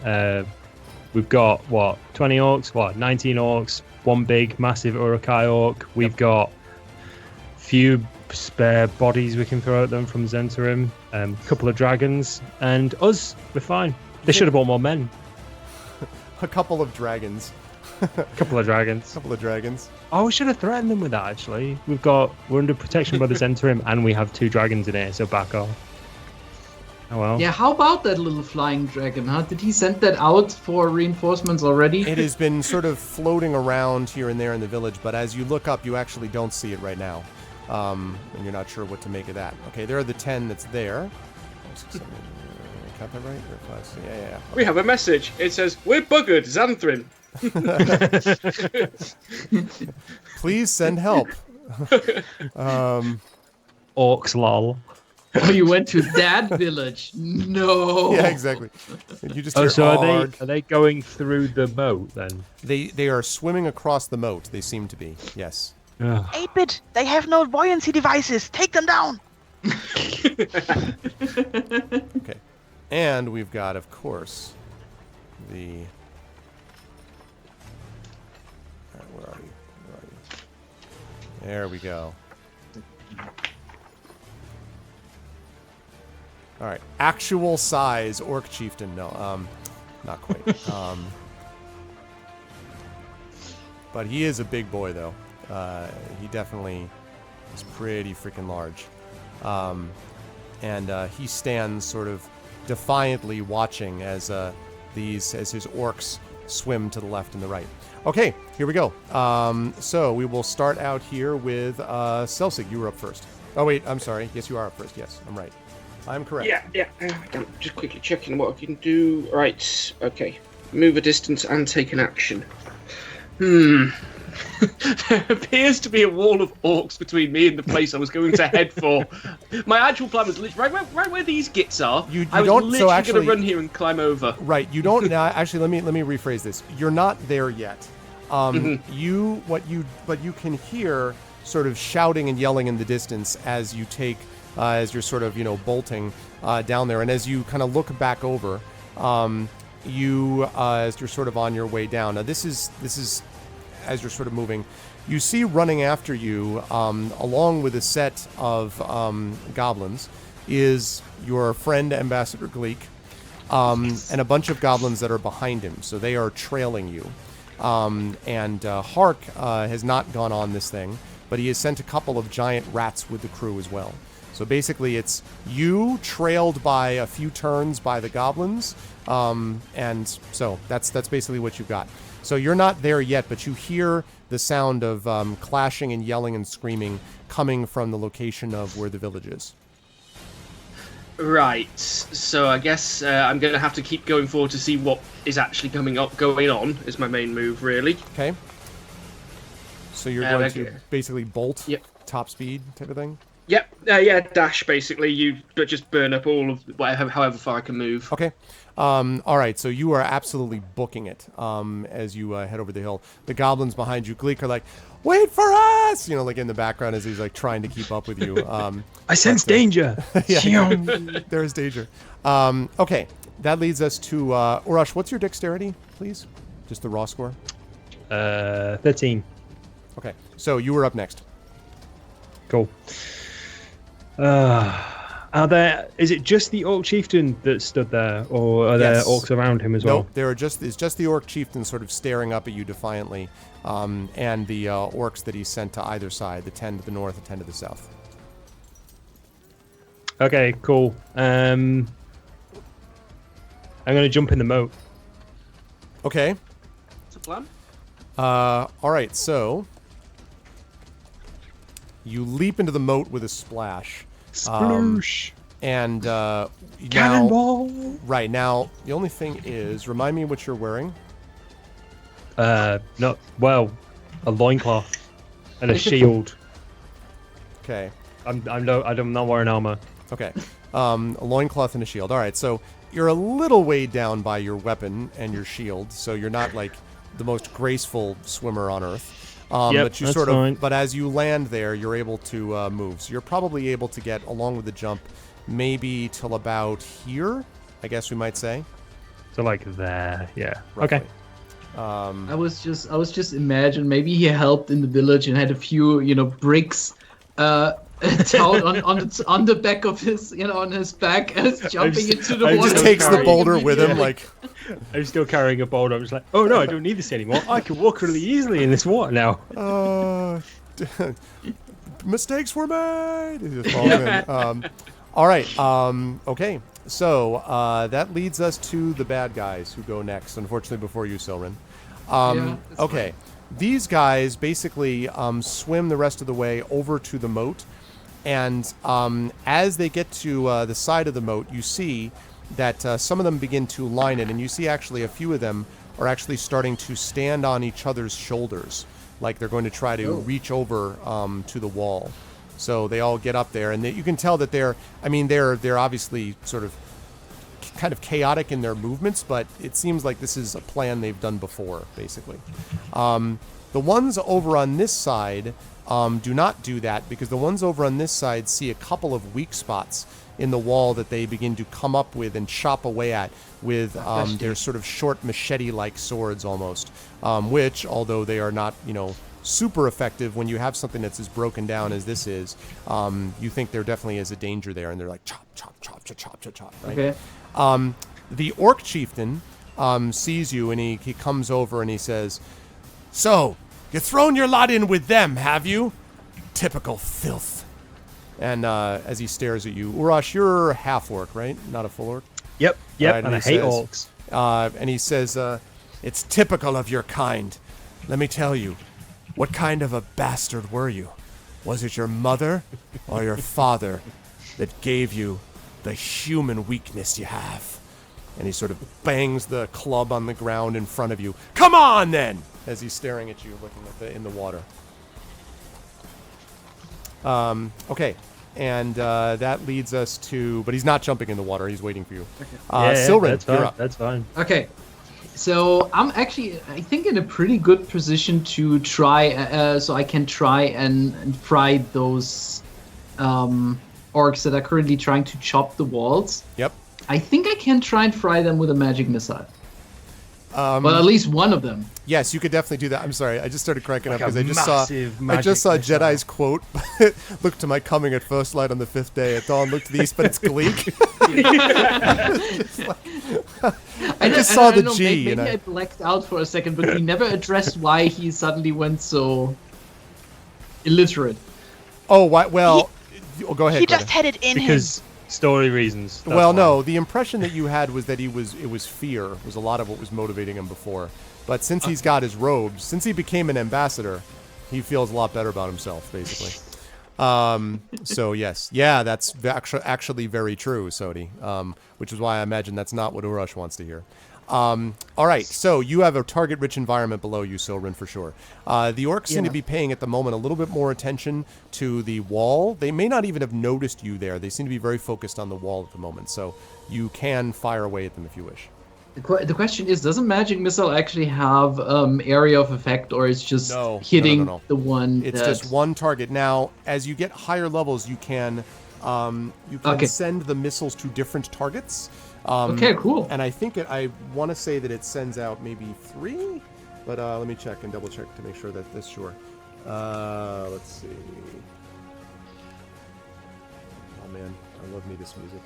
We've got, 20 orcs? 19 orcs? One big, massive Urukai orc. We've got few spare bodies we can throw at them from Zentarim. A couple of dragons. And us, we're fine. They should have brought more men. A couple of dragons. Couple of dragons. Couple of dragons. Oh, we should have threatened them with that, actually. We're under protection by the Zentarim, and we have 2 dragons in here, so back off. Oh, well. Yeah, how about that little flying dragon, huh? Did he send that out for reinforcements already? It has been sort of floating around here and there in the village, but as you look up, you actually don't see it right now. And you're not sure what to make of that. Okay, there are the 10 that's there. Count that right? Yeah. We have a message. It says, "We're buggered, Xanthrin." Please send help. Orcs, lol. Oh, you went to that village? No. Yeah, exactly. You just Oh, hear, so "Arg." are they going through the moat, then? They are swimming across the moat. They seem to be. Yes. Ugh. 8-bit, they have no buoyancy devices. Take them down. Okay. And we've got, of course, the... All right, where are you? There we go. All right. Actual size orc chieftain. No, not quite. But he is a big boy, though. He definitely is pretty freaking large. And he stands sort of defiantly watching as his orcs swim to the left and the right. Okay, here we go. So we will start out here with Celsig. You were up first. Oh wait, I'm sorry. Yes, you are up first. Yes, I'm right. I'm correct. Yeah. I'm just quickly checking what I can do. Right. Okay. Move a distance and take an action. There appears to be a wall of orcs between me and the place I was going to head for. My actual plan was literally right where these gits are. I was literally going to run here and climb over. Right. You don't. Actually, let me rephrase this. You're not there yet. What you can hear sort of shouting and yelling in the distance as you take as you're sort of bolting down there, and as you kind of look back over, as you're sort of on your way down. Now this is as you're sort of moving, you see running after you, along with a set of goblins, is your friend Ambassador Gleek, and a bunch of goblins that are behind him. So they are trailing you. And Hark has not gone on this thing, but he has sent a couple of giant rats with the crew as well. So basically it's you trailed by a few turns by the goblins, and so that's basically what you've got. So you're not there yet, but you hear the sound of clashing and yelling and screaming coming from the location of where the village is. Right. So I guess I'm going to have to keep going forward to see what is actually going on. Is my main move really? Okay. So you're going to basically bolt, top speed type of thing. Yep. Dash basically. But just burn up all of however far I can move. Okay. All right. So you are absolutely booking it as you head over the hill. The goblins behind you, Gleek, are like, "Wait for us!" Like in the background as he's like trying to keep up with you. I sense danger. Yeah, there's danger. Okay. That leads us to Urash. What's your dexterity, please? Just the raw score. 13. Okay. So you were up next. Cool. Is it just the orc chieftain that stood there, or are there orcs around him as well? No, it's just the orc chieftain sort of staring up at you defiantly, and the orcs that he sent to either side, the 10 to the north, the 10 to the south. Okay, cool. I'm going to jump in the moat. Okay. What's the plan? All right, so You leap into the moat with a splash. Sploosh. And now, Cannonball. right now, the only thing is, remind me what you're wearing. No. Well, a loincloth and a shield. Okay. I'm not wearing armor. Okay. A loincloth and a shield. All right. So you're a little weighed down by your weapon and your shield, so you're not like the most graceful swimmer on Earth. Yep, But you that's sort of. fine. But as you land there, you're able to move. So you're probably able to get along with the jump, maybe till about here. I guess we might say. So like there. Yeah. Roughly. Okay. I was just imagine maybe he helped in the village and had a few bricks down on the back of his on his back as jumping into the I water. Just takes the carrying boulder with him, immediately. like. I'm still carrying a boulder. I'm just like, oh no, I don't need this anymore. I can walk really easily in this water now. Mistakes were made. He just falls in. All right. Okay. So that leads us to the bad guys who go next. Unfortunately, before you, Silrin. That's Okay. These guys basically swim the rest of the way over to the moat, and as they get to the side of the moat, you see that some of them begin to line it, and you see actually a few of them are actually starting to stand on each other's shoulders, like they're going to try to reach over to the wall. So they all get up there, and you can tell that they're obviously sort of kind of chaotic in their movements, but it seems like this is a plan they've done before, basically. The ones over on this side do not do that, because the ones over on this side see a couple of weak spots in the wall that they begin to come up with and chop away at with their sort of short machete-like swords almost, which, although they are not, super effective when you have something that's as broken down as this is, you think there definitely is a danger there, and they're like chop, chop, chop, chop, chop, chop, chop, right? Okay. The orc chieftain sees you, and he comes over and he says, "So, you've thrown your lot in with them, have you? Typical filth." And as he stares at you, Urash, you're half orc, right? Not a full orc? Yep. Right, And and I he hate says- orcs. And he says, "It's typical of your kind. Let me tell you, what kind of a bastard were you? Was it your mother or your father that gave you the human weakness you have?" And he sort of bangs the club on the ground in front of you. "Come on, then!" As he's staring at you, looking at in the water. Okay. And that leads us to... But he's not jumping in the water. He's waiting for you. Silrin, that's you're fine. up. That's fine. Okay. So I'm actually, I think, in a pretty good position to try, so I can try and fry those orcs that are currently trying to chop the walls. Yep. I think I can try and fry them with a magic missile. Well, at least one of them. Yes, you could definitely do that. I'm sorry, I just started cracking up Like because a I massive just saw magic missile. Jedi's quote. "Look to my coming at first light on the fifth day. At dawn, look to the east, but it's Gleek." I just saw the G. Maybe and I blacked out for a second, but we never addressed why he suddenly went so illiterate. Oh, why? Well, go ahead. He Greta. just had it in him. Because story reasons. that's Well, why. no, the impression that you had was that it was fear was a lot of what was motivating him before. But since he's got his robes, since he became an ambassador, he feels a lot better about himself, basically. So yes, yeah, that's actually very true, Sodi. Which is why I imagine that's not what Urash wants to hear. All right, so you have a target-rich environment below you, Silrin, for sure. The orcs seem to be paying at the moment a little bit more attention to the wall. They may not even have noticed you there. They seem to be very focused on the wall at the moment, so you can fire away at them if you wish. The question is, does a magic missile actually have area of effect, or is just No, hitting no. the one? It's that... just one target. Now, as you get higher levels, you can Okay. send the missiles to different targets. Okay, cool. And I think I want to say that it sends out maybe 3, but let me check and double check to make sure that that's sure. Let's see. Oh man, I love me this music.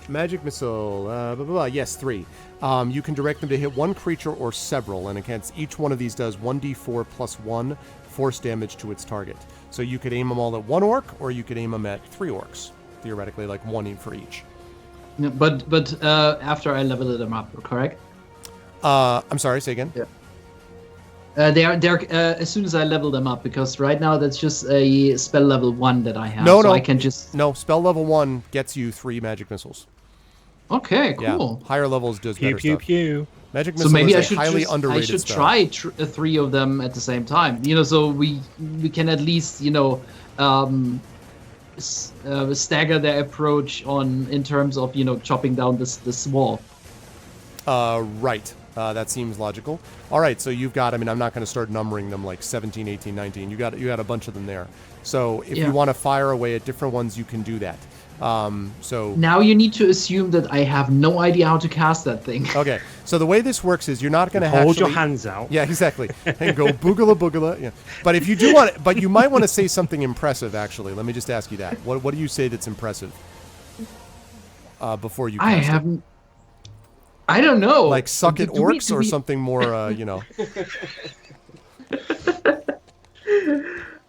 Magic missile, blah, blah, blah. Yes, 3. You can direct them to hit one creature or several, and against each one of these does 1d4 plus 1 force damage to its target. So you could aim them all at 1 orc, or you could aim them at 3 orcs. Theoretically, like 1 for each. No, but after I level them up, correct? I'm sorry, say again? Yeah. They're as soon as I level them up, because right now that's just a spell level 1 that I have. No, so no. I can just. No, spell level 1 gets you 3 magic missiles. Okay, cool. Yeah, higher levels does Pew better pew stuff. pew. Magic So missile maybe is a highly underrated I should spell. try 3 of them at the same time. So we can at least stagger their approach in terms of chopping down this wall. Right. That seems logical. All right, so you've got, I'm not going to start numbering them like 17, 18, 19. You got a bunch of them there. So if you want to fire away at different ones, you can do that. So now you need to assume that I have no idea how to cast that thing. Okay, so the way this works is you're not going to hold your hands out. Yeah, exactly, and go boogala boogala. Yeah, but if you do want, but you might want to say something impressive. Actually, let me just ask you that. What do you say that's impressive? Before you cast I haven't. I don't know. Like suck at orcs or something more.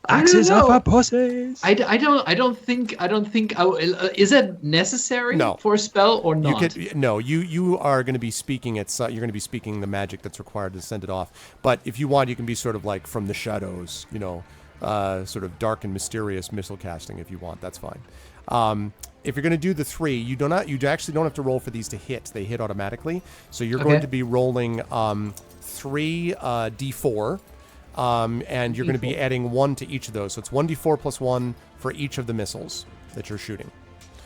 Axes up our pussies. I don't think is it necessary for a spell or not? You are going to be speaking you're going to be speaking the magic that's required to send it off. But if you want, you can be sort of like from the shadows, sort of dark and mysterious missile casting if you want. That's fine. If you're going to do the 3, you actually don't have to roll for these to hit. They hit automatically. So you're going to be rolling 3 d4. And you're going to be adding 1 to each of those. So it's 1d4 plus 1 for each of the missiles that you're shooting.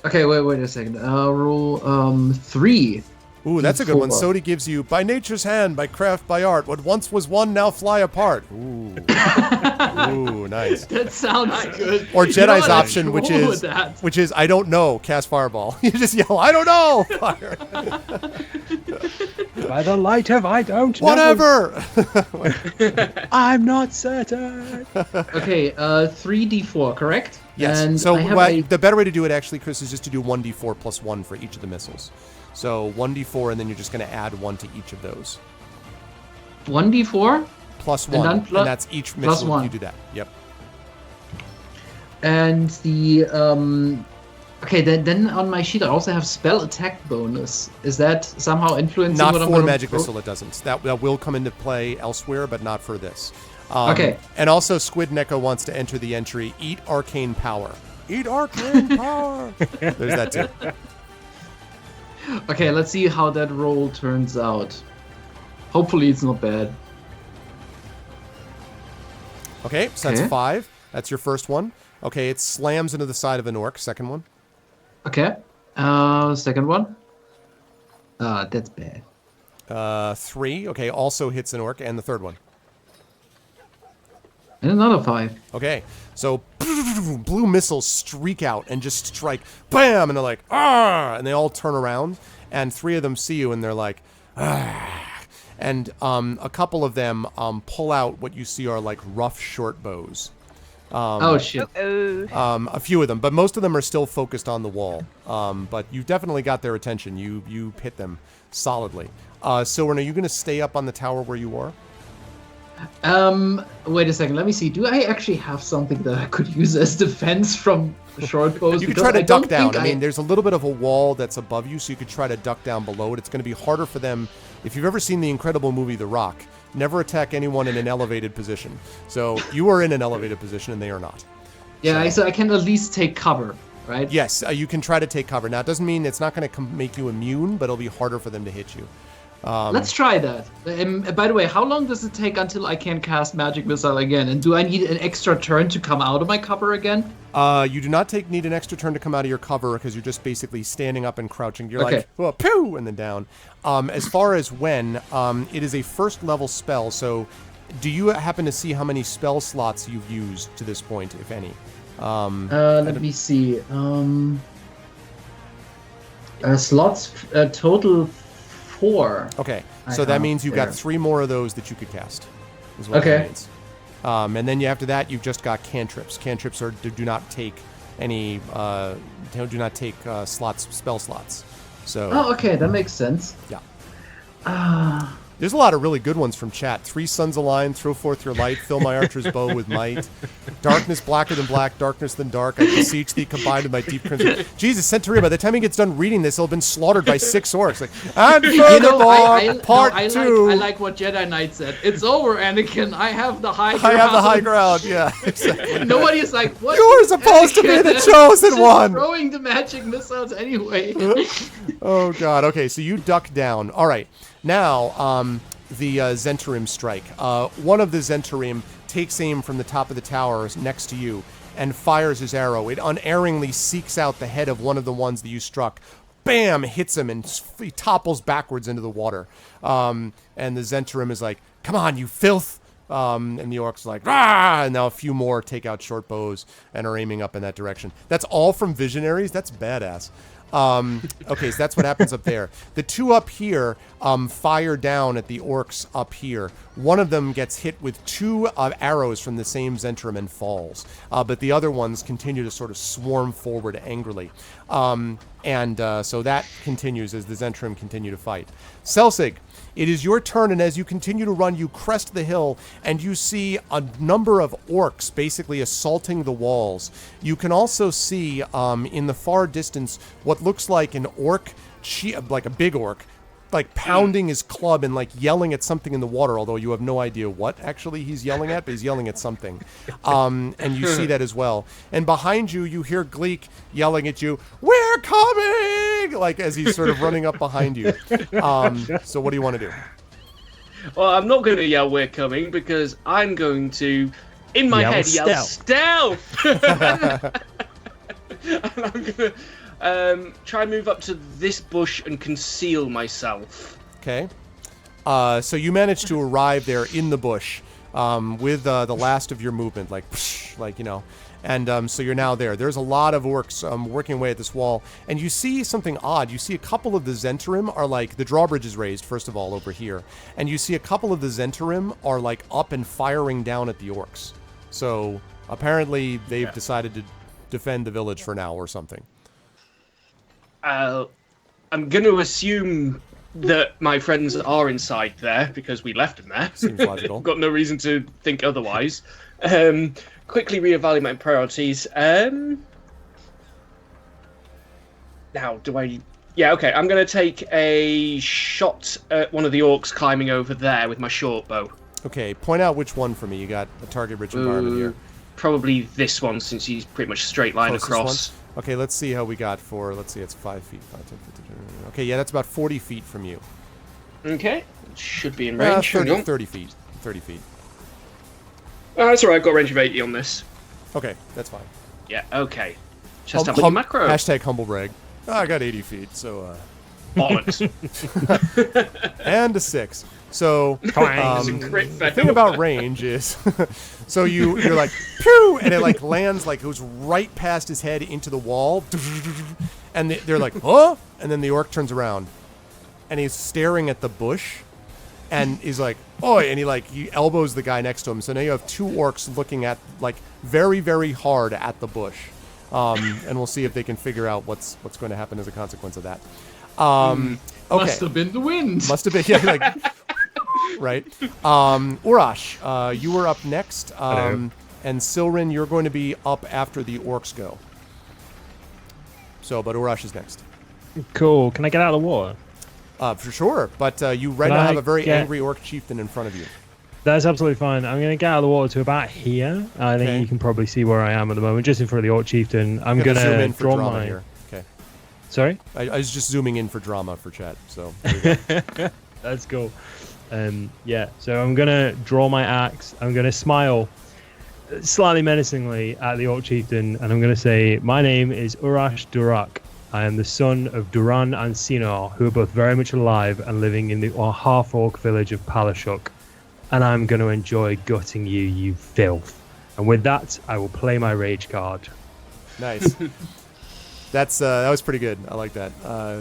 Okay, wait a second. Roll 3. Ooh, that's a good one. Sodi gives you, by nature's hand, by craft, by art, what once was one now fly apart. Ooh. Ooh, nice. That sounds good. Or Jedi's option, which is, I don't know, cast fireball. You just yell, I don't know, fire. By the light of I don't know. Whatever. I'm not certain. Okay, 3d4, correct? Yes. And so the better way to do it, actually, Chris, is just to do 1d4 plus 1 for each of the missiles. So 1d4, and then you're just going to add 1 to each of those. 1d4? Plus 1. And that's each missile if you do that. Yep. And the... Okay, then on my sheet I also have spell attack bonus. Is that somehow influencing what I'm going to... Not for magic missile, it doesn't. That will come into play elsewhere, but not for this. Okay. And also, Squid Neko wants to enter the entry, Eat Arcane Power. Eat Arcane Power! There's that too. Okay, let's see how that roll turns out. Hopefully it's not bad. Okay, so that's 5. That's your first one. Okay, it slams into the side of an orc. Second one. Okay. Second one. That's bad. 3. Okay, also hits an orc. And the third one. And another 5. Okay, so blue missiles streak out and just strike, bam, and they're like, ah, and they all turn around, and 3 of them see you, and they're like, ah, and a couple of them pull out what you see are like rough short bows. Oh shit. A few of them, but most of them are still focused on the wall. But you've definitely got their attention. You hit them solidly. Silvern, are you going to stay up on the tower where you are? Wait a second. Let me see. Do I actually have something that I could use as defense from short bows? You could try to duck down. I mean, there's a little bit of a wall that's above you, so you could try to duck down below it. It's going to be harder for them. If you've ever seen the incredible movie The Rock, never attack anyone in an elevated position. So you are in an elevated position, and they are not. Yeah, so I can at least take cover, right? Yes, you can try to take cover. Now, it doesn't mean it's not going to make you immune, but it'll be harder for them to hit you. Let's try that. By the way, how long does it take until I can cast Magic Missile again? And do I need an extra turn to come out of my cover again? You do not need an extra turn to come out of your cover because you're just basically standing up and crouching. You're like, oh, pew, and then down. As far as when, it is a first level spell. So do you happen to see how many spell slots you've used to this point, if any? Let me see. Slots total 4. Okay, so that means you've got 3 more of those that you could cast. Is what that means. And then after that, you've just got cantrips. Cantrips do not take any slots, spell slots. So. Oh, okay, that makes sense. Yeah. There's a lot of really good ones from chat. 3 suns align, throw forth your light, fill my archer's bow with might. Darkness blacker than black, darkness than dark. I beseech thee, combined with my deep crimson. Jesus, Centuria, by the time he gets done reading this, he'll have been slaughtered by 6 orcs. Like, and furthermore, part 2. I like what Jedi Knight said. It's over, Anakin. I have the high ground. I have the high ground, yeah, exactly. Nobody is like, what? You were supposed to be the chosen one. Throwing the magic missiles anyway. Oh, God. Okay, so you duck down. All right. Now, the Zentarim strike. One of the Zentarim takes aim from the top of the tower next to you and fires his arrow. It unerringly seeks out the head of one of the ones that you struck. Bam! Hits him and he topples backwards into the water. And the Zentarim is like, come on, you filth! And the orcs are like, ah! And now a few more take out short bows and are aiming up in that direction. That's all from visionaries? That's badass. Okay, so that's what happens up there. The 2 up here fire down at the orcs up here. One of them gets hit with 2 arrows from the same Zentarim and falls. But the other ones continue to sort of swarm forward angrily. So that continues as the Zentarim continue to fight. Selsig, it is your turn, and as you continue to run, you crest the hill, and you see a number of orcs basically assaulting the walls. You can also see in the far distance what looks like an orc, like a big orc, like pounding his club and like yelling at something in the water, although you have no idea what actually he's yelling at, but he's yelling at something. And you see that as well. And behind you, you hear Gleek yelling at you, "We're coming!" like as he's sort of running up behind you. So what do you want to do? Well, I'm not going to yell "We're coming" because I'm going to, in my head, yell "Stealth!" And I'm going to try and move up to this bush and conceal myself. Okay. So you managed to arrive there in the bush with the last of your movement, like you know. And so you're now there. There's a lot of orcs working away at this wall. And you see something odd. You see a couple of the Zentarim are like, the drawbridge is raised, first of all, over here. And you see a couple of the Zentarim are like up and firing down at the orcs. So apparently they've decided to defend the village for now or something. I'm going to assume that my friends are inside there because we left them there. Seems logical. Got no reason to think otherwise. Quickly reevaluate my priorities. Now, do I... Yeah, okay. I'm going to take a shot at one of the orcs climbing over there with my short bow. Okay, point out which one for me. You got a target-rich environment here. Probably this one, since he's pretty much straight line across. One? Okay, let's see how we got for... Let's see, it's 5 feet. 5, 10, 15, 20. Okay, yeah, that's about 40 feet from you. Okay. Should be in range. 30 feet. 30 feet. That's alright, I've got a range of 80 on this. Okay, that's fine. Yeah, okay. Just have a macro. Hashtag humble brag. Oh, I got 80 feet, so... Bollocks. And a 6. So, the thing about range is... so you're like, pew! And it like lands, like goes right past his head into the wall. And they're like, huh? And then the orc turns around. And he's staring at the bush. And he's like, oi! And he elbows the guy next to him. So now you have 2 orcs looking at, like, very, very hard at the bush. And we'll see if they can figure out what's going to happen as a consequence of that. Okay. Must have been the wind. Must have been, yeah, like, right. Urash, you were up next. And Silrin, you're going to be up after the orcs go. So, but Urash is next. Cool. Can I get out of the water? For sure, but you right now have a very angry orc chieftain in front of you. That's absolutely fine. I'm going to get out of the water to about here. I think you can probably see where I am at the moment, just in front of the orc chieftain. I'm going to draw my... Here. Okay. Sorry? I was just zooming in for drama for chat, so... That's cool. Yeah, so I'm going to draw my axe. I'm going to smile slightly menacingly at the orc chieftain, and I'm going to say, my name is Urash Durak. I am the son of Duran and Sinor, who are both very much alive and living in the half-orc village of Palashuk. And I'm going to enjoy gutting you, you filth. And with that, I will play my rage card. Nice. That was pretty good. I like that.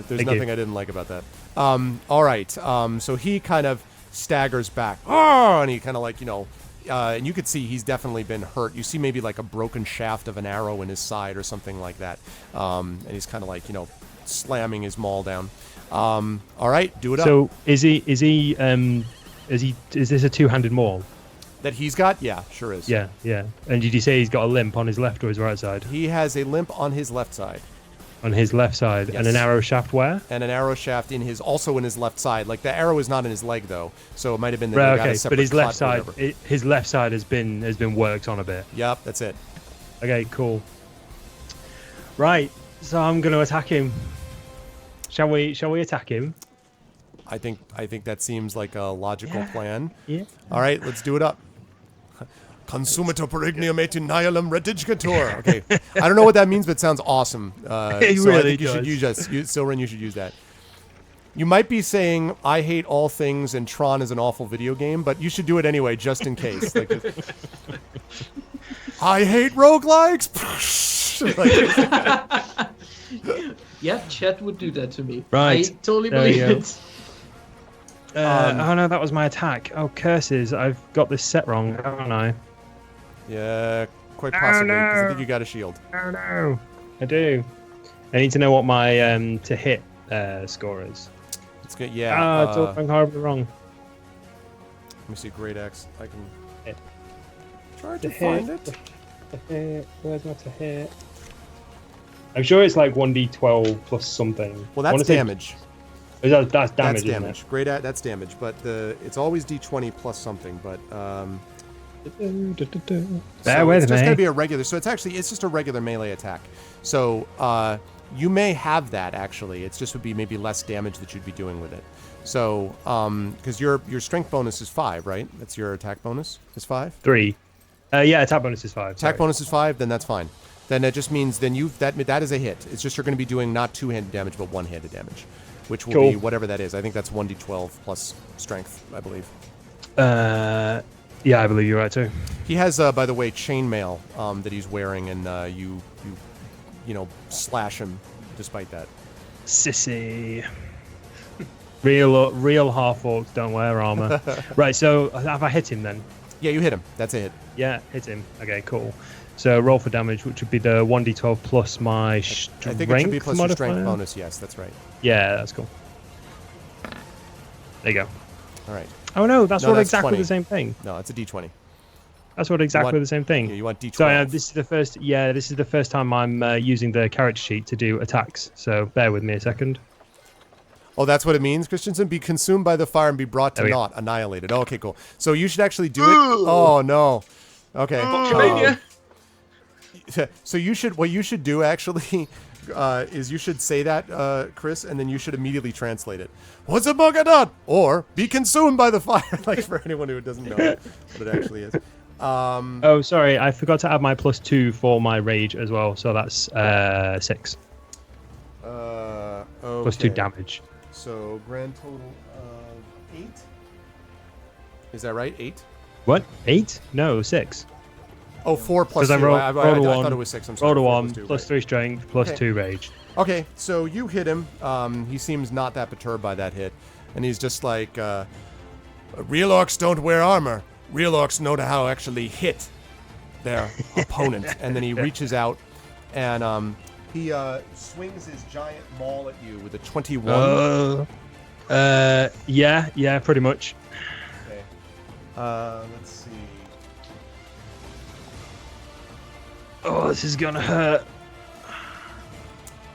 There's nothing I didn't like about that. All right. So he kind of staggers back. Oh! And he kind of like, and you could see he's definitely been hurt. You see maybe like a broken shaft of an arrow in his side or something like that. And he's kind of like, slamming his maul down. All right, do it up. So is this a two-handed maul? That he's got? Yeah, sure is. Yeah. And did you say he's got a limp on his left or his right side? He has a limp on his left side. On his left side, Yes. and an arrow shaft where? And an arrow shaft also in his left side. Like the arrow is not in his leg though, so it might have been that Right, he got a okay, separate but his cut left or side, whatever. his left side has been worked on a bit. Yep, that's it. Okay, cool. Right, so I'm going to attack him. Shall we attack him? I think that seems like a logical plan. Yeah. All right, let's do it up. Consumator perignium et nihilum redigigator. Okay, I don't know what that means, but it sounds awesome. It so I really think you should does. use that. Silren, you should use that. You might be saying, I hate all things and Tron is an awful video game, but you should do it anyway, just in case. Like, I hate roguelikes! Yeah, chat would do that to me. Right. I totally There you believe go. it. Oh no, that was my attack. Oh, curses. I've got this set wrong, haven't I? Yeah, quite possibly, because I no. think you got a shield. Oh no. I do. I need to know what my to hit score is. It's good, yeah. It's all going horribly wrong. Let me see, Great X. I can Hit. try To to find hit. it. To hit. Where's my to hit? I'm sure it's like 1d12 plus something. Well, I wanna that's say- damage. That's damage, That's isn't damage. Great, that's damage. But it's always d20 plus something. But it? so Bear with it's just me. gonna be a regular. So it's just a regular melee attack. So you may have that actually. It's just would be maybe less damage that you'd be doing with it. So because your strength bonus is 5, right? That's your attack bonus is 5. 3. Yeah, attack bonus is 5. Attack sorry. bonus is 5. Then that's fine. Then that just means that is a hit. It's just you're going to be doing not two-handed damage but one-handed damage, which will Cool. be whatever that is. I think that's 1d12 plus strength, I believe. Yeah, I believe you're right too. He has, by the way, chainmail that he's wearing, and you slash him despite that. Sissy. Real half orcs don't wear armor. Right, so have I hit him then? Yeah, you hit him. That's a hit. Yeah, hit him. Okay, cool. So roll for damage, which would be the 1d12 plus my strength I think it should be plus your modifier. strength bonus. Yes, that's right. Yeah, that's cool. There you go. All right. Oh no, that's No, what that's exactly 20. the same thing. No, it's a d20. That's what exactly want- the same thing. Yeah, you want d12. So this is the first. Yeah, this is the first time I'm using the character sheet to do attacks. So bear with me a second. Oh, that's what it means, Christensen? Be consumed by the fire and be brought to There we go. naught, annihilated. Oh, okay, cool. So you should actually do it. Oh, no. Okay. Botchamania. So what you should do actually is you should say that, Chris, and then you should immediately translate it. What's a bogadot? Or be consumed by the fire, like for anyone who doesn't know what it actually is. Oh, sorry, I forgot to add my +2 for my rage as well. So that's 6 Okay. +2 damage. So grand total of 8. Is that right? 8? What? 8? No, 6. Oh, 4 plus 'Cause 2. I I rolled a thought 1, it was 6. I'm sorry. Rolled a 4 1, plus 2, plus right. 3 strength, plus Okay. 2 rage. Okay, so you hit him. He seems not that perturbed by that hit. And he's just like, real orcs don't wear armor. Real orcs know how to actually hit their opponent. And then he reaches out and he swings his giant maul at you with a 21. Yeah, pretty much. Okay. Let's see. Oh, this is gonna hurt.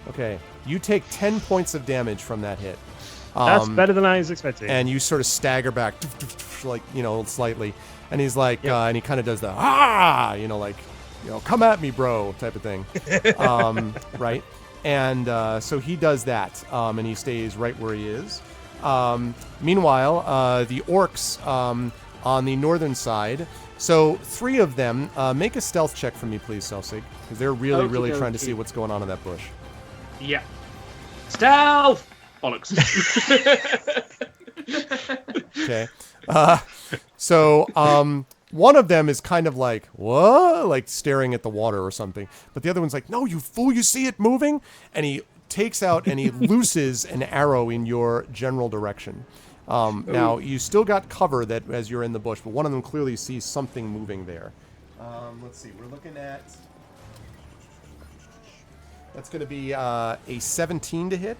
Okay, you take 10 points of damage from that hit. That's better than I was expecting. And you sort of stagger back, like, slightly. And he's like, Yep. and he kind of does the, come at me, bro, type of thing. Right? And so he does that, and he stays right where he is. Meanwhile, the orcs on the northern side, so 3 of them, make a stealth check for me, please, Selsig, because they're really trying to see what's going on in that bush. Yeah. Stealth! Bollocks. Okay. So one of them is kind of like, what? Like staring at the water or something. But the other one's like, no, you fool, you see it moving? And he takes out and he looses an arrow in your general direction. Now, you still got cover that as you're in the bush, but one of them clearly sees something moving there. Let's see. We're looking at... That's going to be a 17 to hit.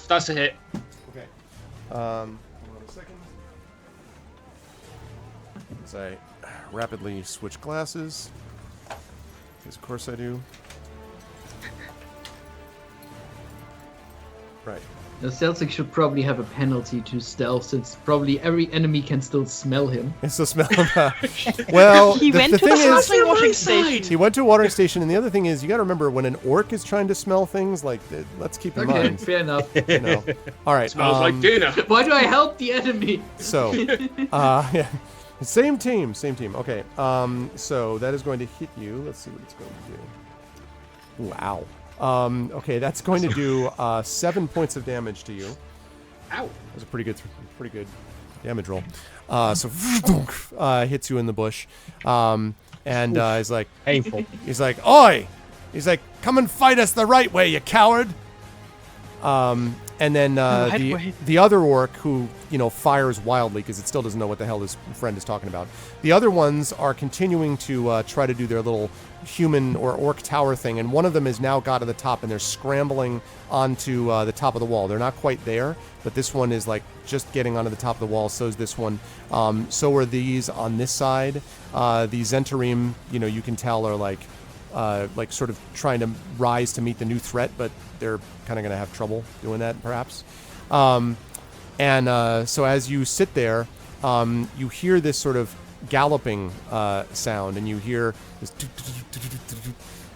That's a hit. Okay. Hold on a second. As I rapidly switch glasses. Because of course I do. Right. The Celtic should probably have a penalty to stealth, since probably every enemy can still smell him. It's still smell well, He went to the thing is, halfling washing station. he went to a watering station, and the other thing is, you got to remember when an orc is trying to smell things. Like, let's keep in Okay, mind. fair enough. You know. All right. Smells like dinner. Why do I help the enemy? So, yeah. Same team. Okay. So that is going to hit you. Let's see what it's going to do. Wow. Okay, that's going to do 7 points of damage to you. Ow. That was a pretty good damage roll. So hits you in the bush, and he's like, Painful. he's like, oi! He's like, come and fight us the right way, you coward! And then the other orc, who fires wildly because it still doesn't know what the hell his friend is talking about. The other ones are continuing to try to do their little human or orc tower thing, and one of them has now got to the top, and they're scrambling onto the top of the wall. They're not quite there, but this one is like just getting onto the top of the wall. So is this one. So are these on this side. The Zentarim, you can tell, are like sort of trying to rise to meet the new threat, but they're kind of going to have trouble doing that, perhaps. So as you sit there, you hear this sort of galloping sound, and you hear this,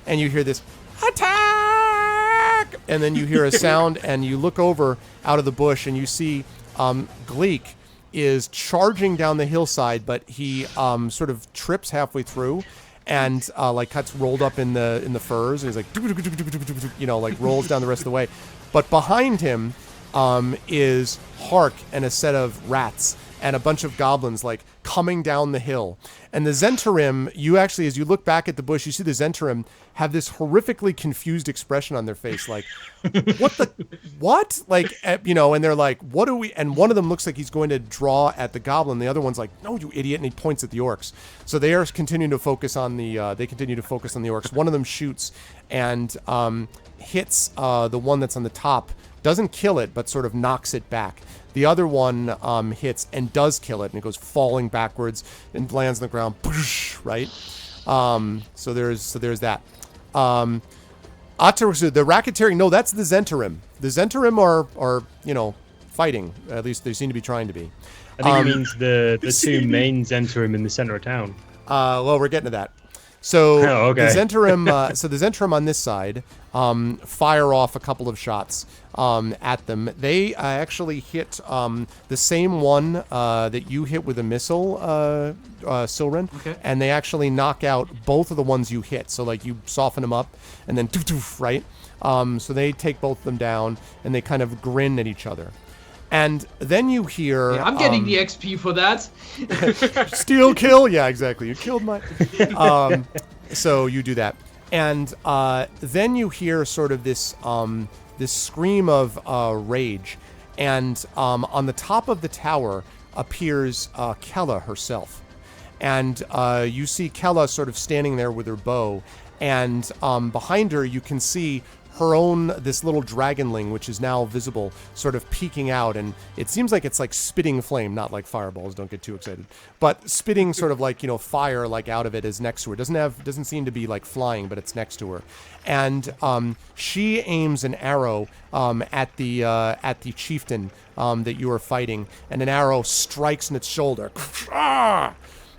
and you hear this attack, and then you hear a sound, and you look over out of the bush, and you see Gleek is charging down the hillside, but he sort of trips halfway through. And cuts rolled up in the furs, and he's like, rolls down the rest of the way. But behind him is Hark and a set of rats and a bunch of goblins coming down the hill. And the Zentarim, you actually, as you look back at the bush, you see the Zentarim have this horrifically confused expression on their face, like, what? And they're like, what do we? And one of them looks like he's going to draw at the goblin. The other one's like, no, you idiot, and he points at the orcs. So they are continuing to focus on the orcs. One of them shoots and hits the one that's on the top. Doesn't kill it, but sort of knocks it back. The other one hits and does kill it, and it goes falling backwards and lands on the ground. Right? So there's that. Atarasu, the racketeering. No, that's the Zentarim. The Zentarim are fighting. At least they seem to be trying to be. I think it means the two main Zentarim in the center of town. Well, we're getting to that. So okay. the Zentarim on this side fire off a couple of shots at them. They actually hit the same one that you hit with a missile, Silren, Okay. and they actually knock out both of the ones you hit. So you soften them up, and then right. So they take both of them down, and they kind of grin at each other. And then you hear... Yeah, I'm getting the XP for that. Steal kill? Yeah, exactly. You killed my... So you do that. And then you hear sort of this this scream of rage. And on the top of the tower appears Kella herself. And you see Kella sort of standing there with her bow. And behind her you can see her own, this little dragonling, which is now visible, sort of peeking out, and it seems like it's like spitting flame, not like fireballs, don't get too excited, but spitting sort of fire out of it is next to her. Doesn't seem to be flying, but it's next to her. And she aims an arrow at the chieftain that you are fighting, and an arrow strikes in its shoulder.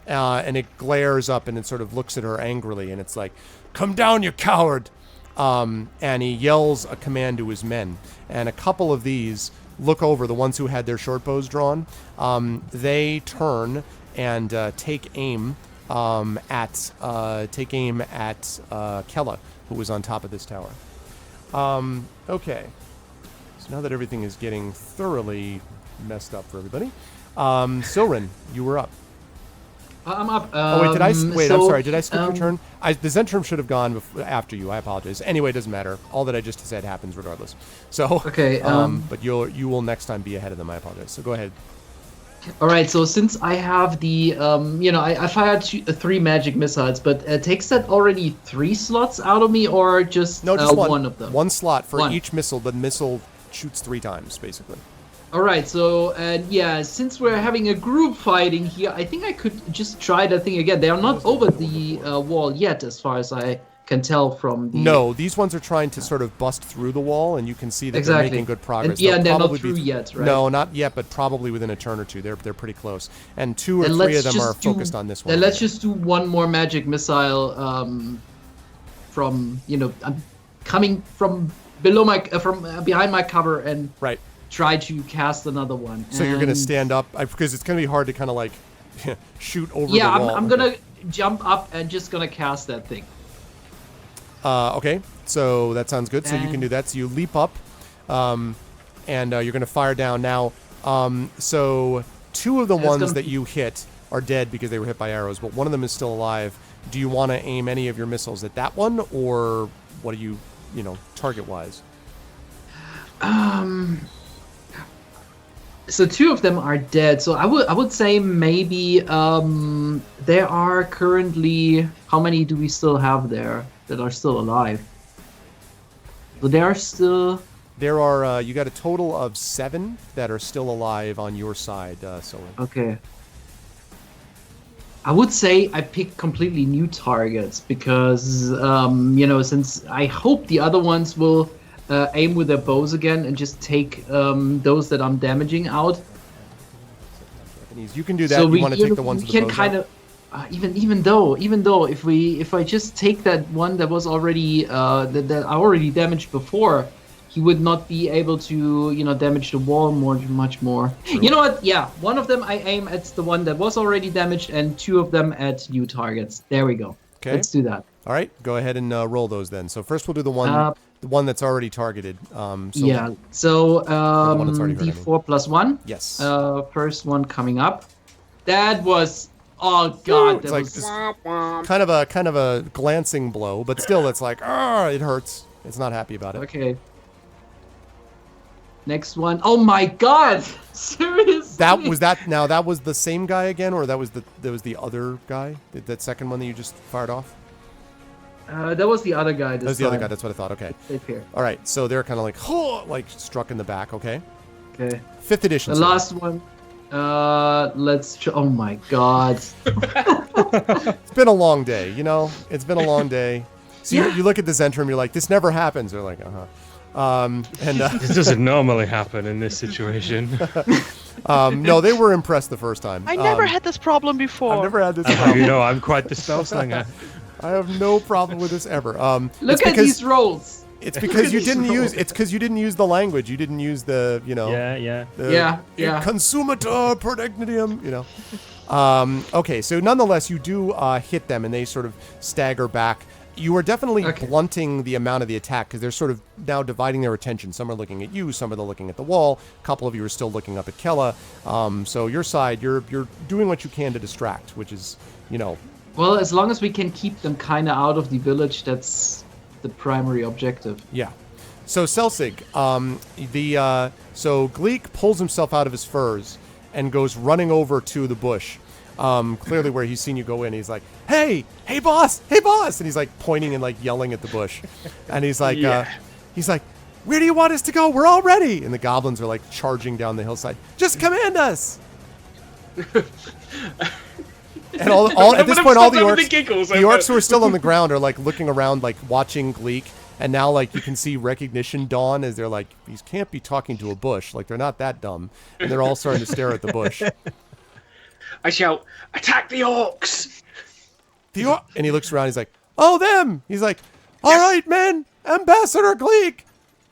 And it glares up, and it sort of looks at her angrily, and it's like, "Come down, you coward!" And he yells a command to his men. And a couple of these look over, the ones who had their short bows drawn. They turn and take aim at Kella, who was on top of this tower. Okay. So now that everything is getting thoroughly messed up for everybody, Silren, you were up. I'm up. Oh wait, I'm sorry. Did I skip your turn? The Zentrum should have gone after you. I apologize. Anyway, it doesn't matter. All that I just said happens regardless. So Okay. but you will next time be ahead of them. I apologize. So go ahead. All right, so since I have the, I fired 3 magic missiles, but takes that already 3 slots out of me, or just, No, just one of them? One slot for One. each missile. The missile shoots 3 times, basically. All right, so since we're having a group fighting here, I think I could just try that thing again. They are not over the wall yet, as far as I can tell from the. No, these ones are trying to sort of bust through the wall, and you can see that they're making good progress. And they're not probably through yet, right? No, not yet, but probably within a turn or two. They're pretty close, and 2 or Then 3 of let's them are just do- focused on this one. Then let's just do one more magic missile from I'm coming from below my from behind my cover and Right. try to cast another one. So you're going to And- stand up because it's going to be hard to kind of like shoot over Yeah, the wall. I'm gonna jump up and just gonna cast that thing. Okay, so that sounds good. So you can do that. So you leap up, and you're going to fire down now. So 2 of the ones that you hit are dead because they were hit by arrows, but one of them is still alive. Do you want to aim any of your missiles at that one, or what do you target-wise? So 2 of them are dead. So I would say maybe there are currently, how many do we still have there that are still alive? So there are still. There are you got a total of 7 that are still alive on your side, Soren. Okay. I would say I pick completely new targets because since I hope the other ones will aim with their bows again and just take those that I'm damaging out. You can do that. So you want to take the ones with the bows kind out? of even though if I just take that one that was already that I already damaged before, he would not be able to damage the wall much more. True. You know what? Yeah, one of them I aim at the one that was already damaged, and 2 of them at new targets. There we go. Okay. Let's do that. All right, go ahead and roll those then. So first we'll do the one that's already targeted. So one that's already hurt, I mean. D4 plus 1. Yes. First one coming up. That was god. It's like this kind of a glancing blow, but still it's like it hurts. It's not happy about it. Okay. Next one. Oh my god! Seriously? That was the same guy again, or that was the other guy? That second one that you just fired off? That was the other guy. That was the other guy. That's what I thought. Okay. Right here. All right. So they're kind of like struck in the back. Okay. Okay. 5th edition. The last one. Oh my god. It's been a long day. It's been a long day. So you look at the Zentrum, you're like, this never happens. They're like, This doesn't normally happen in this situation. no, they were impressed the first time. I never had this problem before. I've never had this problem. I'm quite the spell slinger. I have no problem with this ever. Look at these rolls. It's because you didn't use. It's because you didn't use the language. You didn't use the. Yeah. Consumator prodignitium. Okay, so nonetheless, you do hit them, and they sort of stagger back. You are definitely blunting the amount of the attack because they're sort of now dividing their attention. Some are looking at you, some are looking at the wall. A couple of you are still looking up at Kella. So your side, you're doing what you can to distract, which is, Well, as long as we can keep them kind of out of the village, that's the primary objective. Yeah. So Celsig, so Gleek pulls himself out of his furs and goes running over to the bush. Clearly where he's seen you go in, he's like, hey boss, and he's like pointing and like yelling at the bush, and he's like, where do you want us to go? We're all ready. And the goblins are like charging down the hillside. Just command us. And all at this point, all the orcs who are still on the ground are like looking around, like watching Gleek. And now, like, you can see recognition dawn as they're like, these can't be talking to a bush. Like, they're not that dumb. And they're all starting to stare at the bush. I shout, attack the orcs! And he looks around. He's like, oh, them. He's like, all right, men. Ambassador Gleek,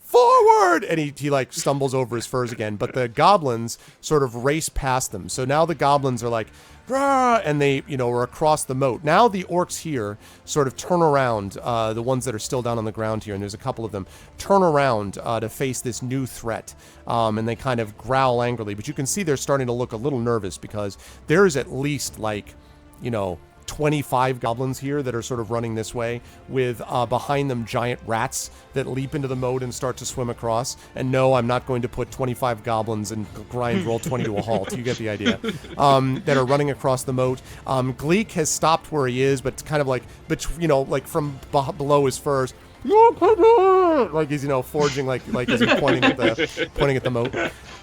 forward. And he like stumbles over his furs again. But the goblins sort of race past them. So now the goblins are like, rah, and they, are across the moat. Now the orcs here sort of turn around, the ones that are still down on the ground here, and there's a couple of them, turn around to face this new threat. And they kind of growl angrily. But you can see they're starting to look a little nervous because there is at least like, 25 goblins here that are sort of running this way with behind them giant rats that leap into the moat and start to swim across. And no, I'm not going to put 25 goblins and grind roll 20 to a halt. You get the idea. That are running across the moat. Gleek has stopped where he is, but it's kind of like, like from below his furs. Like he's forging like he's pointing at the moat.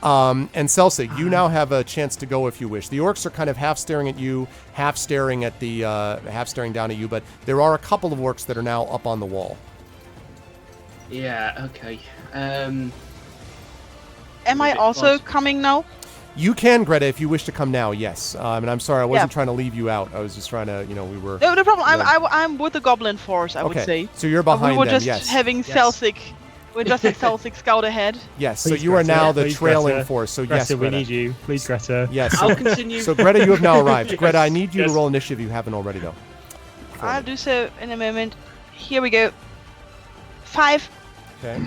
And Selsig, you now have a chance to go if you wish. The orcs are kind of half staring at you, half staring down at you, but there are a couple of orcs that are now up on the wall. Yeah. Okay. Am I also coming now? You can, Greta, if you wish to come now. Yes. And I'm sorry, I wasn't trying to leave you out. I was just trying to, we were. No problem. I'm with the goblin force. I would say. So you're behind we were them. just having Selsig. We're just at Selsig scout ahead. Yes. Please, so you are Greta. now the Please, trailing Greta. force. So Greta, yes, we Greta. need you. Please, Greta. Yes. I'll continue. So Greta, you have now arrived. Yes. Greta, I need you to Yes. roll initiative. You haven't already though. I'll do so in a moment. Here we go. 5. Okay.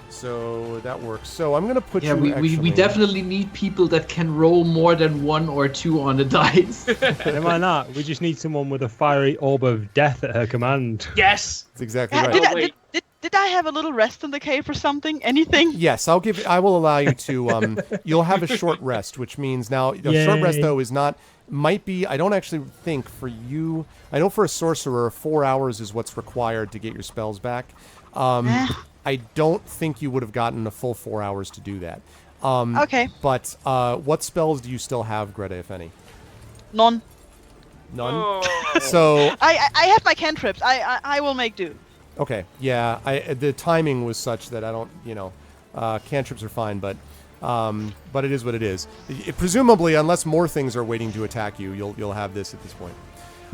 So that works. So I'm gonna put Yeah, you. we actually- definitely need people that can roll more than 1 or 2 on the dice. Never mind that. We just need someone with a fiery orb of death at her command. Yes. That's exactly Yeah, right. wait. did I have a little rest in the cave or something? Anything? Yes, I will allow you to. You'll have a short rest, which means now the short rest Yay. though is not. Might be. I don't actually think for you. I know for a sorcerer, 4 hours is what's required to get your spells back. I don't think you would have gotten a full 4 hours to do that. Okay. But what spells do you still have, Greta, if any? None. None. So I have my cantrips. I will make do. okay, yeah. The timing was such that I don't. Cantrips are fine, but it is what it is. Presumably, unless more things are waiting to attack you, you'll have this at this point.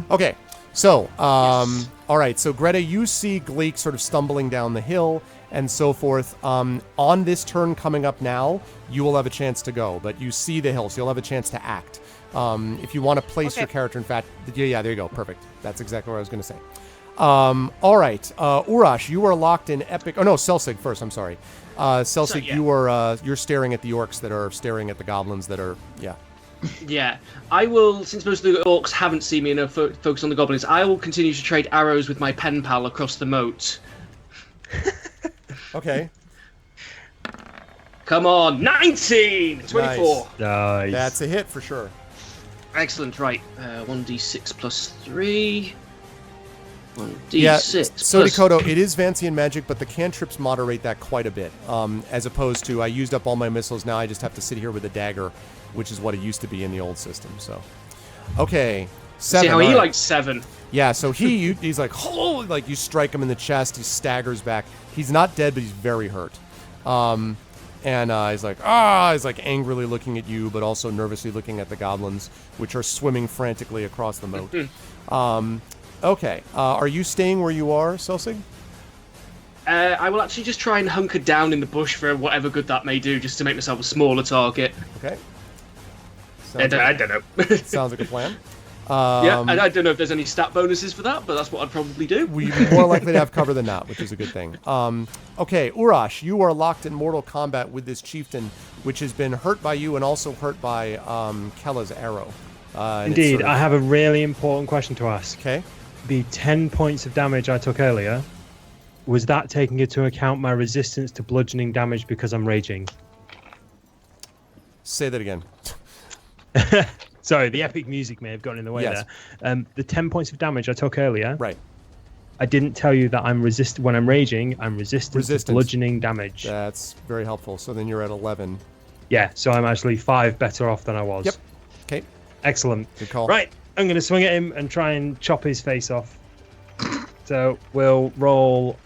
Okay. So, all right. So, Greta, you see Gleek sort of stumbling down the hill and so forth. On this turn coming up now, you will have a chance to go, but you see the hill, so you'll have a chance to act. If you want to place your character, in fact, yeah, there you go. Perfect. That's exactly what I was going to say. All right. Urash, you are locked in epic. Oh, no, Selsig first. I'm sorry. Selsig, you're staring at the orcs that are staring at the goblins that are, yeah. Yeah, I will, since most of the orcs haven't seen me and are focused on the goblins, I will continue to trade arrows with my pen pal across the moat. Okay. Come on, 19! 24! Nice. That's a hit for sure. Excellent, right. 1d6 plus 3. 1d6 Yeah, so plus... Dakota, it is Vancian magic, but the cantrips moderate that quite a bit. As opposed to, I used up all my missiles, now I just have to sit here with a dagger, which is what it used to be in the old system. So, okay, 7. See how all he right. likes 7. Yeah, so he's like, oh, like you strike him in the chest, he staggers back. He's not dead, but he's very hurt. And he's like, he's like angrily looking at you, but also nervously looking at the goblins, which are swimming frantically across the moat. Okay, are you staying where you are, Selsig? I will actually just try and hunker down in the bush for whatever good that may do, just to make myself a smaller target. Okay. I don't know. Sounds like a plan. Yeah, and I don't know if there's any stat bonuses for that, but that's what I'd probably do. We'd be more likely to have cover than not, which is a good thing. Okay, Urash, you are locked in mortal combat with this chieftain, which has been hurt by you and also hurt by Kella's arrow. And it's Indeed, sort of- I have a really important question to ask. Okay. The 10 points of damage I took earlier, was that taking into account my resistance to bludgeoning damage because I'm raging? Say that again. Sorry, the epic music may have gotten in the way Yes. there. The 10 points of damage I took earlier, Right. I didn't tell you that when I'm raging, I'm resistant to bludgeoning damage. That's very helpful. So then you're at 11. Yeah, so I'm actually 5 better off than I was. Yep. Okay. Excellent. Good call. Right, I'm going to swing at him and try and chop his face off. So we'll roll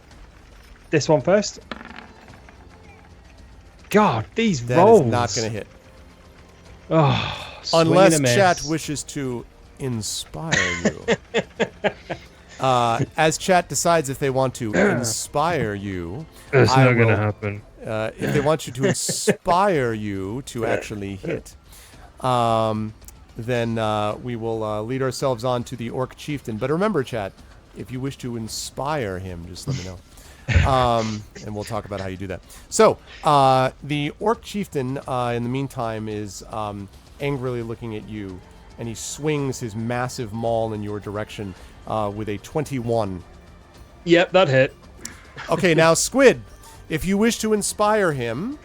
this one first. God, these That rolls. is not going to hit. Oh, swing and Unless a miss. chat wishes to inspire you. As chat decides if they want to inspire you, It's I not going will- to happen. if they want you to inspire you to actually hit, then we will lead ourselves on to the orc chieftain. But remember, chat, if you wish to inspire him, just let me know. And we'll talk about how you do that. So, the orc chieftain, in the meantime, is angrily looking at you. and he swings his massive maul in your direction with a 21. Yep, that hit. Okay, now Squid, if you wish to inspire him,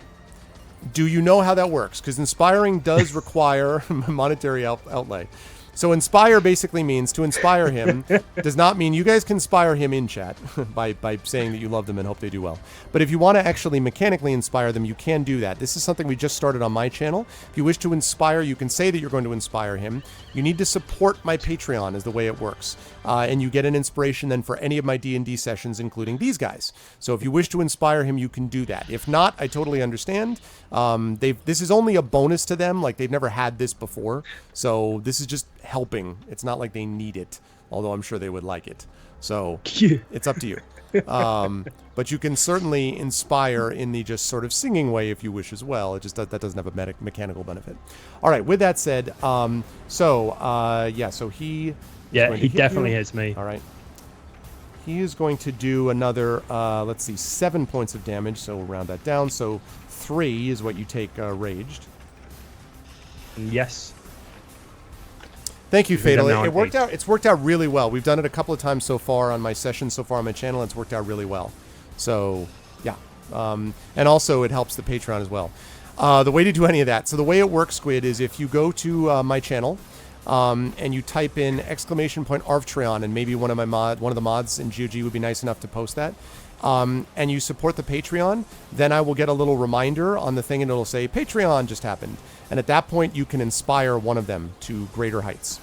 do you know how that works? Because inspiring does require monetary outlay. So inspire basically means to inspire him does not mean you guys can inspire him in chat by saying that you love them and hope they do well. But if you want to actually mechanically inspire them, you can do that. This is something we just started on my channel. If you wish to inspire, you can say that you're going to inspire him. You need to support my Patreon is the way it works. And you get an inspiration then for any of my D&D sessions, including these guys. So if you wish to inspire him, you can do that. If not, I totally understand. This is only a bonus to them. Like, they've never had this before. So this is just helping. It's not like they need it, although I'm sure they would like it. So it's up to you. But you can certainly inspire in the just sort of singing way if you wish as well. It just that doesn't have a mechanical benefit. All right. With that said, so he definitely hits me. All right. He is going to do another, 7 points of damage. So we'll round that down. So 3 is what you take raged. Yes. Thank you, Fatal. It worked out. It's worked out really well. We've done it a couple of times so far on my sessions so far on my channel. It's worked out really well. So, yeah. And also, it helps the Patreon as well. The way to do any of that. So the way it works, Squid, is if you go to my channel and you type in !Arvtreon, and maybe one of the mods in GOG would be nice enough to post that. And you support the Patreon, then I will get a little reminder on the thing, and it'll say Patreon just happened. And at that point, you can inspire one of them to greater heights,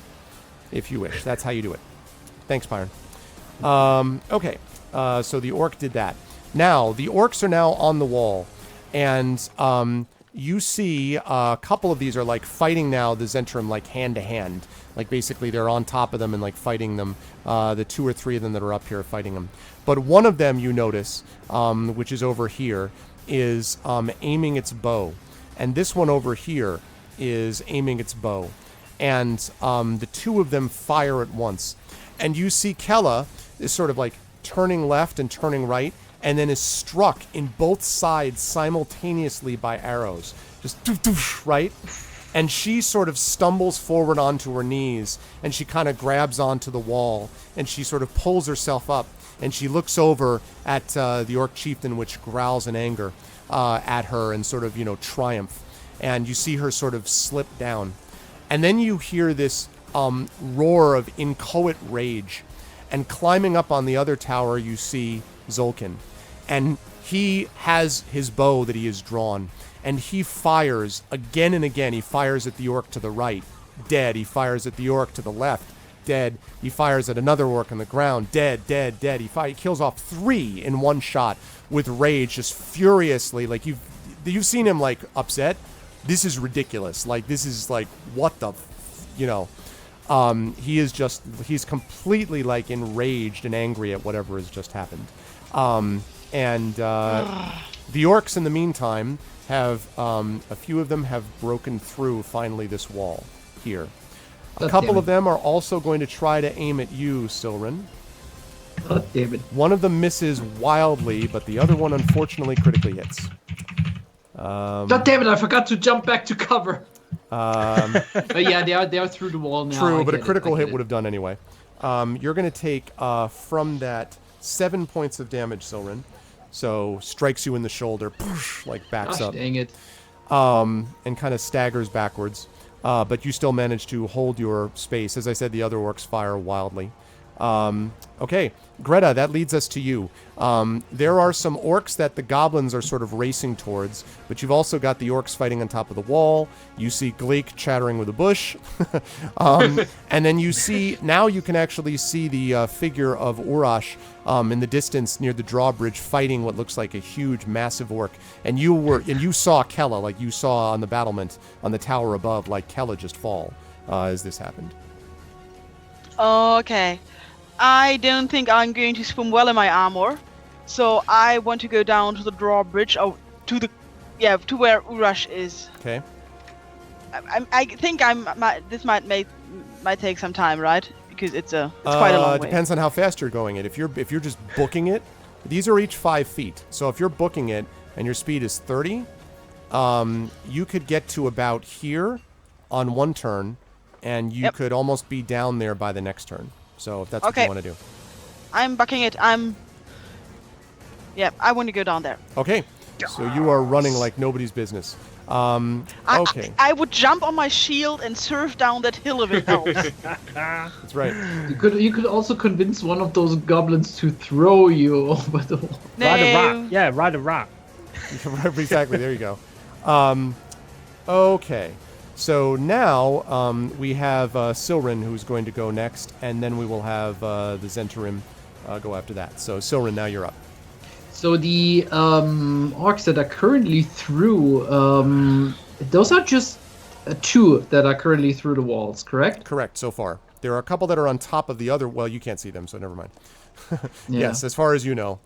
if you wish. That's how you do it. Thanks, Byron. Okay, so the orc did that. Now, the orcs are now on the wall, and you see a couple of these are like fighting now the Zentrum like hand to hand. Like basically they're on top of them and like fighting them. The 2 or 3 of them that are up here are fighting them. But one of them you notice, which is over here, is aiming its bow. And this one over here is aiming its bow. And the 2 of them fire at once. And you see Kella is sort of like turning left and turning right, and then is struck in both sides simultaneously by arrows. Just doof, doof, right? And she sort of stumbles forward onto her knees, and she kind of grabs onto the wall, and she sort of pulls herself up, and she looks over at the orc chieftain, which growls in anger at her and sort of, triumph. And you see her sort of slip down. And then you hear this roar of inchoate rage. And climbing up on the other tower, you see Zolkin. And he has his bow that he has drawn. And he fires again and again. He fires at the orc to the right, dead. He fires at the orc to the left, dead. He fires at another orc on the ground, dead, dead, dead. He kills off 3 in one shot with rage, just furiously. Like, you've seen him, like, upset. This is ridiculous. Like, this is, like, what the, he's completely, like, enraged and angry at whatever has just happened. The orcs, in the meantime, have, a few of them have broken through, finally, this wall here. A couple of them are also going to try to aim at you, Silren. God damn it. One of them misses wildly, but the other one, unfortunately, critically hits. God damn it, I forgot to jump back to cover. But yeah, they are through the wall now. True, but a critical hit would have done anyway. You're going to take, from that, 7 points of damage, Silren. So, strikes you in the shoulder, poosh, like backs up. Dang it. And kind of staggers backwards. But you still manage to hold your space. As I said, the other orcs fire wildly. Okay, Greta, that leads us to you. There are some orcs that the goblins are sort of racing towards, but you've also got the orcs fighting on top of the wall. You see Gleek chattering with a bush. And then you see, now you can actually see the figure of Urash in the distance near the drawbridge fighting what looks like a huge, massive orc. And you saw Kella, like you saw on the battlement on the tower above, like Kella just fall as this happened. Okay. I don't think I'm going to swim well in my armor, so I want to go down to the drawbridge, or to where Urash is. Okay. I think this might take some time, right? Because it's quite a long way. Depends on how fast you're going it. If you're just booking it, these are each 5 feet. So if you're booking it and your speed is 30, you could get to about here on one turn, and you Yep. could almost be down there by the next turn. So if that's what you Okay. want to do. I'm bucking it. Yeah, I want to go down there. Okay. So you are running like nobody's business. Okay. I would jump on my shield and surf down that hill if it helps. That's right. You could also convince one of those goblins to throw you over the wall. Ride a No. rat. Yeah, ride a rat. Exactly. There you go. Okay. So now we have Silrin, who's going to go next, and then we will have the Zentarim go after that. So Silrin, now you're up. So the orcs that are currently through, those are just two that are currently through the walls, correct? Correct, so far. There are a couple that are on top of the other. Well, you can't see them, so never mind. Yeah. Yes, as far as you know.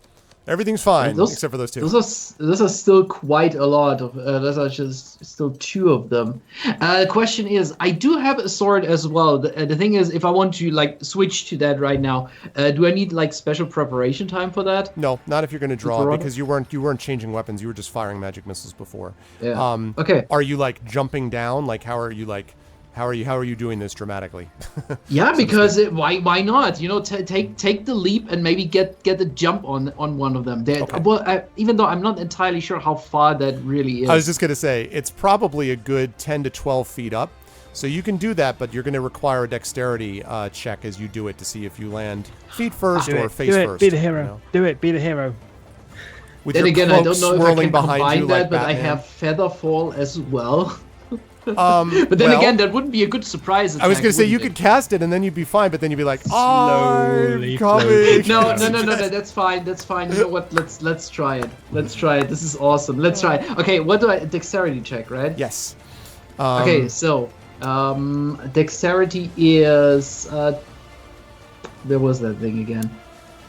Everything's fine, except for those two. Those are still quite a lot of. Those are just still two of them. The question is, I do have a sword as well. The thing is, if I want to like switch to that right now, do I need like special preparation time for that? No, not if you're going to draw, Draw? because you weren't changing weapons. You were just firing magic missiles before. Yeah. Okay. Are you like jumping down? Like how are you doing this dramatically? Yeah, because why not? You know, take the leap and maybe get the jump on one of them. Okay. Well, even though I'm not entirely sure how far that really is. I was just going to say, it's probably a good 10 to 12 feet up. So you can do that, but you're going to require a dexterity check as you do it to see if you land feet first or face first. Be the hero. You know? Do it. Be the hero. With Then your again, I cloak don't know if I swirling can behind combine you that, like but I Batman. have Featherfall as well. But But then again, that wouldn't be a good surprise attack. I was going to say, you wouldn't could cast it and then you'd be fine, but then you'd be like, Slowly I'm coming. it? No, that's fine. That's fine. You know what? Let's try it. Let's try it. This is awesome. Let's try it. Okay, what do I dexterity check, right? Yes. Okay, so dexterity is where was that thing again?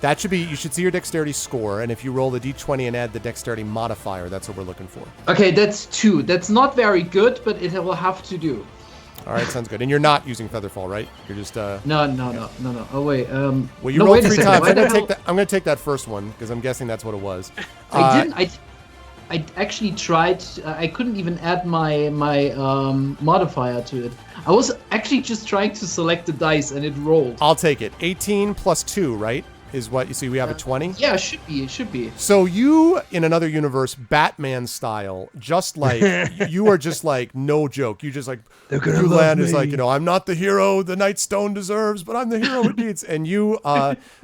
That should be, you should see your dexterity score, and if you roll the d20 and add the dexterity modifier, that's what we're looking for. Okay, that's 2. That's not very good, but it will have to do. All right, sounds good. And you're not using Featherfall, right? You're just No. Oh wait. Well, you no, rolled wait a 3 second. times. Why I'm the gonna hell- take that. I'm gonna take that first one because I'm guessing that's what it was. I didn't. I actually tried. I couldn't even add my modifier to it. I was actually just trying to select the dice, and it rolled. I'll take it. 18 plus 2, right? Is what you see. We have a 20. Yeah, it should be. It should be. So you, in another universe, Batman style, just like you are just like no joke. You just like They're gonna you love land is me. like, I'm not the hero the Night Stone deserves, but I'm the hero it needs. And you,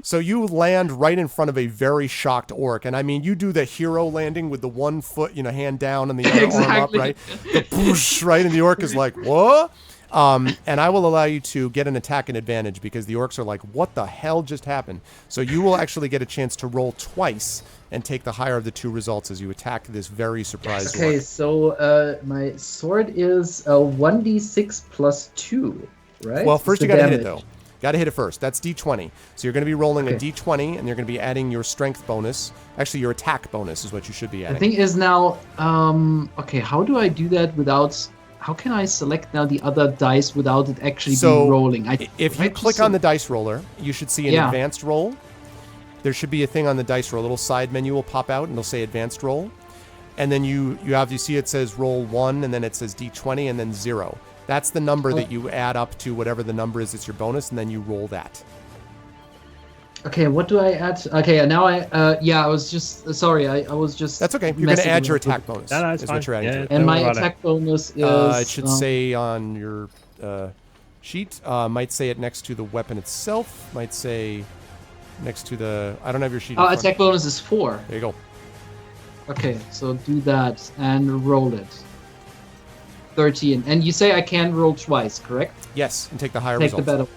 so you land right in front of a very shocked orc, and I mean you do the hero landing with the one foot, hand down and the other arm up, Exactly. right? The poosh, right, and the orc is like, what? And I will allow you to get an attack and advantage because the orcs are like, what the hell just happened? So you will actually get a chance to roll twice and take the higher of the 2 results as you attack this very surprised Okay, orc. so my sword is 1d6 plus 2, right? Well, It's first the you got to hit it, damage. though. Got to hit it first. That's d20. So you're going to be rolling a Okay. d20, and you're going to be adding your strength bonus. Actually, your attack bonus is what you should be The adding. thing is now, okay, how do I do that without? How can I select now the other dice without it actually So, being rolling? if you click on the dice roller, you should see an Yeah. advanced roll. There should be a thing on the dice roll. A little side menu will pop out, and it'll say advanced roll. And then you see it says roll 1, and then it says d20, and then 0. That's the number that you add up to whatever the number is. It's your bonus, and then you roll that. Okay, what do I add? Okay, now I was just sorry. I was just. That's okay. You're going to messing add your around with- attack bonus. No, it's is fine. what you're adding Yeah, to it. And Don't my worry about attack bonus is. It should say on your sheet. Might say it next to the weapon itself. Might say next to the. I don't have your sheet. in front. Attack bonus is 4. There you go. Okay, so do that and roll it. 13, and you say I can roll twice, correct? Yes, and take the higher Take the results. better.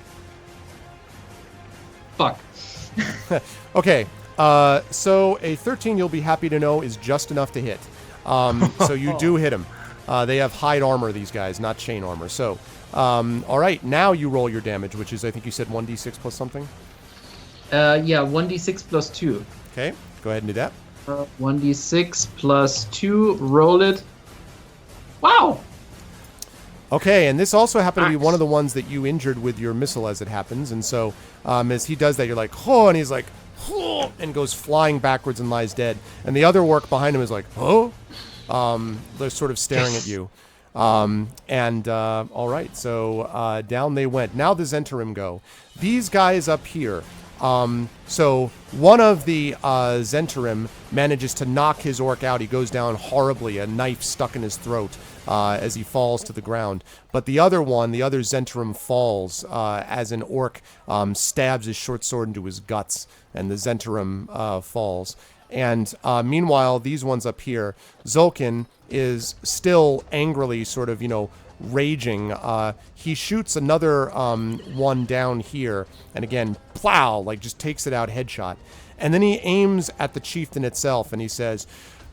Fuck. Okay, so a 13, you'll be happy to know, is just enough to hit. So you do hit him. They have hide armor, these guys, not chain armor. So, all right, now you roll your damage, which is, I think you said 1d6 plus something. Yeah, 1d6 plus 2. Okay, go ahead and do that. 1d6 plus 2, roll it. Wow! Okay, and this also happened to be Nice. one of the ones that you injured with your missile as it happens. And so as he does that, you're like, oh, and he's like, oh, and goes flying backwards and lies dead. And the other orc behind him is like, oh, they're sort of staring at you. All right, so down they went. Now the Zentarim go. These guys up here. So one of the Zentarim manages to knock his orc out. He goes down horribly, a knife stuck in his throat as he falls to the ground. But the other one, the other Zentarim, falls as an orc stabs his short sword into his guts, and the Zentarim falls. And meanwhile, these ones up here, Zulkin is still angrily sort of, raging. He shoots another one down here, and again, plow, like just takes it out, headshot. And then he aims at the chieftain itself, and he says,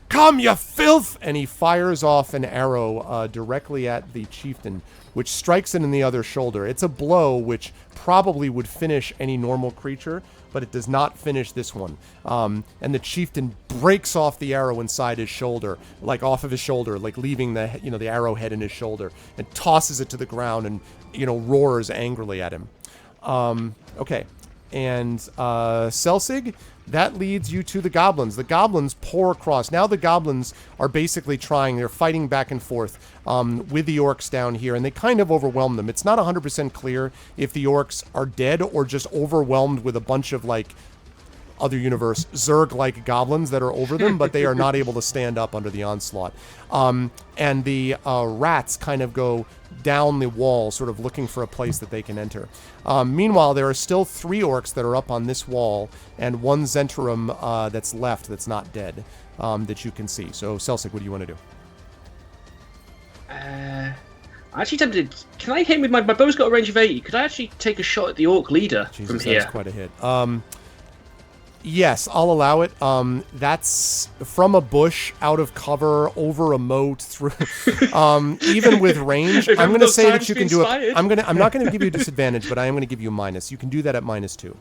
"Come, you filth!" And he fires off an arrow directly at the chieftain, which strikes it in the other shoulder. It's a blow which probably would finish any normal creature, but it does not finish this one. And the chieftain breaks off the arrow inside his shoulder, like off of his shoulder, like leaving the the arrowhead in his shoulder, and tosses it to the ground and roars angrily at him. Okay, and Selsig, that leads you to the goblins. The goblins pour across. Now the goblins are basically they're fighting back and forth with the orcs down here, and they kind of overwhelm them. It's not 100% clear if the orcs are dead or just overwhelmed with a bunch of, like, other universe Zerg-like goblins that are over them, but they are not able to stand up under the onslaught. And the rats kind of go down the wall, sort of looking for a place that they can enter. Meanwhile, there are still 3 orcs that are up on this wall, and 1 Zentarim that's left that's not dead that you can see. So, Selsig, what do you want to do? I'm actually tempted. Can I hit him with my bow's got a range of 80? Could I actually take a shot at the orc leader from here? That's quite a hit. Yes, I'll allow it. That's from a bush, out of cover, over a moat, through. Even with range, I'm going to say that you can do it. I'm not going to give you a disadvantage, but I am going to give you a minus. You can do that at -2.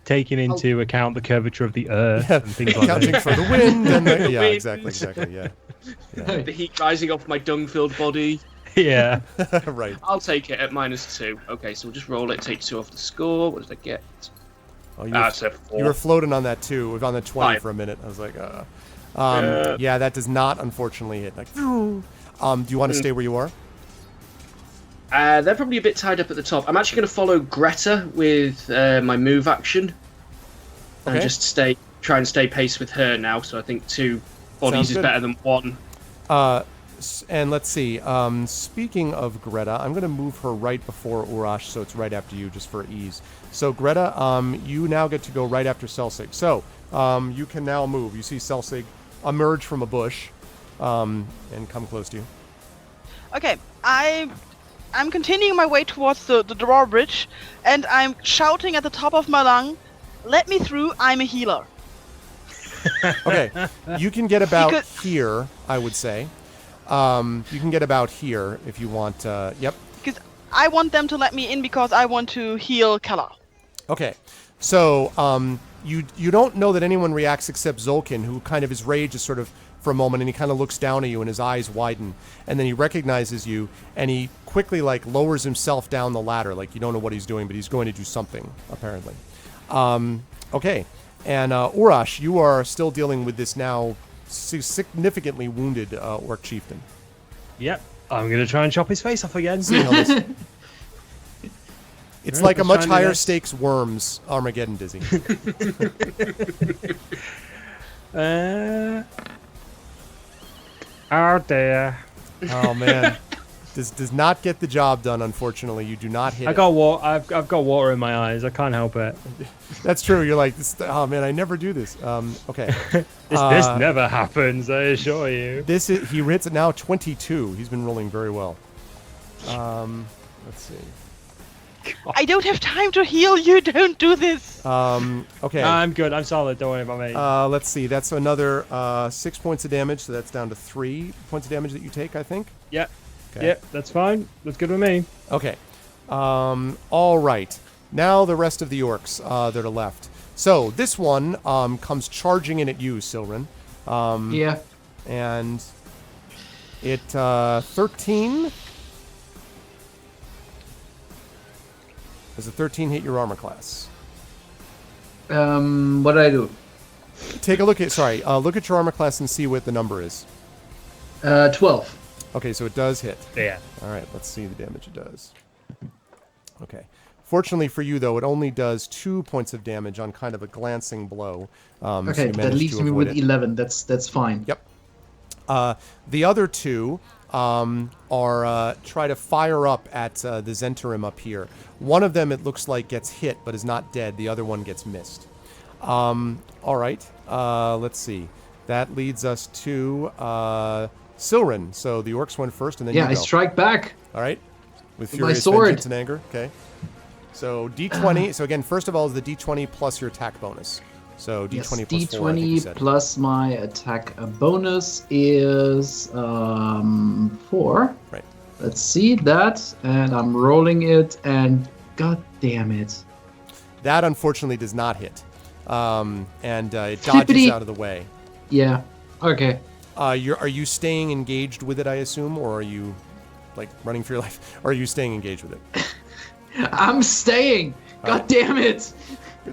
Taking into account the curvature of the earth and things like that. Accounting for the wind and yeah, exactly, yeah. The heat rising off my dung-filled body. Yeah. Right. I'll take it at -2. Okay, so we'll just roll it. Take 2 off the score. What did I get? Oh, That's a 4. You were floating on that too. We were on the 20 5. for a minute. I was like, yeah, that does not unfortunately hit. Like, do you want to stay where you are? They're probably a bit tied up at the top. I'm actually going to follow Greta with my move action, and just try and stay pace with her now. So I think 2 bodies is better than 1. And let's see. Speaking of Greta, I'm going to move her right before Urash, so it's right after you, just for ease. So Greta, you now get to go right after Selsig. So you can now move. You see Selsig emerge from a bush and come close to you. Okay, I'm continuing my way towards the drawbridge, and I'm shouting at the top of my lung, "Let me through, I'm a healer." Okay, you can get about here, I would say. You can get about here if you want. Yep. Because I want them to let me in because I want to heal Kella. Okay, so you don't know that anyone reacts except Zulkin, who kind of his rage is sort of for a moment, and he kind of looks down at you, and his eyes widen, and then he recognizes you, and he quickly lowers himself down the ladder, like you don't know what he's doing, but he's going to do something apparently. Okay, and Urash, you are still dealing with this now significantly wounded orc chieftain. Yep, I'm gonna try and chop his face off again. It's like a much higher stakes Worms Armageddon dizzy. Oh dear. Oh man, does not get the job done. Unfortunately, you do not hit. I've got water in my eyes. I can't help it. That's true. You're like, oh man, I never do this. Okay. This never happens, I assure you. He hits it now 22. He's been rolling very well. Let's see. I don't have time to heal you. Don't do this. Okay. I'm good. I'm solid. Don't worry about me. Let's see. That's another 6 points of damage. So that's down to 3 points of damage that you take, I think. Yep. Okay. Yep. That's fine. That's good with me. Okay. All right. Now the rest of the orcs that are left. So this one comes charging in at you, Silren. Yeah. And it 13. Does a 13 hit your armor class? What did I do? Take a look at look at your armor class and see what the number is. 12. Okay, so it does hit. Yeah. All right, let's see the damage it does. Okay. Fortunately for you, though, it only does 2 points of damage on kind of a glancing blow. So Okay, you that managed leaves to me avoid with it. 11. That's fine. Yep. The other two are try to fire up at the Zentarim up here. One of them, it looks like, gets hit but is not dead. The other one gets missed. All right. Let's see. That leads us to Silrin. So the orcs went first, and then Yeah, you I go. strike back. All right. With my furious sword. vengeance and anger. Okay. So D20. So again, first of all, is the D20 plus your attack bonus. So D20 Yes, plus 4, I think you D20 said. plus my attack bonus is 4. Right. Let's see that, and I'm rolling it, and god damn it. That unfortunately does not hit. And it dodges Flippity. out of the way. Yeah, okay. Are you staying engaged with it, I assume, or are you like running for your life? Or are you staying engaged with it? I'm staying! God damn it!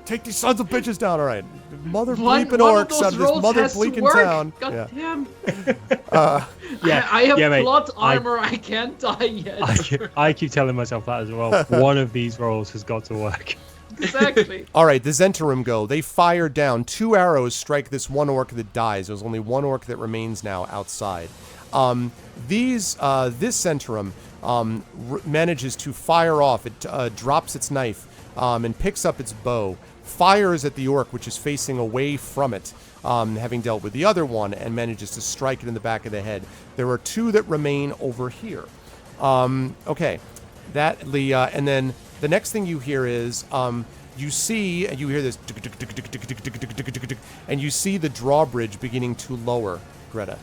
Take these sons of bitches down, all right. Mother One bleeping of orcs those out of this rolls mother has to bleaking work. town. God Yeah. damn. Yeah, I have yeah, mate. plot armor, I can't die yet. I keep telling myself that as well. One of these rolls has got to work. Exactly. All right, the Zentarim go. They fire down. 2 arrows strike this one orc that dies. There's only one orc that remains now outside. This Zentarim manages to fire off. It drops its knife and picks up its bow, fires at the orc, which is facing away from it, having dealt with the other one, and manages to strike it in the back of the head. There are 2 that remain over here. Okay, and then the next thing you hear is you hear this, and you see the drawbridge beginning to lower, Greta.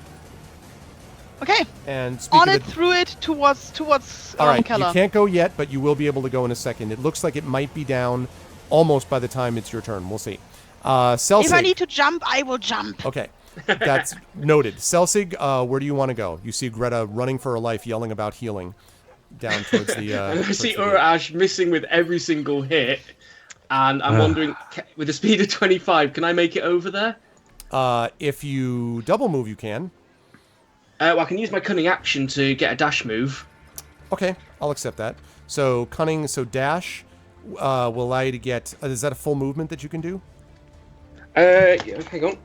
Okay. And speaking On of it, the- through it, towards all right, Keller. you can't go yet, but you will be able to go in a second. It looks like it might be down almost by the time it's your turn. We'll see. Celsig. If I need to jump, I will jump. Okay, that's noted. Celsig, where do you want to go? You see Greta running for her life, yelling about healing down towards the. And I towards see the gate. Urash missing with every single hit, and I'm wondering, with a speed of 25, can I make it over there? If you double move, you can. Well, I can use my cunning action to get a dash move. Okay, I'll accept that. So cunning, so dash will allow you to get. Is that a full movement that you can do? Yeah, hang on.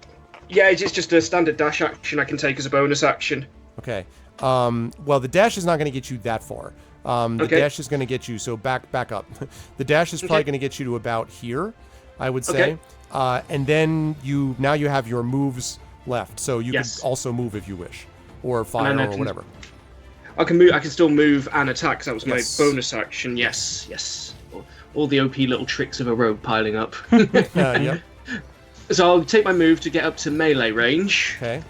Yeah, it's just a standard dash action I can take as a bonus action. Okay. Well, the dash is not going to get you that far. The Okay. dash is going to get you, so back up. The dash is probably Okay. going to get you to about here, I would say. And then you have your moves left, so you Yes. can also move if you wish, or fire then I or can- whatever. I can move. I can still move and attack. 'Cause that was Yes. my bonus action. Yes. All the OP little tricks of a rogue piling up. Yep. So I'll take my move to get up to melee range, Okay.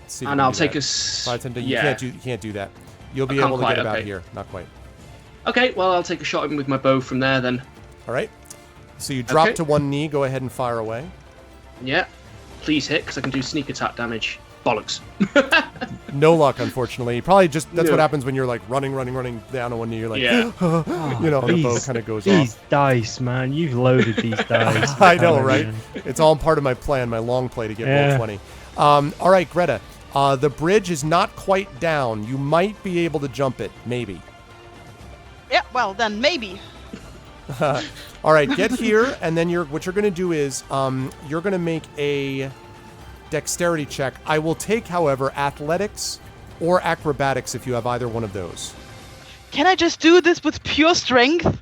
Let's see if we and can I'll do take that. a. s- 5, 10, you yeah. can't do that. You'll be can't able to quite, get about okay. here. Not quite. Okay, well I'll take a shot at him with my bow from there then. All right. So you drop Okay. to one knee. Go ahead and fire away. Yeah. Please hit, because I can do sneak attack damage. Bollocks. No luck, unfortunately. Probably just that's what No. happens when you're like running down on one knee. You're like, Yeah. you know, the bow These- kind of goes These off. dice, man. You've loaded these dice. I know, right? It's all part of my plan, my long play to get roll Yeah. 20. All right, Greta. The bridge is not quite down. You might be able to jump it, maybe. Yeah, well, then maybe. All right, get here, and then what you're going to do is you're going to make a dexterity check. I will take, however, athletics or acrobatics if you have either one of those. Can I just do this with pure strength?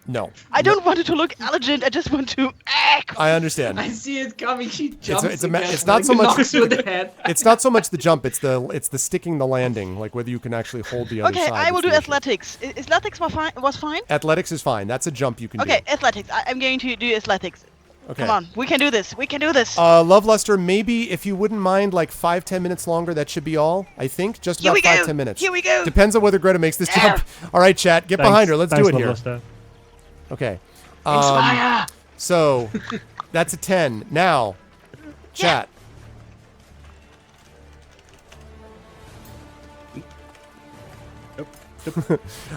No. I don't want it to look elegant. I just want to act. I understand. I see it coming. She jumps. it's again, not like so much- knocks with the head. It's not so much the jump; it's the sticking the landing, like whether you can actually hold the other Okay, side. I will that's do the issue. athletics. Athletics was fine? Athletics is fine. That's a jump you can Okay, do. athletics. I'm going to do athletics. Okay. Come on, we can do this. We can do this. Love Luster, maybe if you wouldn't mind, like 5-10 minutes longer, that should be all. I think just Here about we go. 5-10 minutes. Here we go. Depends on whether Greta makes this Yeah. jump. All right, chat, get behind her. Let's do it here. Okay. Inspire! So that's a 10. Now, chat.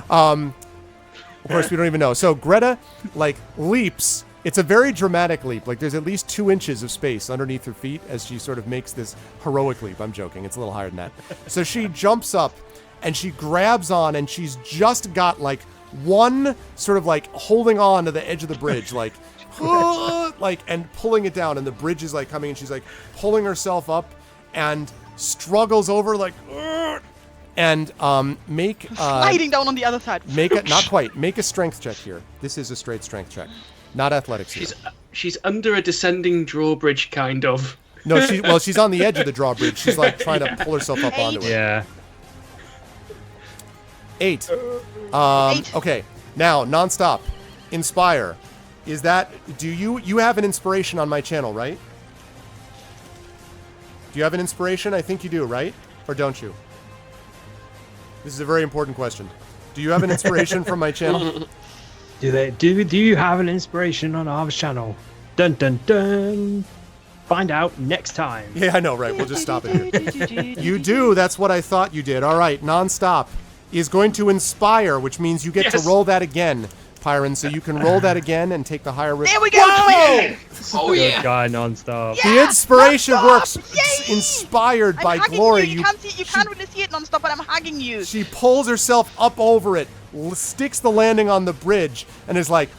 Of course, we don't even know. So Greta, like, leaps It's a very dramatic leap. Like there's at least 2 inches of space underneath her feet as she sort of makes this heroic leap. I'm joking. It's a little higher than that. So she jumps up and she grabs on, and she's just got like one sort of like holding on to the edge of the bridge, like, like, and pulling it down. And the bridge is like coming, and she's like pulling herself up and struggles over like, and make Sliding down on the other side. not quite. Make a strength check here. This is a straight strength check, not athletics. Here. She's under a descending drawbridge, kind of. No, she's on the edge of the drawbridge. She's like trying to pull herself up onto it. Yeah. 8. 8. Okay. Now, nonstop. Inspire. Is that? Do you have an inspiration on my channel, right? Do you have an inspiration? I think you do, right? Or don't you? This is a very important question. Do you have an inspiration from my channel? Do you have an inspiration on our channel? Dun dun dun. Find out next time. Yeah, I know, right? We'll just stop it here. You do. That's what I thought you did. All right, nonstop is going to inspire, which means you get to roll that again, Pyron. So you can roll that again and take the higher risk. There we go. Whoa! Oh Good yeah. guy, non-stop. Yeah, The inspiration nonstop! works. Yay! Inspired I'm by hugging glory. You can't really see it nonstop, but I'm hugging you. She pulls herself up over it, sticks the landing on the bridge, and is like,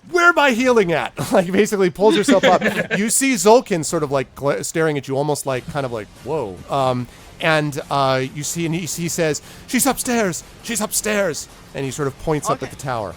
"Where am I healing at?" Like basically pulls herself up. You see Zolkin sort of like staring at you, almost like kind of like, "Whoa." And you see, and he says, "She's upstairs. She's upstairs." And he sort of points up at the tower.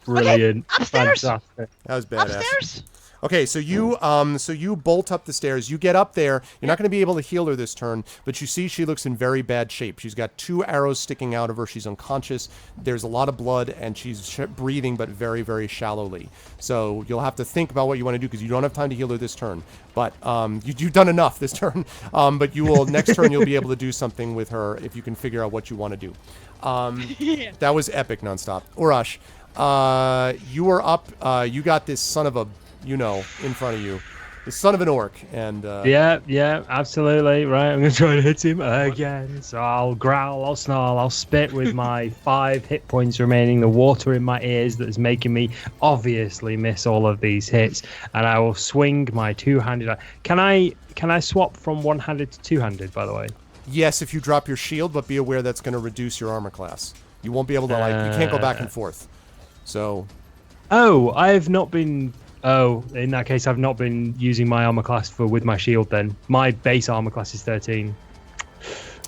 Brilliant. Upstairs. Fantastic. That was badass. Upstairs. Okay, so you bolt up the stairs. You get up there. You're not going to be able to heal her this turn, but you see she looks in very bad shape. She's got 2 arrows sticking out of her. She's unconscious. There's a lot of blood, and she's breathing, but very, very shallowly. So you'll have to think about what you want to do because you don't have time to heal her this turn. But you've done enough this turn. But you will next turn you'll be able to do something with her if you can figure out what you want to do. That was epic, nonstop. Urash, you are up. You got this son of a. In front of you. The son of an orc. And Yeah, absolutely. Right, I'm going to try and hit him again. So I'll growl, I'll snarl, I'll spit with my 5 hit points remaining, the water in my ears that is making me obviously miss all of these hits. And I will swing my 2-handed. Can I swap from 1-handed to 2-handed, by the way? yes, if you drop your shield, but be aware that's going to reduce your armor class. You won't be able to, you can't go back and forth. So. Oh, I've not been... Oh, in that case, I've not been using my armor class with my shield then. My base armor class is 13.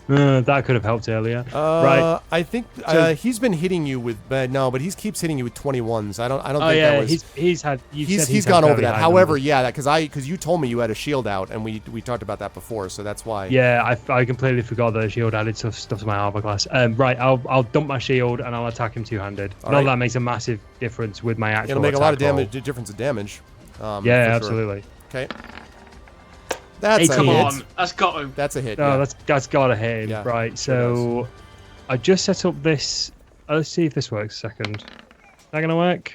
That could have helped earlier. Right. I think So- he's been hitting you with no, but he keeps hitting you with 21s. I don't Oh think yeah, that was. he's had. He's gone over that. However, yeah, because you told me you had a shield out, and we talked about that before, so that's why. Yeah, I completely forgot that the shield added stuff to my armor class. Right, I'll dump my shield and I'll attack him 2-handed. All Not right. that makes a massive difference with my actual. It'll make a lot of attack roll. difference in damage. Yeah, for sure. absolutely. Okay. That's a Come hit. on, that's got to. That's a hit. No, yeah. that's gotta hit him. Yeah, Right, sure so I just set up this. Let's see if this works. A second. Is that gonna work?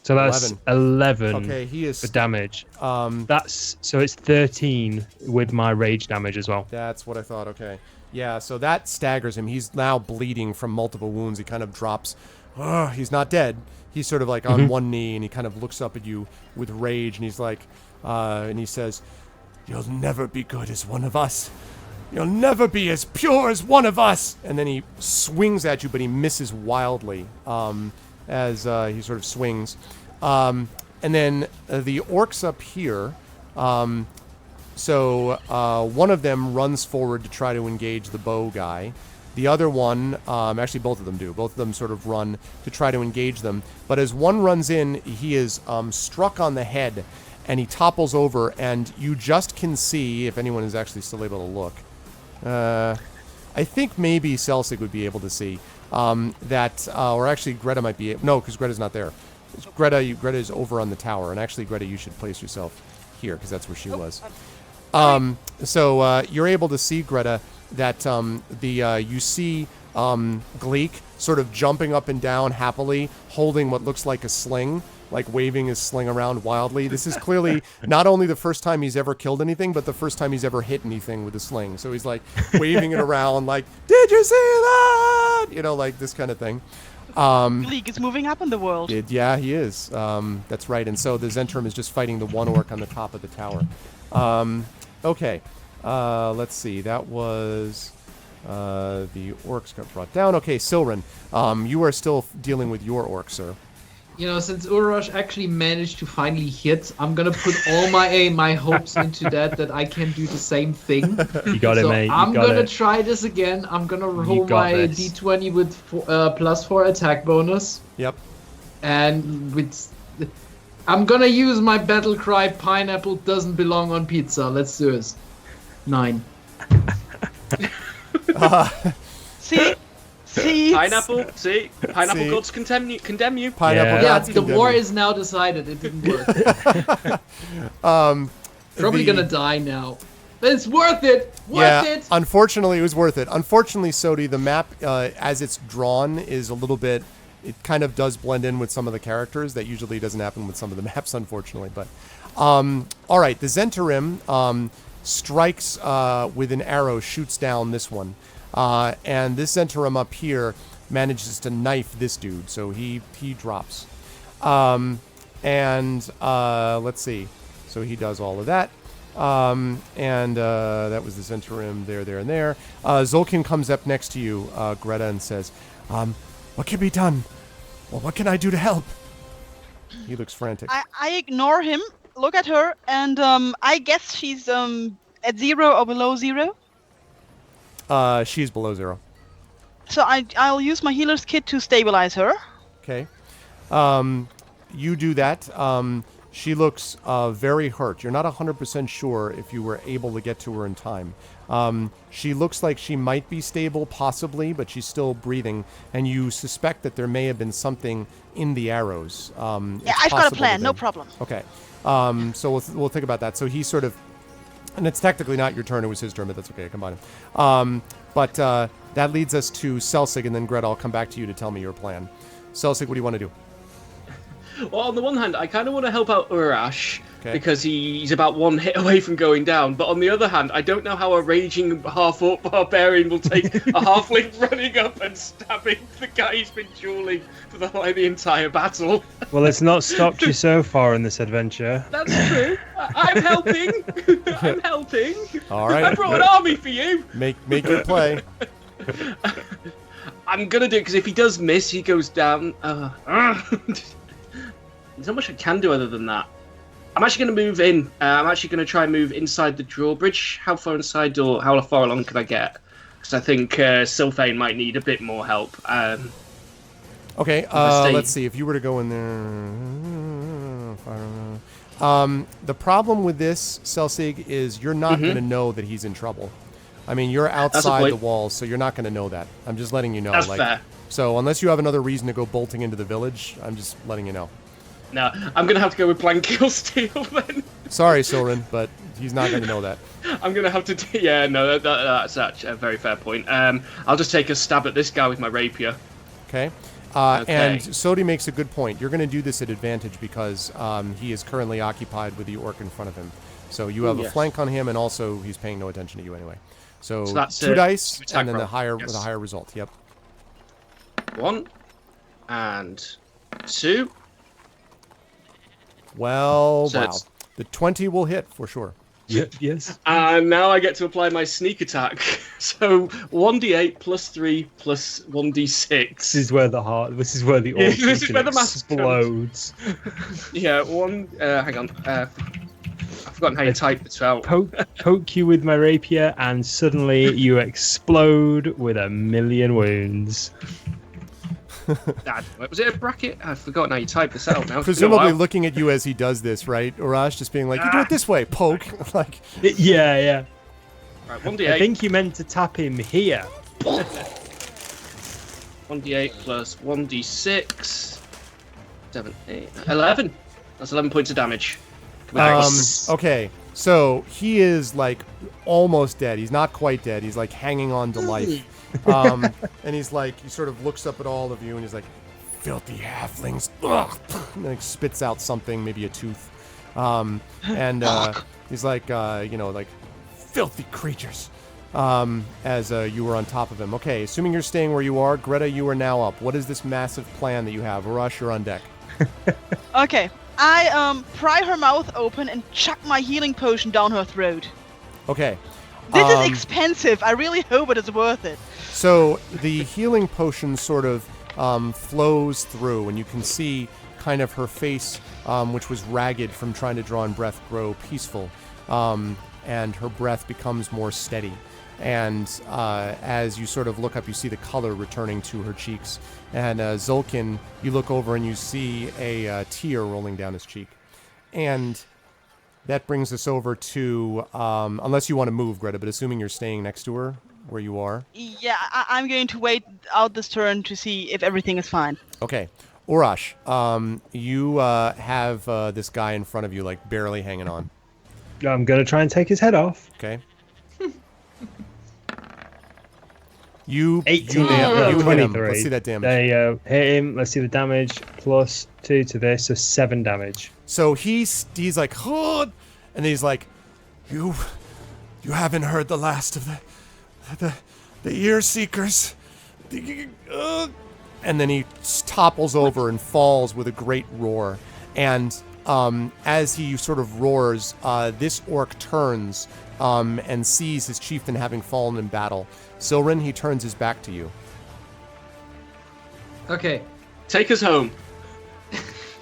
So that's 11 Okay, he is. for damage. Um, That's so it's 13 with my rage damage as well. That's what I thought. Okay. Yeah, so that staggers him. He's now bleeding from multiple wounds. He kind of drops. He's not dead. He's sort of like on one knee, and he kind of looks up at you with rage, and he's like, and he says, "You'll never be good as one of us. You'll never be as pure as one of us." And then he swings at you, but he misses wildly as he sort of swings. And then the orcs up here. So one of them runs forward to try to engage the bow guy. The other one, actually both of them do. Both of them sort of run to try to engage them. But as one runs in, he is struck on the head, and he topples over, and you just can see, if anyone is actually still able to look, I think maybe Celsig would be able to see that, or actually Greta might be, no, because Greta's not there. Greta is over on the tower, and actually Greta, you should place yourself here, because that's where she was. So you're able to see, Greta, that you see Gleek sort of jumping up and down happily, holding what looks like a sling, like waving his sling around wildly. This is clearly not only the first time he's ever killed anything, but the first time he's ever hit anything with a sling. So he's like waving it around like, "Did you see that?" Like this kind of thing. League is moving up in the world. Yeah, he is. That's right. And so the Zentrum is just fighting the one orc on the top of the tower. Okay. Let's see. That was the orcs got brought down. Okay, Silren, you are still dealing with your orc, sir. You know, since Urash actually managed to finally hit, I'm gonna put all my hopes into that I can do the same thing. You got it, mate. I'm gonna try this again. I'm gonna roll my d20 with +4 attack bonus. Yep. And I'm gonna use my battle cry. Pineapple doesn't belong on pizza. Let's do this. 9. See? Pineapple, see? Pineapple See? gods condemn you. Pineapple. Yeah, gods the condemn war you. is now decided. It didn't work. Probably gonna die now. But it's worth it. Worth it. Unfortunately, it was worth it. Unfortunately, Sodi, the map, as it's drawn, is a little bit. It kind of does blend in with some of the characters. That usually doesn't happen with some of the maps, unfortunately. But all right, the Zentarim strikes with an arrow, shoots down this one, and this Zentarim up here manages to knife this dude, so he drops. And let's see. So he does all of that. And that was the Zentarim there, and there. Zolkin comes up next to you, Greta, and says, what can be done? Well, what can I do to help? He looks frantic. I ignore him, look at her, and I guess she's at 0 or below 0. She's below 0. So I'll use my healer's kit to stabilize her. Okay. You do that. She looks very hurt. You're not 100% sure if you were able to get to her in time. She looks like she might be stable, possibly, but she's still breathing, and you suspect that there may have been something in the arrows. Yeah, I've got a plan, no problem. Okay. So we'll think about that. So he sort of, and it's technically not your turn, it was his turn, but that's okay, I combine him. But that leads us to Celsig, and then Greta, I'll come back to you to tell me your plan. Celsig, what do you want to do? Well, on the one hand, I kind of want to help out Urash Okay. because he's about one hit away from going down. But on the other hand, I don't know how a raging half-orc barbarian will take a halfling running up and stabbing the guy he's been dueling for the entire battle. Well, it's not stopped you so far in this adventure. That's true. I'm helping. I'm helping. All right. I brought an army for you. Make your play. I'm gonna do it because if he does miss, he goes down. There's not much I can do other than that. I'm actually going to move in. I'm actually going to try and move inside the drawbridge. How far inside or how far along can I get? Because I think Sylphane might need a bit more help. Okay, let's see. If you were to go in there... the problem with this, Celsig, is you're not going to know that he's in trouble. I mean, you're outside the walls, so you're not going to know that. I'm just letting you know. That's fair. So unless you have another reason to go bolting into the village, I'm just letting you know. No, I'm going to have to go with Blank Kill Steel then. Sorry, Silren, but he's not going to know that. I'm going to have to... Yeah, no, that's actually a very fair point. I'll just take a stab at this guy with my rapier. Okay. And Sodi makes a good point. You're going to do this at advantage because he is currently occupied with the orc in front of him. So you have a flank on him, and also he's paying no attention to you anyway. So that's 2 dice, and then the higher with a higher result. Yep. 1 and 2. Well, So wow. it's- The 20 will hit for sure. Yes. And now I get to apply my sneak attack. So 1d8 plus 3 plus 1d6. This is where the This is where the maths explodes. Yeah, hang on. I've forgotten how you type this out. Poke you with my rapier, and suddenly you explode with a million wounds. Was it a bracket? I've forgotten how you type this out now. Presumably looking at you as he does this, right? Urash just being like, you do it this way, poke. Like, Yeah. Right, 1d8. I think you meant to tap him here. 1d8 plus 1d6. 7, 8, 11. That's 11 points of damage. Okay, so he is like almost dead. He's not quite dead. He's like hanging on to life. And he's like, he sort of looks up at all of you and he's like, filthy halflings. Ugh. And then he spits out something, maybe a tooth. And he's like, like, filthy creatures. as you were on top of him. Okay, assuming you're staying where you are, Greta, you are now up. What is this massive plan that you have? Rush, you're on deck. Okay, I pry her mouth open and chuck my healing potion down her throat. Okay. This is expensive. I really hope it is worth it. So the healing potion sort of flows through, and you can see kind of her face, which was ragged from trying to draw in breath, grow peaceful, and her breath becomes more steady. And as you sort of look up, you see the color returning to her cheeks. And Zolkin, you look over and you see a tear rolling down his cheek. And that brings us over to, unless you want to move, Greta, but assuming you're staying next to her, where you are. Yeah, I'm going to wait out this turn to see if everything is fine. Okay. Urash, you have this guy in front of you, like, barely hanging on. I'm going to try and take his head off. Okay. You 18. you hit him. 23. Let's see that damage. There you go. Hit him. Let's see the damage. Plus 2 to this, so 7 damage. So he's like, oh, and he's like, you haven't heard the last of the ear seekers. And then he topples over and falls with a great roar. And as he sort of roars, this orc turns and sees his chieftain having fallen in battle. Silrin, he turns his back to you. Okay. Take us home.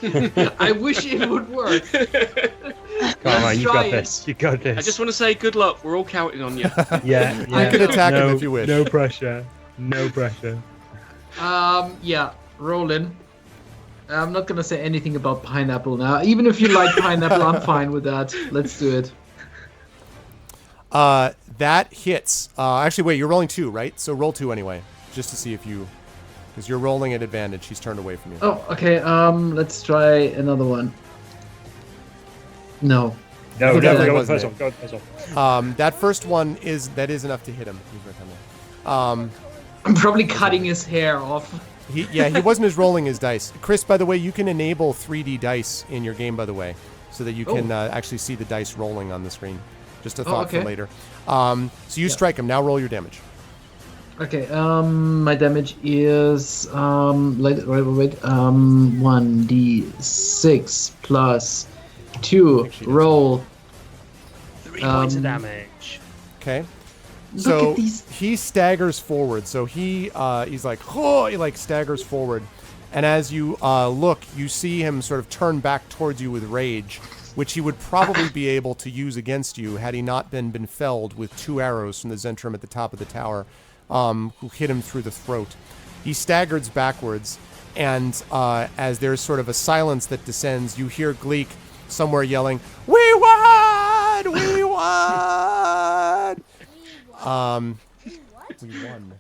I wish it would work. Come on, you got try this. You got this. I just want to say good luck. We're all counting on you. Yeah. You can attack him if you wish. No pressure. No pressure. Yeah, roll in. I'm not gonna say anything about pineapple now. Even if you like pineapple, I'm fine with that. Let's do it. That hits. Actually, wait, you're rolling 2, right? So roll 2 anyway, just to see if you... Because you're rolling at advantage. He's turned away from you. Oh, okay. Let's try another one. No. No, definitely go with wasn't first it. one. Go with first one. That first one is enough to hit him. He's right down there. I'm probably cutting his hair off. He wasn't as rolling his dice. Chris, by the way, you can enable 3D dice in your game, by the way, so that you can actually see the dice rolling on the screen. Just a thought for okay. later. So you strike him. Now roll your damage. Okay. My damage is wait. 1d6 plus 2. Roll. 3 points of damage. Okay. Look So at these. he staggers forward. So he's like, oh, he like staggers forward. And as you look, you see him sort of turn back towards you with rage, which he would probably be able to use against you had he not been felled with 2 arrows from the Zentrum at the top of the tower, who hit him through the throat. He staggers backwards, and as there's sort of a silence that descends, you hear Gleek somewhere yelling, "We won! We won!" We won.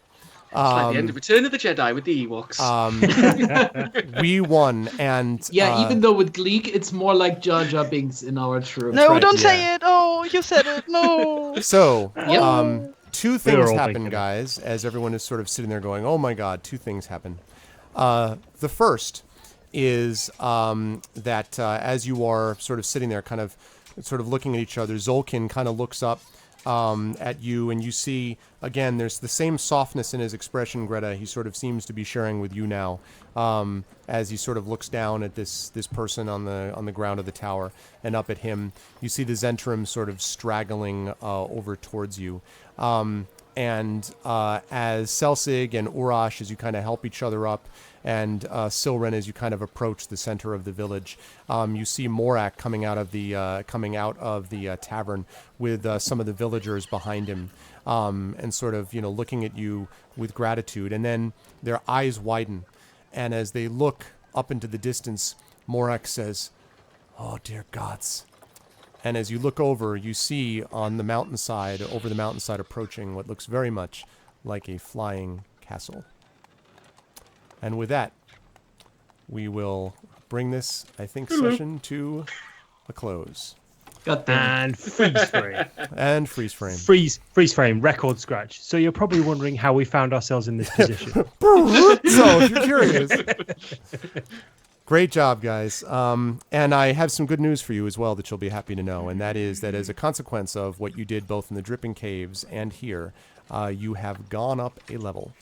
It's like the end of Return of the Jedi with the Ewoks. We won, and Yeah, even though with Gleek, it's more like Jar Jar Binks in our troop. No, right, don't yeah. say it. Oh, you said it. No. So, Yep. 2 We were things all happen, thinking it. guys, as everyone is sort of sitting there going, oh my god, 2 things happen. The first is that as you are sort of sitting there kind of sort of looking at each other, Zolkin kind of looks up at you, and you see, again, there's the same softness in his expression, Greta. He sort of seems to be sharing with you now, as he sort of looks down at this person on the ground of the tower, and up at him. You see the Zentrum sort of straggling over towards you. And as Selsig and Urash, as you kind of help each other up, and Silren, as you kind of approach the center of the village, you see Morak coming out of the tavern with some of the villagers behind him, and sort of looking at you with gratitude. And then their eyes widen, and as they look up into the distance, Morak says, "Oh dear gods." And as you look over, you see on the mountainside, over the mountainside, approaching what looks very much like a flying castle. And with that, we will bring this, I think, session to a close. God damn. And freeze frame. And freeze frame. Freeze frame, record scratch. So you're probably wondering how we found ourselves in this position. So, if you're curious. Great job, guys. And I have some good news for you as well that you'll be happy to know, and that is that as a consequence of what you did both in the Dripping Caves and here, you have gone up a level.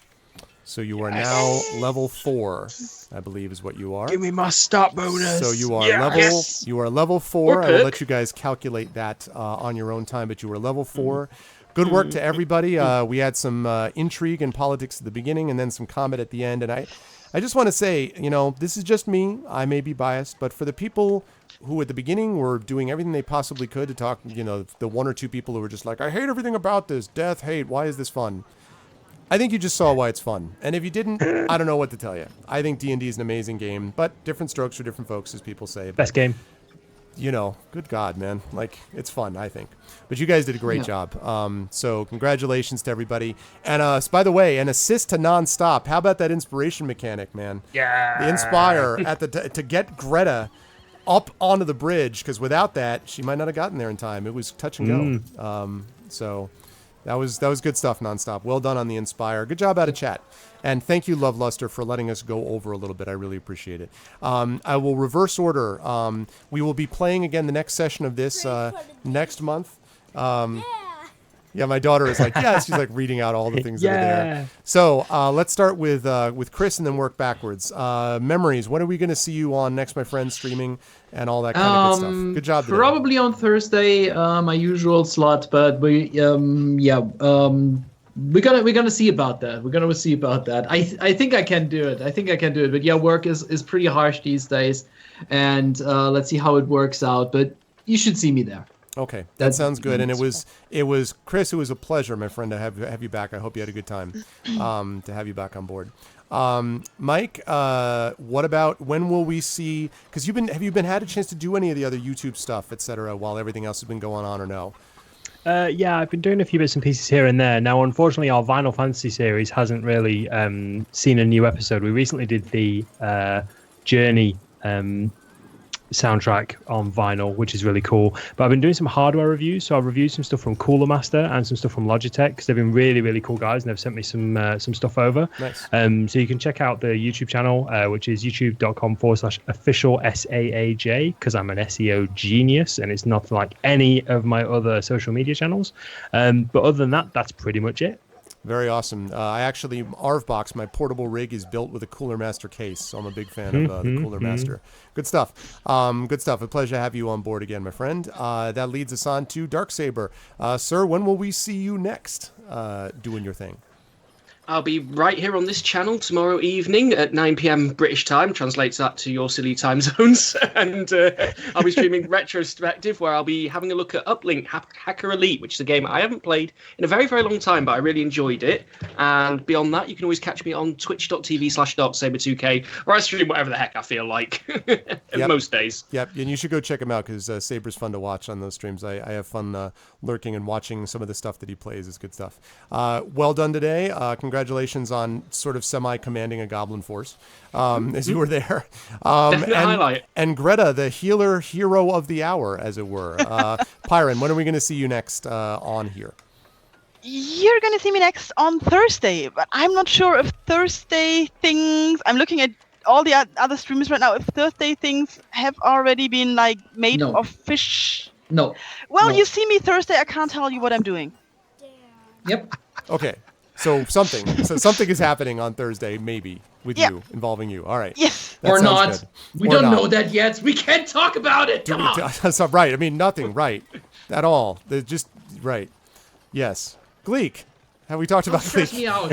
So you are now level 4, I believe is what you are. Give me my start bonus. So you are you are level 4. I will let you guys calculate that on your own time, but you are level 4. Good work to everybody. We had some intrigue and politics at the beginning and then some combat at the end. And I just want to say, this is just me. I may be biased, but for the people who at the beginning were doing everything they possibly could to talk, the 1 or 2 people who were just like, I hate everything about this. Death, hate. Why is this fun? I think you just saw why it's fun. And if you didn't, I don't know what to tell you. I think D&D is an amazing game, but different strokes for different folks, as people say. Best game. Good God, man. It's fun, I think. But you guys did a great job. So congratulations to everybody. And by the way, an assist to Nonstop. How about that inspiration mechanic, man? Yeah. The Inspire to get Greta up onto the bridge, because without that, she might not have gotten there in time. It was touch and go. So that was good stuff, Nonstop. Well done on the Inspire. Good job out of chat. And thank you, Love Luster, for letting us go over a little bit. I really appreciate it. I will reverse order. We will be playing again the next session of this next month. Yeah, my daughter is like, yes, she's like reading out all the things that are there. So let's start with Chris and then work backwards. Memories, when are we going to see you on next, my friend, streaming and all that kind of good stuff? Good job today. Probably on Thursday, my usual slot, but we're gonna see about that. We're gonna see about that. I think I can do it. But yeah, work is pretty harsh these days, and let's see how it works out. But you should see me there. Okay, that sounds good. And it was Chris. It was a pleasure, my friend, to have you back. I hope you had a good time to have you back on board. Mike, what about when will we see? Because have you had a chance to do any of the other YouTube stuff, etc., while everything else has been going on, or no? Yeah, I've been doing a few bits and pieces here and there. Now, unfortunately, our Vinyl Fantasy series hasn't really seen a new episode. We recently did the Journey soundtrack on vinyl, which is really cool. But I've been doing some hardware reviews. So I've reviewed some stuff from Cooler Master and some stuff from Logitech, because they've been really, really cool guys, and they've sent me some stuff over. Nice. So you can check out the YouTube channel, which is youtube.com/official SAAJ, because I'm an SEO genius and it's not like any of my other social media channels. But other than that, that's pretty much it. Very awesome. I actually, Arvbox, my portable rig, is built with a Cooler Master case, so I'm a big fan of the Cooler Master. Good stuff. Good stuff. A pleasure to have you on board again, my friend. That leads us on to Darksaber. Sir, when will we see you next doing your thing? I'll be right here on this channel tomorrow evening at 9 p.m. British time. Translates that to your silly time zones. And I'll be streaming Retrospective, where I'll be having a look at Uplink Hacker Elite, which is a game I haven't played in a very, very long time, but I really enjoyed it. And beyond that, you can always catch me on twitch.tv/darksaber2k, where I stream whatever the heck I feel like most days. Yep, and you should go check him out, because Saber's fun to watch on those streams. I have fun lurking and watching some of the stuff that he plays. Is good stuff. Well done today. Congratulations on sort of semi-commanding a goblin force as you were there. Definite highlight. And Greta, the healer hero of the hour, as it were. Pyron, when are we going to see you next on here? You're going to see me next on Thursday, but I'm not sure if Thursday things... I'm looking at all the other streams right now. If Thursday things have already been made of fish... No. Well, no. You see me Thursday, I can't tell you what I'm doing. Yep. Okay. So something is happening on Thursday, maybe, with you, involving you. All right. Yes. That or not. good. We Or don't not. know that yet. We can't talk about it. Come on. That's not right. I mean, nothing right at all. They're just right. Yes. Gleek. Have we talked about Stress Gleek? me out.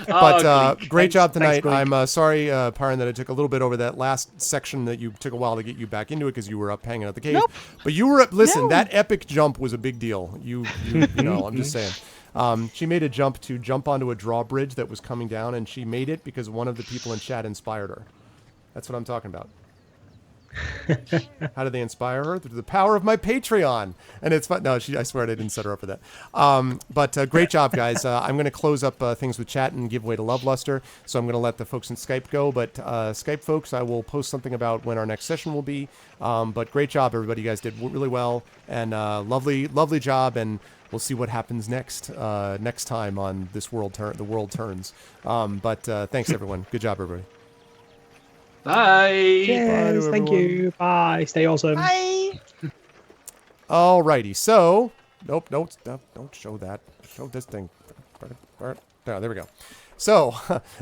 But great job tonight. Gleek. I'm sorry, Pyron, that I took a little bit over that last section, that you took a while to get you back into it because you were up hanging out the cave. Nope. But you were listen. No. That epic jump was a big deal. You know. I'm just saying. She made a jump onto a drawbridge that was coming down, and she made it because one of the people in chat inspired her. That's what I'm talking about. How did they inspire her? Through the power of my Patreon. And it's fun. No, I swear I didn't set her up for that. But great job, guys. I'm going to close up things with chat and give way to Love Luster. So I'm going to let the folks in Skype go. But Skype folks, I will post something about when our next session will be. But great job, everybody. You guys did really well. And lovely job. And we'll see what happens next time on this the world turns. But thanks, everyone. Good job, everybody. Bye. Cheers. Thank everyone. you. Bye. Stay awesome. Bye. Alrighty, so nope, don't show that. Show this thing. There we go. So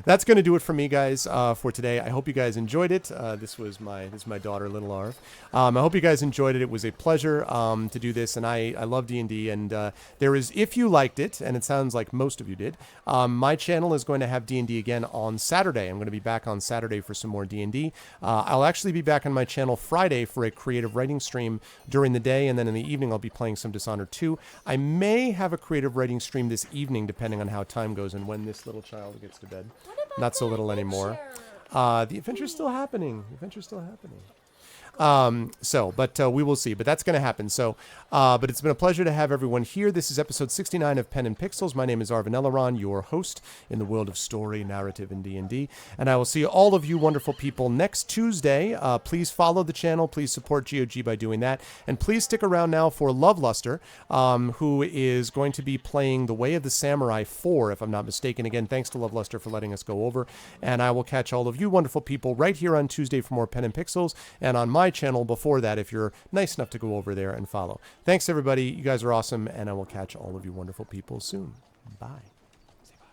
that's going to do it for me, guys, for today. I hope you guys enjoyed it. This is my daughter, Little Arv. I hope you guys enjoyed it. It was a pleasure to do this, and I love D&D. And there is, if you liked it, and it sounds like most of you did, my channel is going to have D&D again on Saturday. I'm going to be back on Saturday for some more D&D. I'll actually be back on my channel Friday for a creative writing stream during the day, and then in the evening I'll be playing some Dishonored 2. I may have a creative writing stream this evening, depending on how time goes and when this little child gets to bed. Not so little anymore. The adventure's still happening. But we will see. But that's going to happen. So, but it's been a pleasure to have everyone here. This is episode 69 of Pen and Pixels. My name is Arvin Eleron, your host in the world of story, narrative, and D&D. And I will see all of you wonderful people next Tuesday. Please follow the channel. Please support GOG by doing that. And please stick around now for Love Luster, who is going to be playing The Way of the Samurai 4, if I'm not mistaken. Again, thanks to Love Luster for letting us go over. And I will catch all of you wonderful people right here on Tuesday for more Pen and Pixels, and on my channel before that if you're nice enough to go over there and follow. Thanks, everybody. You guys are awesome, and I will catch all of you wonderful people soon. Bye. Say bye.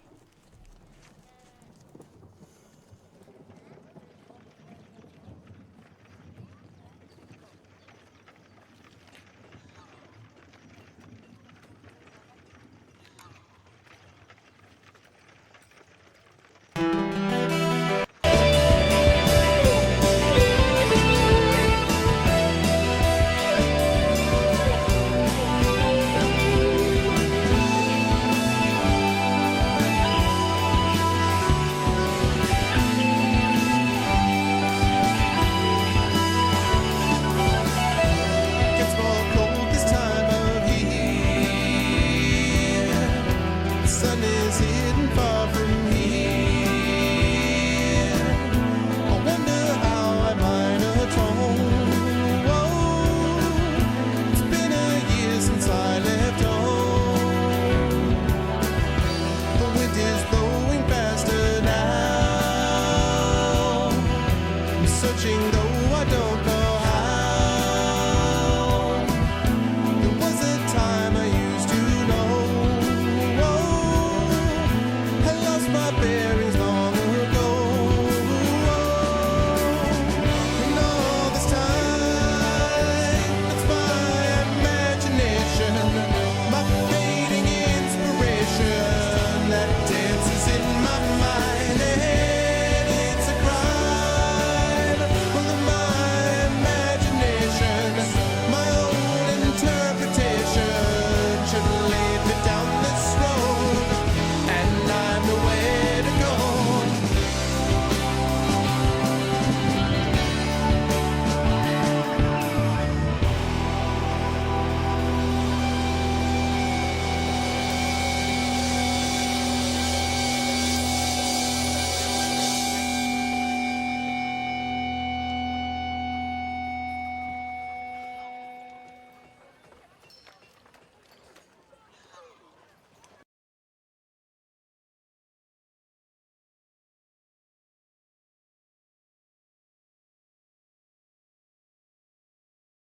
Gets more cold this time of year. The sun is hidden